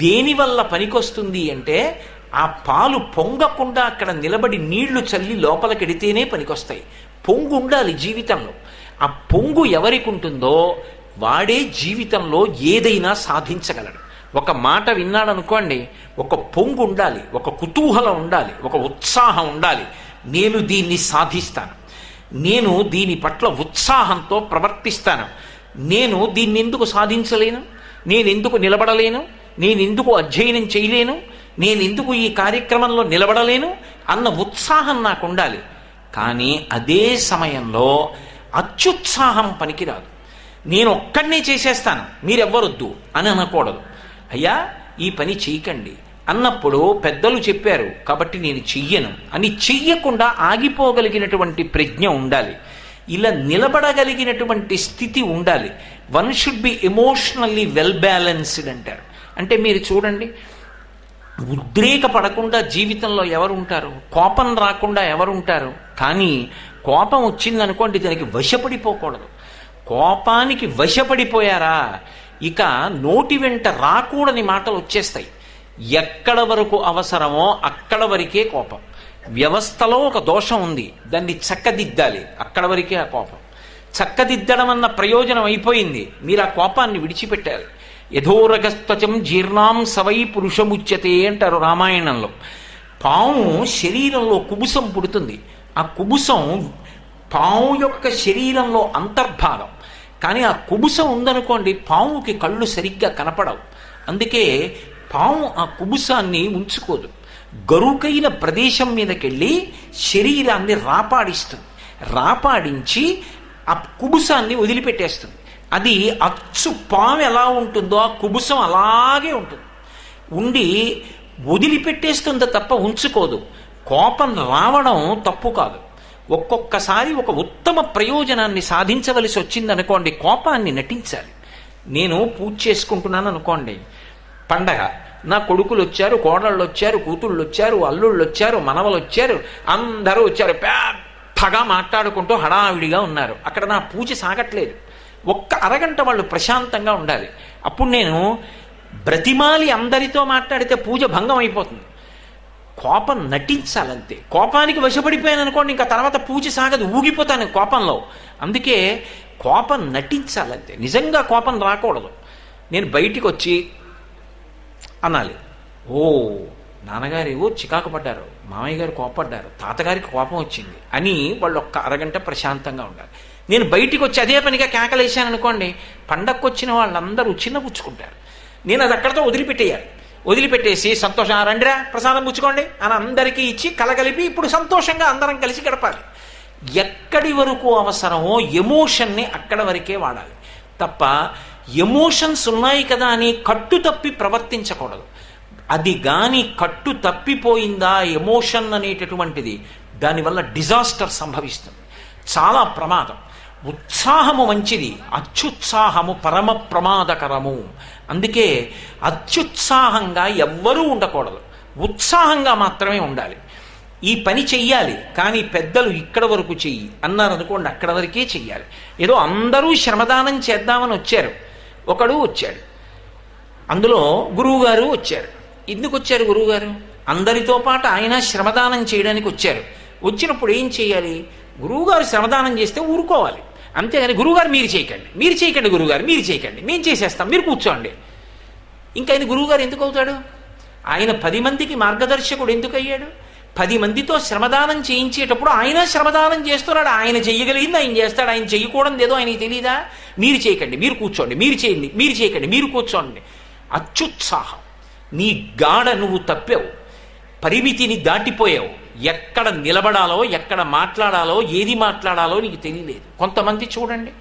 Speaker 2: దేనివల్ల పనికొస్తుంది అంటే ఆ పాలు పొంగకుండా అక్కడ నిలబడి నీళ్లు చల్లి లోపలికెడితేనే పనికొస్తాయి. పొంగు ఉండాలి జీవితంలో. ఆ పొంగు ఎవరికి ఉంటుందో వాడే జీవితంలో ఏదైనా సాధించగలడు. ఒక మాట విన్నాడనుకోండి, ఒక పొంగు ఉండాలి, ఒక కుతూహలం ఉండాలి, ఒక ఉత్సాహం ఉండాలి. నేను దీన్ని సాధిస్తాను, నేను దీని పట్ల ఉత్సాహంతో ప్రవర్తిస్తాను, నేను దీన్ని ఎందుకు సాధించలేను, నేనెందుకు నిలబడలేను, నేనెందుకు అధ్యయనం చేయలేను, నేనెందుకు ఈ కార్యక్రమంలో నిలబడలేను అన్న ఉత్సాహం నాకు ఉండాలి. కానీ అదే సమయంలో అత్యుత్సాహం పనికిరాదు. నేను ఒక్కడనే చేసేస్తాను, మీరెవ్వరొద్దు అని అనకూడదు. అయ్యా ఈ పని చేయకండి అన్నప్పుడు పెద్దలు చెప్పారు కాబట్టి నేను చెయ్యను అని చెయ్యకుండా ఆగిపోగలిగినటువంటి ప్రజ్ఞ ఉండాలి. ఇలా నిలబడగలిగినటువంటి స్థితి ఉండాలి. One should be emotionally well balanced అంటారు. అంటే మీరు చూడండి, ఉద్రేక పడకుండా జీవితంలో ఎవరు ఉంటారు, కోపం రాకుండా ఎవరుంటారు. కానీ కోపం వచ్చిందనుకోండి, దానికి వశపడిపోకూడదు. కోపానికి వశపడిపోయారా ఇక నోటి వెంట రాకూడని మాటలు వచ్చేస్తాయి. ఎక్కడ వరకు అవసరమో అక్కడ వరకే కోపం. వ్యవస్థలో ఒక దోషం ఉంది, దాన్ని చక్కదిద్దాలి, అక్కడ వరకే ఆ కోపం. చక్కదిద్దడం అన్న ప్రయోజనం అయిపోయింది, మీరు ఆ కోపాన్ని విడిచిపెట్టాలి. యథోరగస్త్వచం జీర్ణాం సవై పురుషముచ్యతే అంటారు రామాయణంలో. పాము శరీరంలో కుబుసం పుడుతుంది. ఆ కుబుసం పాము యొక్క శరీరంలో అంతర్భాగం. కానీ ఆ కుబుసం ఉందనుకోండి, పాముకి కళ్ళు సరిగ్గా కనపడవు. అందుకే పాము ఆ కుబుసాన్ని ఉంచుకోదు. గరుకైన ప్రదేశం మీదకెళ్ళి శరీరాన్ని రాపాడిస్తుంది, రాపాడించి ఆ కుబుసాన్ని వదిలిపెట్టేస్తుంది. అది అచ్చు పాము ఎలా ఉంటుందో ఆ కుబుసం అలాగే ఉంటుంది, ఉండి వదిలిపెట్టేస్తుంది తప్ప ఉంచుకోదు. కోపం రావడం తప్పు కాదు. ఒక్కొక్కసారి ఒక ఉత్తమ ప్రయోజనాన్ని సాధించవలసి వచ్చిందనుకోండి, కోపాన్ని నటించాలి. నేను పూజ చేసుకుంటున్నాను అనుకోండి, పండగ, నా కొడుకులు వచ్చారు, కోడళ్ళు వచ్చారు, కూతుళ్ళు వచ్చారు, అల్లుళ్ళు వచ్చారు, మనవలు వచ్చారు, అందరూ వచ్చారు, పెద్దగా మాట్లాడుకుంటూ హడావిడిగా ఉన్నారు. అక్కడ నా పూజ సాగట్లేదు. ఒక్క అరగంట వాళ్ళు ప్రశాంతంగా ఉండాలి. అప్పుడు నేను బ్రతిమాలి అందరితో మాట్లాడితే పూజ భంగం అయిపోతుంది. కోపం నటించాలంతే. కోపానికి వశపడిపోయాను అనుకోండి, ఇంకా తర్వాత పూజ సాగదు, ఊగిపోతాను కోపంలో. అందుకే కోపం నటించాలంతే, నిజంగా కోపం రాకూడదు. నేను బయటికి వచ్చి అనాలి, ఓ నాన్నగారు ఏవో చికాకు పడ్డారు, మామయ్య గారు కోపడ్డారు, తాతగారికి కోపం వచ్చింది అని వాళ్ళు ఒక్క అరగంట ప్రశాంతంగా ఉండాలి. నేను బయటికి వచ్చి అదే పనిగా కేకలేశాను అనుకోండి, పండగకు వచ్చిన వాళ్ళందరూ చిన్నపుచ్చుకుంటారు. నేను అది అక్కడితో వదిలిపెట్టేయాలి. వదిలిపెట్టేసి సంతోషం, రండిరా ప్రసాదం పుచ్చుకోండి అని అందరికీ ఇచ్చి కలగలిపి ఇప్పుడు సంతోషంగా అందరం కలిసి గడపాలి. ఎక్కడి వరకు అవసరమో ఎమోషన్ని అక్కడ వరకే వాడాలి తప్ప ఎమోషన్స్ ఉన్నాయి కదా అని కట్టు తప్పి ప్రవర్తించకూడదు. అది గాని కట్టు తప్పిపోయిందా ఎమోషన్ అనేటటువంటిది, దానివల్ల డిజాస్టర్ సంభవిస్తుంది, చాలా ప్రమాదం. ఉత్సాహము మంచిది, అత్యుత్సాహము పరమ ప్రమాదకరము. అందుకే అత్యుత్సాహంగా ఎవ్వరూ ఉండకూడదు, ఉత్సాహంగా మాత్రమే ఉండాలి. ఈ పని చెయ్యాలి, కానీ పెద్దలు ఇక్కడ వరకు చెయ్యి అన్నారనుకోండి, అక్కడ వరకే చెయ్యాలి. ఏదో అందరూ శ్రమదానం చేద్దామని వచ్చారు, ఒకడు వచ్చాడు, అందులో గురువుగారు వచ్చారు. ఎందుకు వచ్చారు గురువుగారు? అందరితో పాటు ఆయన శ్రమదానం చేయడానికి వచ్చారు. వచ్చినప్పుడు ఏం చేయాలి? గురువుగారు శ్రమదానం చేస్తే ఊరుకోవాలి, అంతేగాని గురువుగారు మీరు చేయకండి, మీరు చేయకండి, గురువుగారు మీరు చేయకండి, మేము చేసేస్తాం, మీరు కూర్చోండి. ఇంకా ఆయన గురువుగారు ఎందుకు అవుతాడు? ఆయన 10 మందికి మార్గదర్శకుడు ఎందుకు అయ్యాడు? 10 మందితో శ్రమదానం చేయించేటప్పుడు ఆయన శ్రమదానం చేస్తున్నాడు, ఆయన చెయ్యగలిగింది ఆయన చేస్తాడు, ఆయన చెయ్యకూడదు ఏదో ఆయనకి తెలీదా? మీరు చేయకండి, మీరు కూర్చోండి, మీరు చేయండి, మీరు చేయకండి, మీరు కూర్చోండి. అత్యుత్సాహం. నీ గాఢ నువ్వు తప్పావు, పరిమితిని దాటిపోయావు. ఎక్కడ నిలబడాలో, ఎక్కడ మాట్లాడాలో, ఏది మాట్లాడాలో నీకు తెలియలేదు. కొంతమంది చూడండి,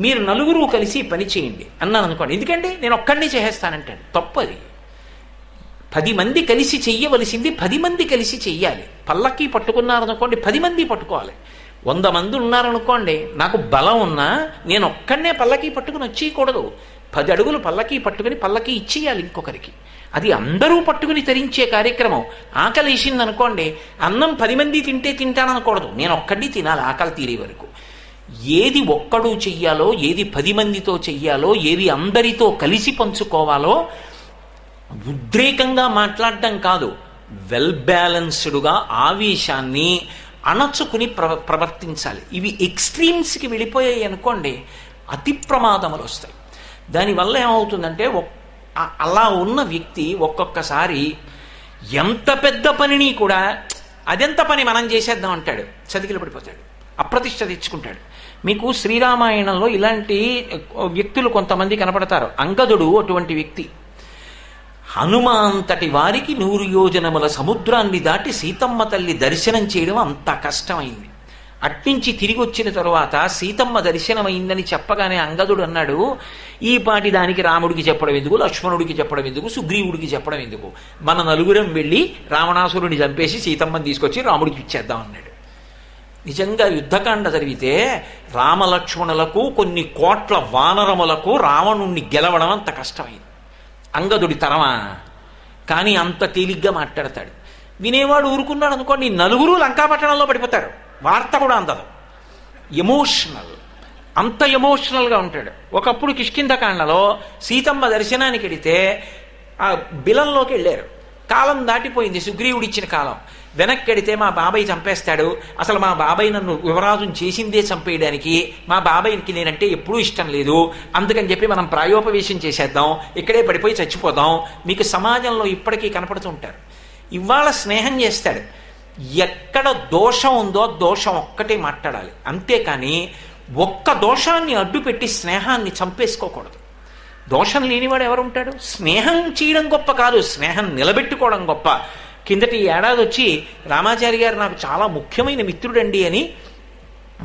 Speaker 2: మీరు నలుగురు కలిసి పని చేయండి అన్నాను అనుకోండి, ఎందుకంటే నేను ఒక్కడిని చేసేస్తానంటాడు. తప్పది. 10 మంది కలిసి చెయ్యవలసింది 10 మంది కలిసి చెయ్యాలి. పల్లకి పట్టుకున్నారనుకోండి, 10 మంది పట్టుకోవాలి. 100 మంది ఉన్నారనుకోండి, నాకు బలం ఉన్నా నేను ఒక్కడనే పల్లకి పట్టుకుని వచ్చేయకూడదు. 10 అడుగులు పల్లకి పట్టుకుని పల్లకి ఇచ్చేయాలి ఇంకొకరికి. అది అందరూ పట్టుకుని తరించే కార్యక్రమం. ఆకలి వేసింది అనుకోండి, అన్నం 10 మంది తింటే తింటాననకూడదు, నేను ఒక్కడిని తినాలి ఆకలి తీరే వరకు. ఏది ఒక్కడు చెయ్యాలో, ఏది 10 మందితో చెయ్యాలో, ఏది అందరితో కలిసి పంచుకోవాలో ఉద్రేకంగా మాట్లాడడం కాదు, వెల్ బ్యాలెన్స్డ్గా ఆవేశాన్ని అణచుకుని ప్రవర్తించాలి. ఇవి ఎక్స్ట్రీమ్స్కి వెళ్ళిపోయాయి అనుకోండి, అతి ప్రమాదములు వస్తాయి. దానివల్ల ఏమవుతుందంటే అలా ఉన్న వ్యక్తి ఒక్కొక్కసారి ఎంత పెద్ద పనిని కూడా అదెంత పని మనం చేసేద్దాం అంటాడు, చతికిల పడిపోతాడు, అప్రతిష్ట తెచ్చుకుంటాడు. మీకు శ్రీరామాయణంలో ఇలాంటి వ్యక్తులు కొంతమంది కనపడతారు. అంగదుడు అటువంటి వ్యక్తి. హనుమంతటి వారికి 100 యోజనముల సముద్రాన్ని దాటి సీతమ్మ తల్లి దర్శనం చేయడం అంత కష్టమైంది. అట్నుంచి తిరిగి వచ్చిన తరువాత సీతమ్మ దర్శనమైందని చెప్పగానే అంగదుడు అన్నాడు, ఈ పాటి దానికి రాముడికి చెప్పడం ఎందుకు, లక్ష్మణుడికి చెప్పడం ఎందుకు, సుగ్రీవుడికి చెప్పడం ఎందుకు, మన నలుగురం వెళ్ళి రావణాసురుడిని చంపేసి సీతమ్మని తీసుకొచ్చి రాముడికి ఇచ్చేద్దాం అన్నాడు. నిజంగా యుద్ధకాండ జరిగితే రామలక్ష్మణులకు కొన్ని కోట్ల వానరములకు రావణుణ్ణి గెలవడం అంత కష్టమైంది. అంగదుడి తరమా? కానీ అంత తేలిగ్గా మాట్లాడతాడు. వినేవాడు ఊరుకున్నాడు అనుకోండి, నలుగురు లంకాపట్టణంలో పడిపోతారు, వార్త కూడా అందదు. ఎమోషనల్, అంత ఎమోషనల్గా ఉంటాడు. ఒకప్పుడు కిష్కింధకాండలో సీతమ్మ దర్శనానికి వెడితే ఆ బిలంలోకి వెళ్ళారు. కాలం దాటిపోయింది, సుగ్రీవుడిచ్చిన కాలం. వెనక్కి వెడితే మా బాబాయ్ చంపేస్తాడు, అసలు మా బాబాయ్ నన్ను యువరాజుని చేసిందే చంపేయడానికి, మా బాబాయ్కి నేనంటే ఎప్పుడూ ఇష్టం లేదు, అందుకని చెప్పి మనం ప్రాయోపవేశం చేసేద్దాం, ఇక్కడే పడిపోయి చచ్చిపోదాం. మీకు సమాజంలో ఇప్పటికీ కనపడుతూ ఉంటారు. ఇవాళ స్నేహం చేస్తాడు, ఎక్కడ దోషం ఉందో దోషం ఒక్కటే మాట్లాడాలి, అంతేకాని ఒక్క దోషాన్ని అడ్డుపెట్టి స్నేహాన్ని చంపేసుకోకూడదు. దోషం లేనివాడు ఎవరుంటాడు? స్నేహం చేయడం గొప్ప కాదు, స్నేహం నిలబెట్టుకోవడం గొప్ప. కిందటి ఏడాది వచ్చి రామాచారి గారు నాకు చాలా ముఖ్యమైన మిత్రుడండి అని,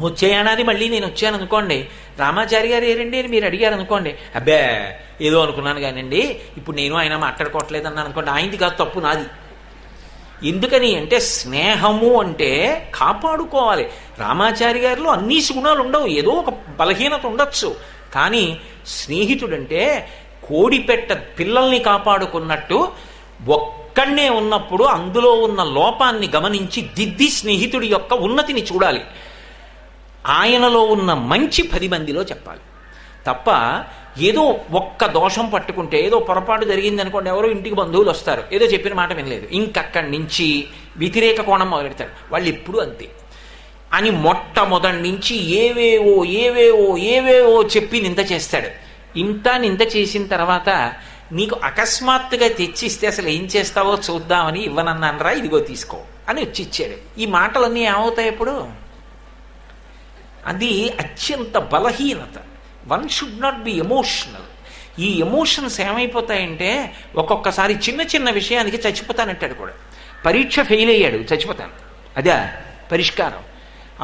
Speaker 2: వచ్చే ఏడాది మళ్ళీ నేను వచ్చాను అనుకోండి, రామాచారి గారు ఏరండి అని మీరు అడిగారు అనుకోండి, అబ్బే ఏదో అనుకున్నాను కానండి, ఇప్పుడు నేను ఆయన మాట్లాడుకోవట్లేదన్నాను అనుకోండి, ఆయనది కాదు, తప్పు నాది. ఎందుకని అంటే స్నేహము అంటే కాపాడుకోవాలి. రామాచారి గారిలో అన్ని గుణాలు ఉండవు, ఏదో ఒక బలహీనత ఉండొచ్చు, కానీ స్నేహితుడంటే కోడిపెట్ట పిల్లల్ని కాపాడుకున్నట్టు ఒక్కడే ఉన్నప్పుడు అందులో ఉన్న లోపాన్ని గమనించి దిద్ది స్నేహితుడి యొక్క ఉన్నతిని చూడాలి. ఆయనలో ఉన్న మంచి 10 మందిలో చెప్పాలి తప్ప ఏదో ఒక్క దోషం పట్టుకుంటే, ఏదో పొరపాటు జరిగింది అనుకోండి, ఎవరో ఇంటికి బంధువులు వస్తారు, ఏదో చెప్పిన మాట వినలేదు, ఇంకక్కడి నుంచి వ్యతిరేక కోణం మొదలెడతాడు. వాళ్ళు ఎప్పుడు అంతే అని మొట్టమొదటి నుంచి ఏవేవో ఏవేవో ఏవేవో చెప్పి నింద చేస్తాడు. ఇంత నింద చేసిన తర్వాత నీకు అకస్మాత్తుగా తెచ్చిస్తే అసలు ఏం చేస్తావో చూద్దామని ఇవ్వనన్నానరా, ఇదిగో తీసుకో అని వచ్చి ఇచ్చాడు. ఈ మాటలన్నీ ఏమవుతాయి ఇప్పుడు? అది అత్యంత బలహీనత. One should not be emotional. ఈ ఎమోషన్స్ ఏమైపోతాయంటే ఒక్కొక్కసారి చిన్న చిన్న విషయానికి చచ్చిపోతానంటాడు కూడా. పరీక్ష ఫెయిల్ అయ్యాడు, చచ్చిపోతాను, అదే పరిష్కారం.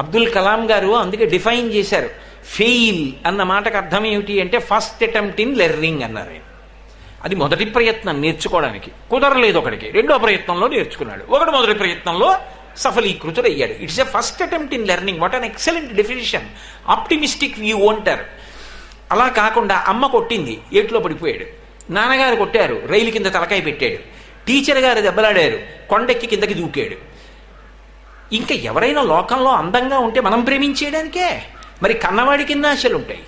Speaker 2: అబ్దుల్ కలాం గారు అందుకే డిఫైన్ చేశారు, ఫెయిల్ అన్న మాటకు అర్థం ఏమిటి అంటే ఫస్ట్ అటెంప్ట్ ఇన్ లెర్నింగ్ అన్నారు. అది మొదటి ప్రయత్నం నేర్చుకోవడానికి, కుదరలేదు ఒకడికి, రెండో ప్రయత్నంలో నేర్చుకున్నాడు, ఒకటి మొదటి ప్రయత్నంలో సఫలీకృతుడయ్యాడు. It's a first attempt in learning. What an excellent definition. Optimistic view అంటారు. అలా కాకుండా అమ్మ కొట్టింది, ఏట్లో పడిపోయాడు, నాన్నగారు కొట్టారు, రైలు కింద తలకాయ పెట్టాడు, టీచర్ గారు దెబ్బలాడారు, కొండెక్కి కిందకి దూకాడు. ఇంకా ఎవరైనా లోకంలో అందంగా ఉంటే మనం ప్రేమించేయడానికే, మరి కన్నవాడి కింద ఆశలు ఉంటాయి.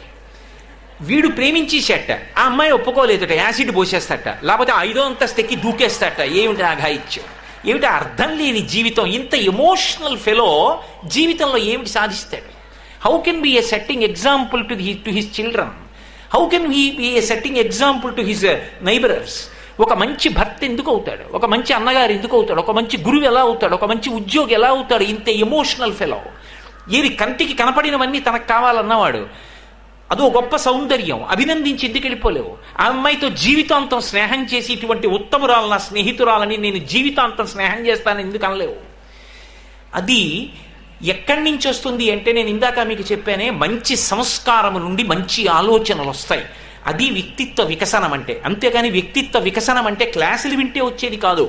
Speaker 2: వీడు ప్రేమించేసేట, ఆ అమ్మాయి ఒప్పుకోలేదట, యాసిడ్ పోసేస్తట, లేకపోతే 5వ అంతస్తెక్కి దూకేస్తట. ఏమిటి ఆఘాయిత్యం, ఏమిటి అర్థం లేని జీవితం. ఇంత ఎమోషనల్ ఫెలో జీవితంలో ఏమిటి సాధిస్తాడు? How can be a setting example to his children? How can he be a setting example to his neighbours? ఒక మంచి భర్త ఎందుకు అవుతాడు? ఒక మంచి అన్నగారు ఎందుకు అవుతాడు? ఒక మంచి గురువు ఎలా అవుతాడు? ఒక మంచి ఉద్యోగి ఎలా అవుతాడు? ఇంత ఎమోషనల్ ఫెలో. ఏది కంటికి కనపడినవన్నీ తనకు కావాలన్నవాడు. అదో గొప్ప సౌందర్యం, అభినందించి ఎందుకు వెళ్ళిపోలేవు? ఆ అమ్మాయితో జీవితాంతం స్నేహం చేసి ఇటువంటి ఉత్తమురాలు నా స్నేహితురాలని నేను జీవితాంతం స్నేహం చేస్తానని ఎందుకు అనలేవు? అది ఎక్కడి నుంచి వస్తుంది అంటే నేను ఇందాక మీకు చెప్పానే, మంచి సంస్కారము నుండి మంచి ఆలోచనలు వస్తాయి. అది వ్యక్తిత్వ వికసనం అంటే. అంతేగాని వ్యక్తిత్వ వికసనం అంటే క్లాసులు వింటే వచ్చేది కాదు,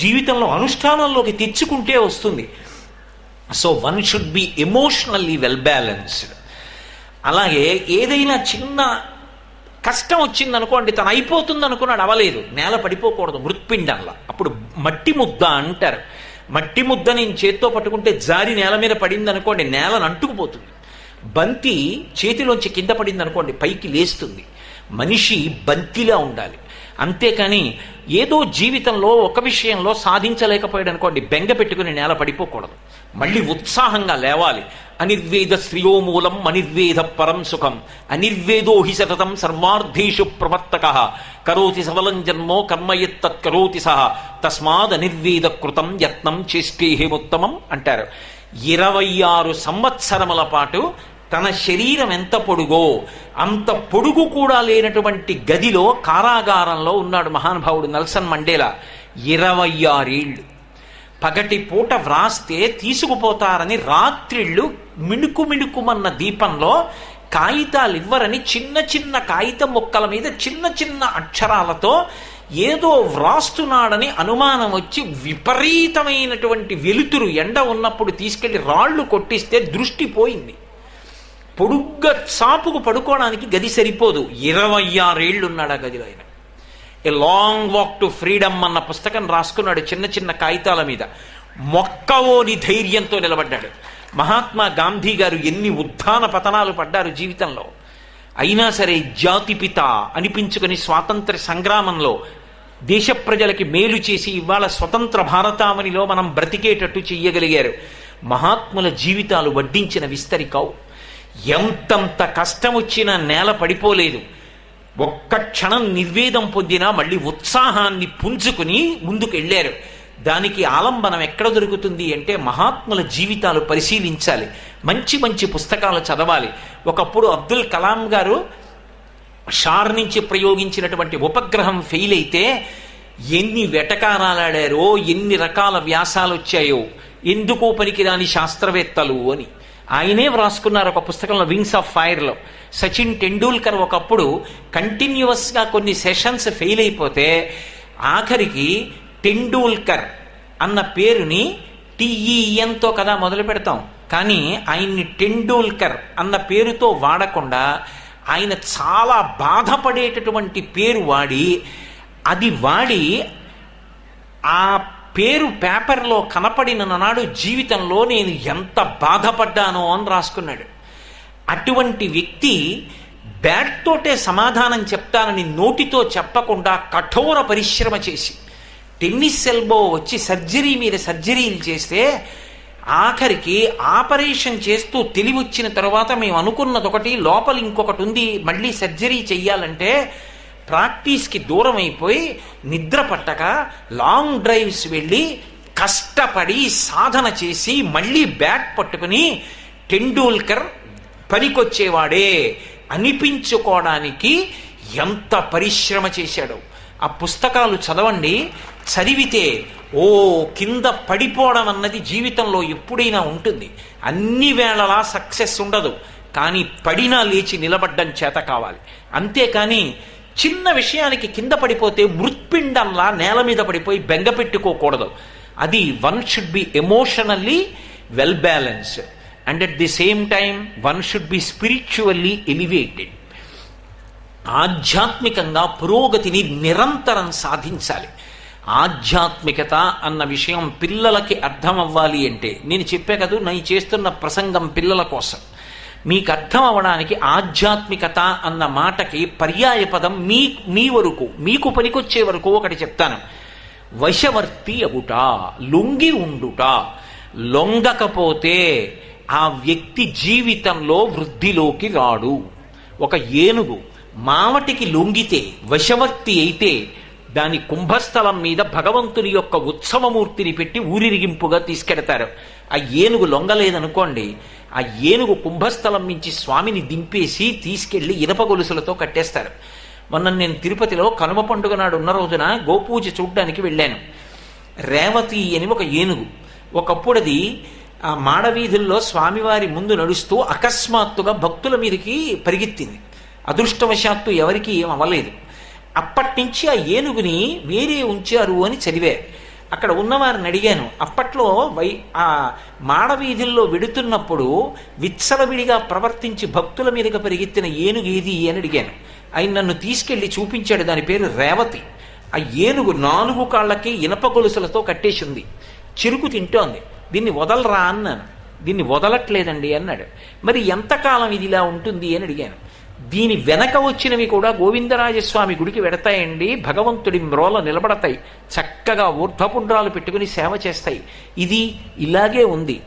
Speaker 2: జీవితంలో అనుష్ఠానంలోకి తెచ్చుకుంటే వస్తుంది. So one should be emotionally well balanced. అలాగే ఏదైనా చిన్న కష్టం వచ్చిందనుకోండి, తను అయిపోతుంది అనుకున్నాడు, అవలేదు, నేల పడిపోకూడదు మృత్పిండంలా. అప్పుడు మట్టి ముద్ద అంటారు. మట్టి ముద్ద నేను చేత్తో పట్టుకుంటే జారి నేల మీద పడింది అనుకోండి, నేలను అంటుకుపోతుంది. బంతి చేతిలోంచి కింద పడింది అనుకోండి, పైకి లేస్తుంది. మనిషి బంతిలా ఉండాలి. అంతేకాని ఏదో జీవితంలో ఒక విషయంలో సాధించలేకపోయాడు అనుకోండి, బెంగ పెట్టుకుని నేల పడిపోకూడదు. మళ్ళీ ఉత్సాహంగా లేవాలి. అనిర్వేద శ్రియోమూలం అనిర్వేద పరం సుఖం అనిర్వేదో హి సతతం సర్వార్థేషు ప్రవర్తక కరోతి సబలం జన్మో కర్మయత్తత్ కరోతి సహ తస్మాద్ అనిర్వేద కృతం యత్నం చేష్టేహేముత్తమం అంటారు. 26 సంవత్సరముల పాటు తన శరీరం ఎంత పొడుగో అంత పొడుగు కూడా లేనటువంటి గదిలో కారాగారంలో ఉన్నాడు మహానుభావుడు నెల్సన్ మండేలా. 26 ఏళ్ళు పగటి పూట వ్రాస్తే తీసుకుపోతారని రాత్రిళ్ళు మిణుకు మిణుకుమన్న దీపంలో కాగితాలు ఇవ్వరని చిన్న చిన్న కాగితం ముక్కల మీద చిన్న చిన్న అక్షరాలతో ఏదో వ్రాస్తున్నాడని అనుమానం వచ్చి విపరీతమైనటువంటి వెలుతురు ఎండ ఉన్నప్పుడు తీసుకెళ్లి రాళ్లు కొట్టిస్తే దృష్టి పోయింది. పొడుగ్గా చాపుకు పడుకోవడానికి గది సరిపోదు. 26 ఏళ్ళున్నాడు ఆ గదిలో ఆయన. A long walk to freedom అన్న పుస్తకం రాసుకున్నాడు చిన్న చిన్న కాగితాల మీద. మొక్కవోని ధైర్యంతో నిలబడ్డాడు. మహాత్మా గాంధీ గారు ఎన్ని ఉత్థాన పతనాలు పడ్డారు జీవితంలో, అయినా సరే జాతిపిత అనిపించుకుని స్వాతంత్ర సంగ్రామంలో దేశ ప్రజలకి మేలు చేసి ఇవాళ స్వతంత్ర భారతావనిలో మనం బ్రతికేటట్టు చెయ్యగలిగారు. మహాత్ముల జీవితాలు వడ్డించిన విస్తరికావు. ఎంతంత కష్టం వచ్చినా నేల పడిపోలేదు. ఒక్క క్షణం నిర్వేదం పొందినా మళ్ళీ ఉత్సాహాన్ని పుంజుకుని ముందుకు వెళ్ళారు. దానికి ఆలంబనం ఎక్కడ దొరుకుతుంది అంటే మహాత్ముల జీవితాలు పరిశీలించాలి, మంచి మంచి పుస్తకాలు చదవాలి. ఒకప్పుడు అబ్దుల్ కలాం గారు షార్ నుంచి ప్రయోగించినటువంటి ఉపగ్రహం ఫెయిల్ అయితే ఎన్ని వెటకారాలాడారో, ఎన్ని రకాల వ్యాసాలు వచ్చాయో, ఎందుకో పనికిరాని శాస్త్రవేత్తలు అని ఆయనే వ్రాసుకున్నారు ఒక పుస్తకంలో, వింగ్స్ ఆఫ్ ఫైర్లో. సచిన్ టెండూల్కర్ ఒకప్పుడు కంటిన్యూస్గా కొన్ని సెషన్స్ ఫెయిల్ అయిపోతే ఆఖరికి టెండూల్కర్ అన్న పేరుని టిఈఎన్తో కదా మొదలు పెడతాం, కానీ ఆయన్ని టెండూల్కర్ అన్న పేరుతో వాడకుండా ఆయన చాలా బాధపడేటటువంటి పేరు వాడి ఆ పేరు పేపర్లో కనపడిన నాడు జీవితంలో నేను ఎంత బాధపడ్డానో అని రాసుకున్నాడు. అటువంటి వ్యక్తి బ్యాట్తోటే సమాధానం చెప్తానని నోటితో చెప్పకుండా కఠోర పరిశ్రమ చేసి టెన్నిస్ ఎల్బో వచ్చి సర్జరీ మీద సర్జరీలు చేస్తే ఆఖరికి ఆపరేషన్ చేస్తూ తెలివొచ్చిన తర్వాత మేము అనుకున్నది ఒకటి, లోపల ఇంకొకటి ఉంది, మళ్ళీ సర్జరీ చెయ్యాలంటే ప్రాక్టీస్కి దూరం అయిపోయి నిద్ర పట్టక లాంగ్ డ్రైవ్స్ వెళ్ళి కష్టపడి సాధన చేసి మళ్ళీ బ్యాట్ పట్టుకుని టెండూల్కర్ పనికొచ్చేవాడే అనిపించుకోవడానికి ఎంత పరిశ్రమ చేశాడో. ఆ పుస్తకాలు చదవండి, చదివితే ఓ కింద పడిపోవడం అన్నది జీవితంలో ఎప్పుడైనా ఉంటుంది. అన్ని వేళలా సక్సెస్ ఉండదు, కానీ పడినా లేచి నిలబడ్డం చేత కావాలి. అంతేకాని చిన్న విషయానికి కింద పడిపోతే మృత్పిండంలా నేల మీద పడిపోయి బెంగ పెట్టుకోకూడదు. అది one should be emotionally well balanced and at the same time one should be spiritually elevated. ఆధ్యాత్మికంగా పురోగతిని నిరంతరం సాధించాలి. ఆధ్యాత్మికత అన్న విషయం పిల్లలకి అర్థం అవ్వాలి అంటే, నేను చెప్పే కదా నేను చేస్తున్న ప్రసంగం పిల్లల కోసం, మీకు అర్థం అవ్వడానికి ఆధ్యాత్మికత అన్న మాటకి పర్యాయ పదం మీ వరకు మీకు పనికొచ్చే వరకు ఒకటి చెప్తాను. వశవర్తి అగుట, లొంగి ఉండుట. లొంగకపోతే ఆ వ్యక్తి జీవితంలో వృద్ధిలోకి రాడు. ఒక ఏనుగు మావటికి లొంగితే వశవర్తి అయితే దాని కుంభస్థలం మీద భగవంతుని యొక్క ఉత్సవమూర్తిని పెట్టి ఊరిరిగింపుగా తీసుకెడతారు. ఆ ఏనుగు లొంగలేదనుకోండి, ఆ ఏనుగు కుంభస్థలం నుంచి స్వామిని దింపేసి తీసుకెళ్లి ఇనప గొలుసులతో కట్టేస్తారు. మొన్న నేను తిరుపతిలో కనుమ పండుగ నాడు ఉన్న రోజున గోపూజ చూడ్డానికి వెళ్ళాను. రేవతి అని ఒక ఏనుగు. ఒకప్పుడు అది ఆ మాడవీధుల్లో స్వామివారి ముందు నడుస్తూ అకస్మాత్తుగా భక్తుల మీదకి పరిగెత్తింది. అదృష్టవశాత్తు ఎవరికీ ఏం అవ్వలేదు. అప్పటి నుంచి ఆ ఏనుగుని వేరే ఉంచారు అని చదివారు. అక్కడ ఉన్నవారిని అడిగాను, అప్పట్లో ఆ మాడవీధుల్లో వెడుతున్నప్పుడు విచ్చలవిడిగా ప్రవర్తించి భక్తుల మీదకి పరిగెత్తిన ఏనుగు ఏది అని అడిగాను. ఆయన నన్ను తీసుకెళ్లి చూపించాడు. దాని పేరు రేవతి. ఆ ఏనుగు 4 కాళ్ళకి ఇనప గొలుసులతో కట్టేసి ఉంది, చెరుకు తింటోంది. దీన్ని వదలరా అన్నాను. దీన్ని వదలట్లేదండి అన్నాడు. మరి ఎంతకాలం ఇది ఇలా ఉంటుంది అని అడిగాను. దీని వెనక వచ్చినవి కూడా గోవిందరాజస్వామి గుడికి వెడతాయండి, భగవంతుడి మ్రోల నిలబడతాయి, చక్కగా ఊర్ధ్వపుండ్రాలు పెట్టుకుని సేవ చేస్తాయి. ఇది ఇలాగే ఉంది.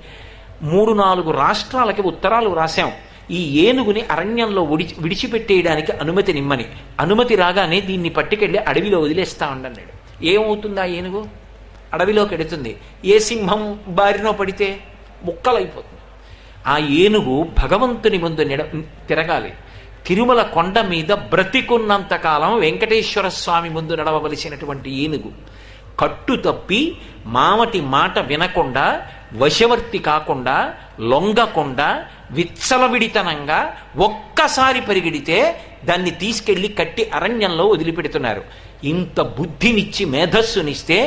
Speaker 2: 3-4 రాష్ట్రాలకి ఉత్తరాలు రాశాం, ఈ ఏనుగుని అరణ్యంలో విడిచిపెట్టేయడానికి అనుమతి నిమ్మని. అనుమతి రాగానే దీన్ని పట్టుకెళ్ళి అడవిలో వదిలేస్తా ఉండన్నాడు. ఏమవుతుంది ఆ ఏనుగు? అడవిలోకి ఎడుతుంది. ఏ సింహం బారినో పడితే ముక్కలైపోతుంది. ఆ ఏనుగు భగవంతుని ముందు తిరగాలి. తిరుమల కొండ మీద బ్రతికున్నంతకాలం వెంకటేశ్వర స్వామి ముందు నడవవలసినటువంటి ఏనుగు కట్టు తప్పి మామటి మాట వినకుండా, వశవర్తి కాకుండా, లొంగకుండా, విచ్చలవిడితనంగా ఒక్కసారి పరిగెడితే దాన్ని తీసుకెళ్లి కట్టి అరణ్యంలో వదిలిపెడుతున్నారు. ఇంత బుద్ధినిచ్చి మేధస్సునిస్తే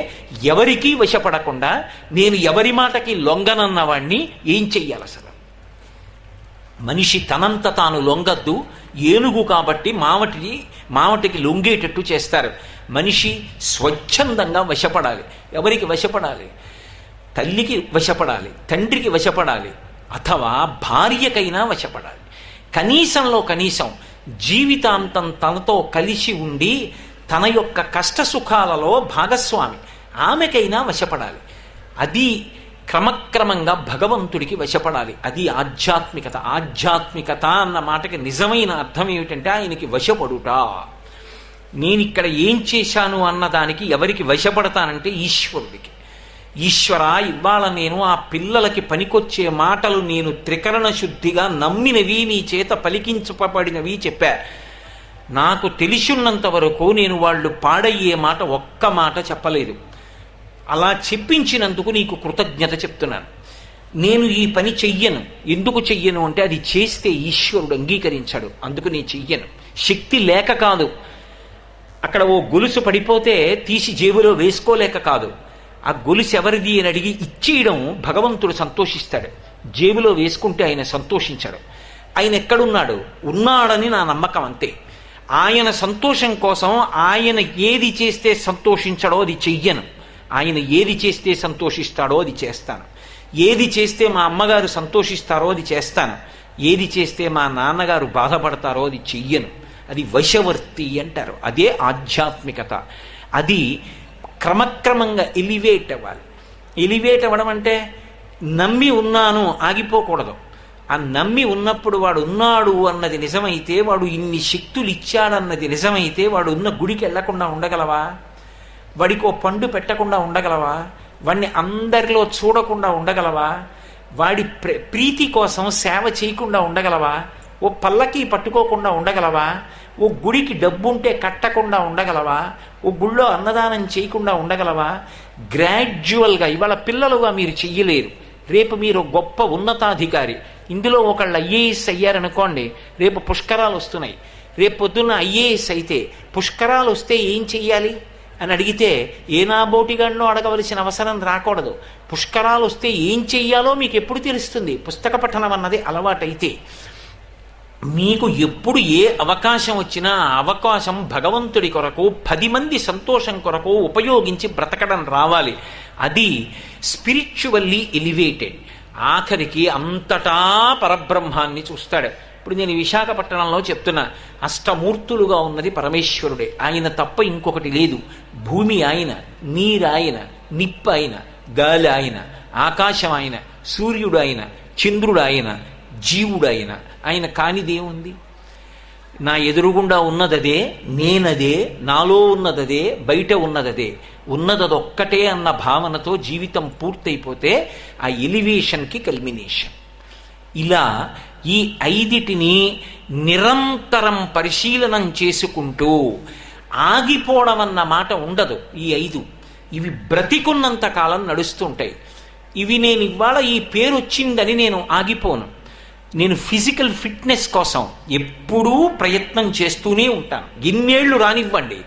Speaker 2: ఎవరికీ వశపడకుండా నేను ఎవరి మాటకి లొంగనన్నవాణ్ణి ఏం చెయ్యాలి? అసలు మనిషి తనంత తాను లొంగద్దు, ఏనుగు కాబట్టి మామటికి లొంగేటట్టు చేస్తారు. మనిషి స్వచ్ఛందంగా వశపడాలి. ఎవరికి వశపడాలి? తల్లికి వశపడాలి, తండ్రికి వశపడాలి, అథవా భార్యకైనా వశపడాలి. కనీసంలో కనీసం జీవితాంతం తనతో కలిసి ఉండి తన యొక్క కష్టసుఖాలలో భాగస్వామి ఆమెకైనా వశపడాలి. అది క్రమక్రమంగా భగవంతుడికి వశపడాలి. అది ఆధ్యాత్మికత. ఆధ్యాత్మికత అన్న మాటకి నిజమైన అర్థం ఏమిటంటే ఆయనకి వశపడుట. నేనిక్కడ ఏం చేశాను అన్నదానికి ఎవరికి వశపడతానంటే ఈశ్వరుడికి. ఈశ్వర, ఇవాళ నేను ఆ పిల్లలకి పనికొచ్చే మాటలు నేను త్రికరణ శుద్ధిగా నమ్మినవి, నీ చేత పలికించబడినవి చెప్పా. నాకు తెలిసినంత వరకు నేను వాళ్ళు పాడయ్యే మాట ఒక్క మాట చెప్పలేదు. అలా చెప్పించినందుకు నీకు కృతజ్ఞత చెప్తున్నాను. నేను ఈ పని చెయ్యను. ఎందుకు చెయ్యను అంటే అది చేస్తే ఈశ్వరుడు అంగీకరించాడు, అందుకు నేను చెయ్యను. శక్తి లేక కాదు, అక్కడ ఓ గొలుసు పడిపోతే తీసి జేబులో వేసుకోలేక కాదు. ఆ గొలుసు ఎవరిది అని అడిగి ఇచ్చేయడం భగవంతుడు సంతోషిస్తాడు. జేబులో వేసుకుంటే ఆయన సంతోషించాడు. ఆయన ఎక్కడున్నాడు? ఉన్నాడని నా నమ్మకం, అంతే. ఆయన సంతోషం కోసం ఆయన ఏది చేస్తే సంతోషించడో అది చెయ్యను. ఆయన ఏది చేస్తే సంతోషిస్తాడో అది చేస్తాను. ఏది చేస్తే మా అమ్మగారు సంతోషిస్తారో అది చేస్తాను. ఏది చేస్తే మా నాన్నగారు బాధపడతారో అది చెయ్యను. అది వశవర్తి అంటారు. అదే ఆధ్యాత్మికత. అది క్రమక్రమంగా ఎలివేట్ అవ్వాలి. ఎలివేట్ అవ్వడం అంటే నమ్మి ఉన్నాను ఆగిపోకూడదు. ఆ నమ్మి ఉన్నప్పుడు వాడు ఉన్నాడు అన్నది నిజమైతే, వాడు ఇన్ని శక్తులు ఇచ్చాడన్నది నిజమైతే, వాడు ఉన్న గుడికి వెళ్లకుండా ఉండగలవా? వాడికి ఓ పండు పెట్టకుండా ఉండగలవా? వాడిని అందరిలో చూడకుండా ఉండగలవా? వాడి ప్రీతి కోసం సేవ చేయకుండా ఉండగలవా? ఓ పల్లకి పట్టుకోకుండా ఉండగలవా? ఓ గుడికి డబ్బుంటే కట్టకుండా ఉండగలవా? ఓ గుళ్ళో అన్నదానం చేయకుండా ఉండగలవా? గ్రాడ్యువల్గా ఇవాళ పిల్లలుగా మీరు చెయ్యలేరు. రేపు మీరు గొప్ప ఉన్నతాధికారి, ఇందులో ఒకళ్ళు ఐఏఎస్ అయ్యారనుకోండి, రేపు పుష్కరాలు వస్తున్నాయి. రేపు పొద్దున్న ఐఏఎస్ అయితే పుష్కరాలు వస్తే ఏం చెయ్యాలి అని అడిగితే ఏ నాబోటిగాడినో అడగవలసిన అవసరం రాకూడదు. పుష్కరాలు వస్తే ఏం చెయ్యాలో మీకు ఎప్పుడు తెలుస్తుంది? పుస్తక పఠనం అన్నది అలవాటైతే. మీకు ఎప్పుడు ఏ అవకాశం వచ్చినా ఆ అవకాశం భగవంతుడి కొరకు, 10 మంది సంతోషం కొరకు ఉపయోగించి బ్రతకడం రావాలి. అది స్పిరిచువల్లీ ఎలివేటెడ్. ఆఖరికి అంతటా పరబ్రహ్మాన్ని చూస్తాడు. ఇప్పుడు నేను విశాఖపట్నంలో చెప్తున్నా, అష్టమూర్తులుగా ఉన్నది పరమేశ్వరుడే. ఆయన తప్ప ఇంకొకటి లేదు. భూమి ఆయన, నీరు ఆయన, నిప్పు ఆయన, గాలి ఆయన, ఆకాశం ఆయన, సూర్యుడు ఆయన, చంద్రుడు ఆయన, జీవుడు ఆయన. ఆయన కానిదేముంది? నా ఎదురుగుండా ఉన్నదదే, నేనదే, నాలో ఉన్నదదే, బయట ఉన్నదదే. ఉన్నదొక్కటే అన్న భావనతో జీవితం పూర్తయిపోతే ఆ ఎలివేషన్కి కల్మినేషన్. ఇలా ఈ 5టిని నిరంతరం పరిశీలనం చేసుకుంటూ ఆగిపోవడం అన్న మాట ఉండదు. ఈ 5 ఇవి బ్రతికున్నంత కాలం నడుస్తుంటాయి. ఇవి నేను ఇవాళ ఈ పేరు వచ్చిందని నేను ఆగిపోను. నేను ఫిజికల్ ఫిట్నెస్ కోసం ఎప్పుడూ ప్రయత్నం చేస్తూనే ఉంటాను. ఎన్నేళ్లు రానివ్వండి,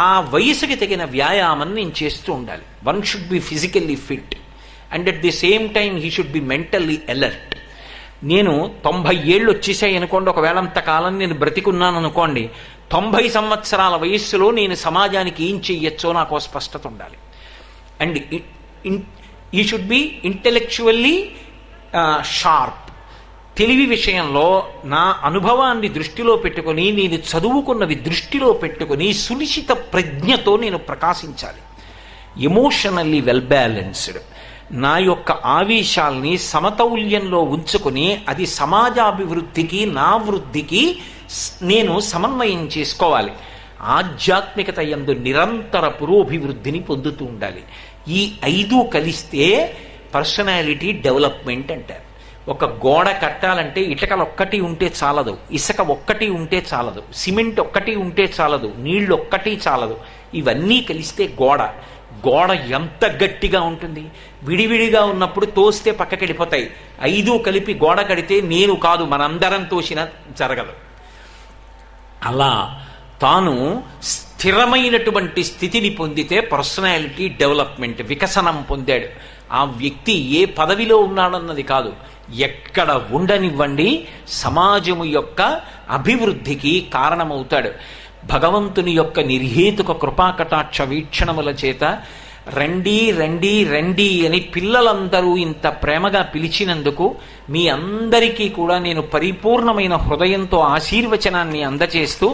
Speaker 2: ఆ వయసుకి తగిన వ్యాయామం నేను చేస్తూ ఉండాలి. One should be physically fit and at the same time he should be mentally alert. నేను 90 ఏళ్ళు వచ్చేసాయి అనుకోండి, ఒకవేళ అంతకాలం నేను బ్రతికున్నాను అనుకోండి, 90 సంవత్సరాల వయస్సులో నేను సమాజానికి ఏం చెయ్యొచ్చో నాకు స్పష్టత ఉండాలి. అండ్ ఈ షుడ్ బి ఇంటెలెక్చువల్లీ షార్ప్. తెలివి విషయంలో నా అనుభవాన్ని దృష్టిలో పెట్టుకొని, నేను చదువుకున్నవి దృష్టిలో పెట్టుకొని సునిశ్చిత ప్రజ్ఞతో నేను ప్రకాశించాలి. ఎమోషనల్లీ వెల్ బ్యాలెన్స్డ్, నా యొక్క ఆవేశాల్ని సమతౌల్యంలో ఉంచుకొని అది సమాజాభివృద్ధికి నా వృద్ధికి నేను సమన్వయం చేసుకోవాలి. ఆధ్యాత్మికత యందు నిరంతర పురోభివృద్ధిని పొందుతూ ఉండాలి. ఈ 5 కలిస్తే పర్సనాలిటీ డెవలప్మెంట్ అంటారు. ఒక గోడ కట్టాలంటే ఇటుకలు ఒక్కటి ఉంటే చాలదు, ఇసుక ఒక్కటి ఉంటే చాలదు, సిమెంట్ ఒక్కటి ఉంటే చాలదు, నీళ్లు ఒక్కటి చాలదు. ఇవన్నీ కలిస్తే గోడ ఎంత గట్టిగా ఉంటుంది. విడివిడిగా ఉన్నప్పుడు తోస్తే పక్కకెళ్ళిపోతాయి. 5 కలిపి గోడ కడితే నేను కాదు మనందరం తోసినా జరగదు. అలా తాను స్థిరమైనటువంటి స్థితిని పొందితే పర్సనాలిటీ డెవలప్మెంట్, వికసనం పొందాడు. ఆ వ్యక్తి ఏ పదవిలో ఉన్నాడన్నది కాదు, ఎక్కడ ఉండనివ్వండి సమాజము యొక్క అభివృద్ధికి కారణమవుతాడు. భగవంతుని యొక్క నిర్హేతుక కృపాకటాక్ష వీక్షణముల చేత రండి రండి రండి అని పిల్లలందరూ ఇంత ప్రేమగా పిలిచినందుకు మీ అందరికీ కూడా నేను పరిపూర్ణమైన హృదయంతో ఆశీర్వచనాన్ని అందచేస్తూ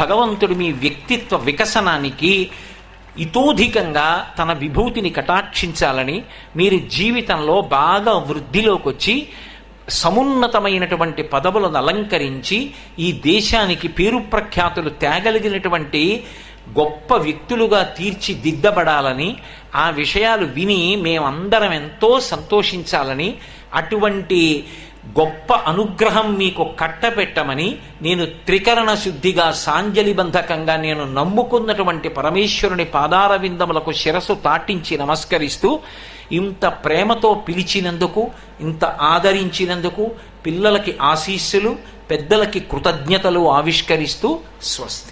Speaker 2: భగవంతుడు మీ వ్యక్తిత్వ వికసనానికి ఇతోధికంగా తన విభూతిని కటాక్షించాలని, మీరు జీవితంలో బాగా వృద్ధిలోకి వచ్చి సమున్నతమైనటువంటి పదవులను అలంకరించి ఈ దేశానికి పేరు ప్రఖ్యాతులు తేగలిగినటువంటి గొప్ప వ్యక్తులుగా తీర్చిదిద్దబడాలని, ఆ విషయాలు విని మేమందరం ఎంతో సంతోషించాలని, అటువంటి గొప్ప అనుగ్రహం మీకు కట్టపెట్టమని నేను త్రికరణ శుద్ధిగా సాంజలిబంధకంగా నేను నమ్ముకున్నటువంటి పరమేశ్వరుని పాదార విందములకు శిరస్సు తాటించి నమస్కరిస్తూ, ఇంత ప్రేమతో పిలిచినందుకు, ఇంత ఆదరించినందుకు పిల్లలకి ఆశీస్సులు, పెద్దలకి కృతజ్ఞతలు ఆవిష్కరిస్తూ స్వస్తి.